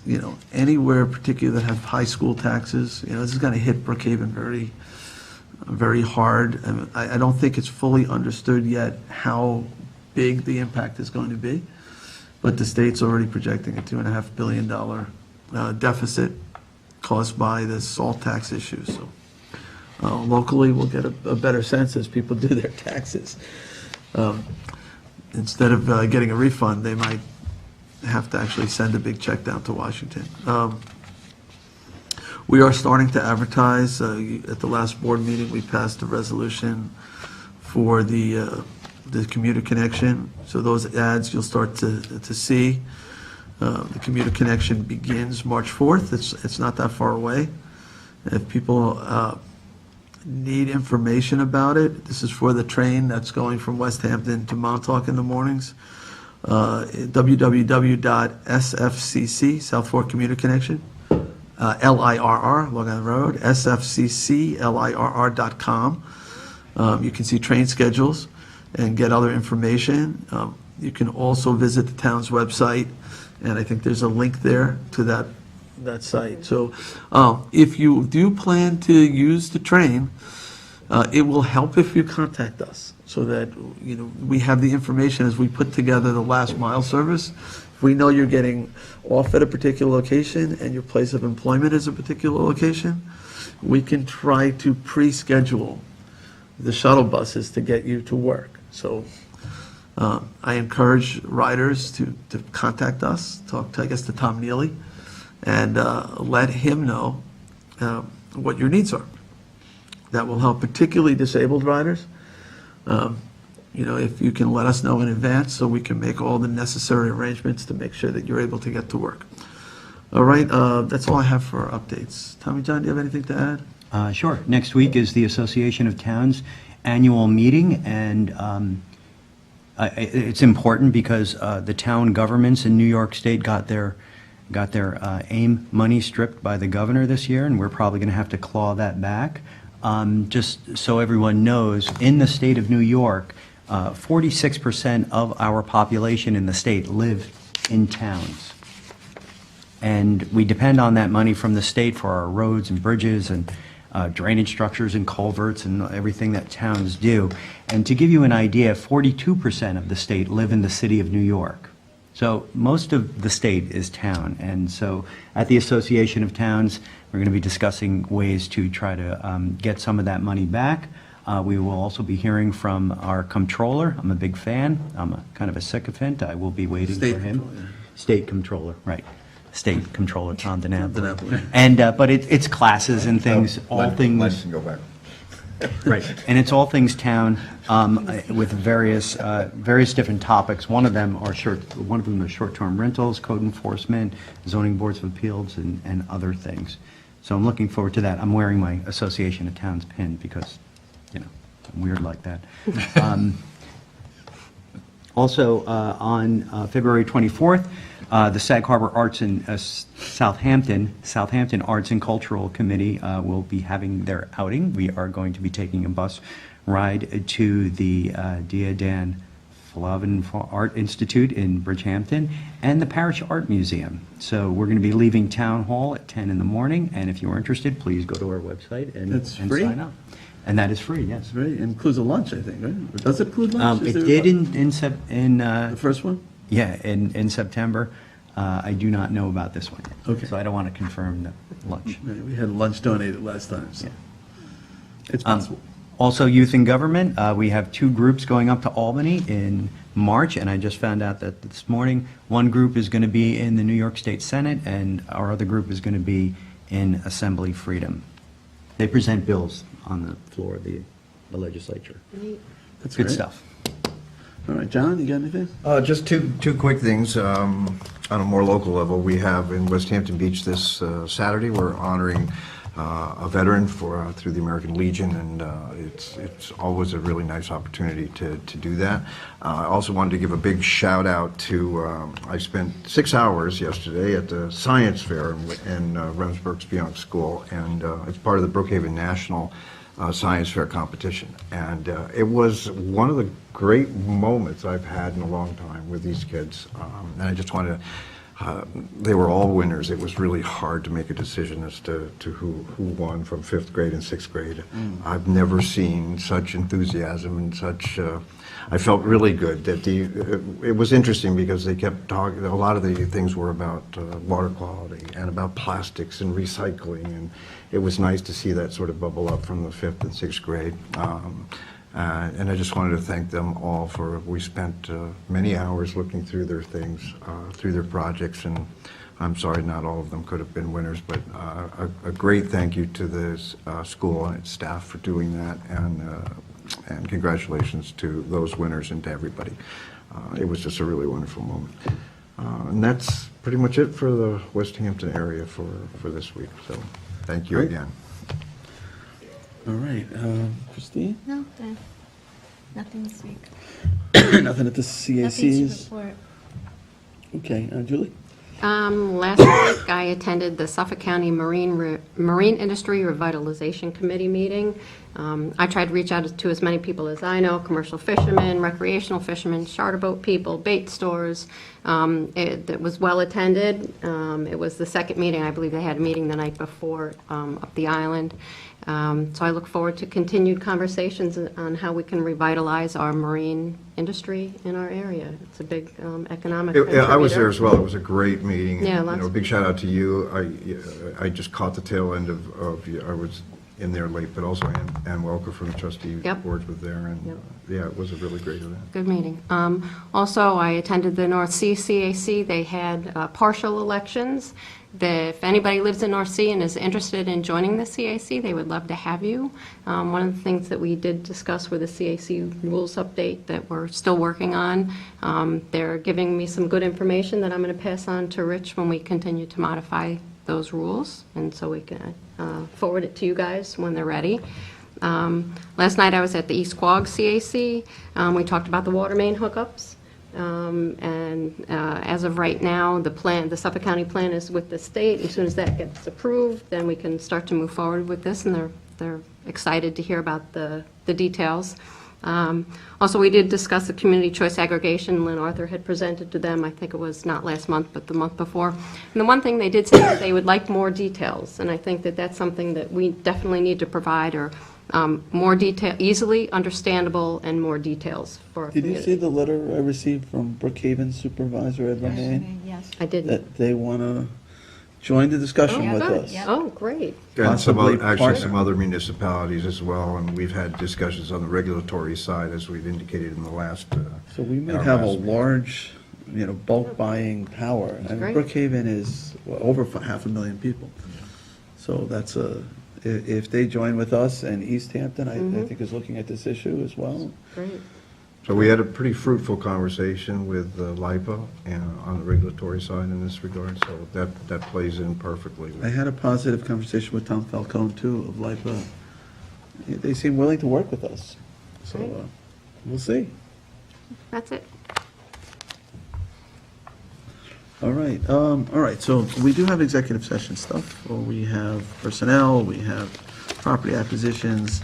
[SPEAKER 1] anywhere particularly that have high school taxes, this is going to hit Brookhaven very, very hard. I don't think it's fully understood yet how big the impact is going to be, but the state's already projecting a $2.5 billion deficit caused by the salt tax issue. So locally, we'll get a better sense as people do their taxes. Instead of getting a refund, they might have to actually send a big check down to Washington. We are starting to advertise. At the last board meeting, we passed a resolution for the commuter connection. So those ads you'll start to see. The commuter connection begins March 4th. It's not that far away. If people need information about it, this is for the train that's going from West Hampton to Montauk in the mornings. www.sfcc, South Fork Commuter Connection, LIRR, Long Island Road, sfcclirr.com. You can see train schedules and get other information. You can also visit the town's website, and I think there's a link there to that site. So if you do plan to use the train, it will help if you contact us so that we have the information as we put together the last mile service. If we know you're getting off at a particular location and your place of employment is a particular location, we can try to pre-schedule the shuttle buses to get you to work. So I encourage riders to contact us, talk to, I guess, to Tom Neely, and let him know what your needs are. That will help particularly disabled riders. If you can let us know in advance so we can make all the necessary arrangements to make sure that you're able to get to work. All right, that's all I have for updates. Tommy John, do you have anything to add?
[SPEAKER 4] Sure. Next week is the Association of Towns annual meeting, and It's important because the town governments in New York State got their AIM money stripped by the governor this year, and we're probably going to have to claw that back. Just so everyone knows, in the state of New York, 46% of our population in the state live in towns. And we depend on that money from the state for our roads and bridges and drainage structures and culverts and everything that towns do. And to give you an idea, 42% of the state live in the city of New York. So most of the state is town. And so at the Association of Towns, we're going to be discussing ways to try to get some of that money back. We will also be hearing from our comptroller. I'm a big fan. I'm a kind of a sycophant. I will be waiting
[SPEAKER 1] State
[SPEAKER 4] for him.
[SPEAKER 1] Comptroller.
[SPEAKER 4] State Comptroller, right. State Comptroller Tom DiNapoli.
[SPEAKER 1] DiNapoli.
[SPEAKER 4] And, but it's classes and things, all
[SPEAKER 6] Let
[SPEAKER 4] things.
[SPEAKER 6] can go back.
[SPEAKER 4] Right, and it's all things town, with various different topics. One of them are short-term rentals, code enforcement, zoning boards of appeals, and other things. So I'm looking forward to that. I'm wearing my Association of Towns pin because, I'm weird like that. Also, on February 24th, the Sag Harbor Arts and Southampton Arts and Cultural Committee will be having their outing. We are going to be taking a bus ride to the Dia Dan Flavin Art Institute in Bridgehampton and the Parish Art Museum. So we're going to be leaving Town Hall at 10 in the morning, and if you're interested, please go to our website and
[SPEAKER 1] That's
[SPEAKER 4] and
[SPEAKER 1] free?
[SPEAKER 4] sign up. And that is free, yes.
[SPEAKER 1] It's very, it includes a lunch, I think, right? Or does it include lunch?
[SPEAKER 4] It
[SPEAKER 1] Is there
[SPEAKER 4] did
[SPEAKER 1] a- the first one?
[SPEAKER 4] Yeah, in September. I do not know about this one yet.
[SPEAKER 1] Okay.
[SPEAKER 4] So I don't want to confirm the lunch.
[SPEAKER 1] Right, we had lunch donated last time, so it's possible.
[SPEAKER 4] Also, youth in government, we have 2 groups going up to Albany in March, and I just found out that this morning, one group is going to be in the New York State Senate, and our other group is going to be in Assembly Freedom. They present bills on the floor of the legislature.
[SPEAKER 1] That's
[SPEAKER 4] Good
[SPEAKER 1] great.
[SPEAKER 4] stuff.
[SPEAKER 1] All right, John, you got anything?
[SPEAKER 6] Just two quick things. On a more local level, we have in West Hampton Beach this Saturday, we're honoring a veteran through the American Legion, and it's always a really nice opportunity to do that. I also wanted to give a big shout out to, I spent 6 hours yesterday at the science fair in Remsburg-Spionk School, and it's part of the Brookhaven National Science Fair competition. And it was one of the great moments I've had in a long time with these kids. And I just wanted to, they were all winners. It was really hard to make a decision as to who won from 5th grade and 6th grade. I've never seen such enthusiasm and such, I felt really good that it was interesting because they kept talking, a lot of the things were about water quality and about plastics and recycling, and it was nice to see that sort of bubble up from the 5th and 6th grade. And I just wanted to thank them all we spent many hours looking through their things, through their projects, and I'm sorry not all of them could have been winners, but a great thank you to this school and its staff for doing that, and congratulations to those winners and to everybody. It was just a really wonderful moment. And that's pretty much it for the West Hampton area for this week, so thank you
[SPEAKER 1] Great.
[SPEAKER 6] again.
[SPEAKER 1] All right, Christine?
[SPEAKER 8] No, nothing this week.
[SPEAKER 1] Nothing at the
[SPEAKER 8] Nothing to
[SPEAKER 1] CACs?
[SPEAKER 8] report.
[SPEAKER 1] Okay, Julie?
[SPEAKER 9] Last week, I attended the Suffolk County Marine Industry Revitalization Committee meeting. I tried to reach out to as many people as I know, commercial fishermen, recreational fishermen, charter boat people, bait stores. It was well-attended. It was the second meeting. I believe they had a meeting the night before up the island. So I look forward to continued conversations on how we can revitalize our marine industry in our area. It's a big economic
[SPEAKER 6] Yeah, I was
[SPEAKER 9] contributor.
[SPEAKER 6] there as well. It was a great meeting.
[SPEAKER 9] Yeah,
[SPEAKER 6] You
[SPEAKER 9] lots
[SPEAKER 6] know,
[SPEAKER 9] of-
[SPEAKER 6] big shout out to you. I just caught the tail end of I was in there late, but also Ann Welker from the trustee
[SPEAKER 9] Yep.
[SPEAKER 6] boards was there, and
[SPEAKER 9] Yep.
[SPEAKER 6] yeah, it was a really great event.
[SPEAKER 9] Good meeting. Also, I attended the North Sea CAC. They had partial elections. If anybody lives in North Sea and is interested in joining the CAC, they would love to have you. One of the things that we did discuss were the CAC rules update that we're still working on. They're giving me some good information that I'm going to pass on to Rich when we continue to modify those rules, and so we can forward it to you guys when they're ready. Last night I was at the East Quogue CAC. We talked about the water main hookups. And as of right now, the Suffolk County plan is with the state. As soon as that gets approved, then we can start to move forward with this, and they're excited to hear about the details. Also, we did discuss the community choice aggregation. Lynn Arthur had presented to them, I think it was not last month, but the month before. And the one thing they did say is they would like more details, and I think that that's something that we definitely need to provide, or more detail, easily understandable, and more details for our
[SPEAKER 1] Did you see
[SPEAKER 9] community.
[SPEAKER 1] the letter I received from Brookhaven Supervisor Ed Renee?
[SPEAKER 2] Yes.
[SPEAKER 9] I didn't.
[SPEAKER 1] That they want to join the discussion with us.
[SPEAKER 9] Oh, great.
[SPEAKER 6] And some
[SPEAKER 1] Possibly
[SPEAKER 6] other, actually some
[SPEAKER 1] partner.
[SPEAKER 6] other municipalities as well, and we've had discussions on the regulatory side, as we've indicated in the last.
[SPEAKER 1] So we
[SPEAKER 6] in
[SPEAKER 1] might
[SPEAKER 6] our
[SPEAKER 1] have a
[SPEAKER 6] last meeting.
[SPEAKER 1] large, bulk buying power. I mean,
[SPEAKER 9] great.
[SPEAKER 1] Brookhaven is over 500,000 people. So that's if they join with us, and East Hampton, I think is looking at this issue as well.
[SPEAKER 9] Great.
[SPEAKER 6] So we had a pretty fruitful conversation with LIPA and on the regulatory side in this regard, so that plays in perfectly.
[SPEAKER 1] I had a positive conversation with Tom Falcone, too, of LIPA. They seem willing to work with us. So
[SPEAKER 9] Great.
[SPEAKER 1] we'll see.
[SPEAKER 9] That's it.
[SPEAKER 1] All right, so we do have executive session stuff. Well, we have personnel, we have property acquisitions,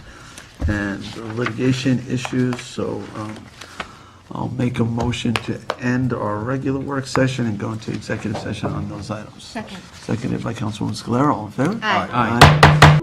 [SPEAKER 1] and litigation issues, so I'll make a motion to end our regular work session and go into executive session on those items.
[SPEAKER 8] Second.
[SPEAKER 1] Seconded by Councilwoman Scalera, all in favor?
[SPEAKER 8] Aye.
[SPEAKER 1] Aye.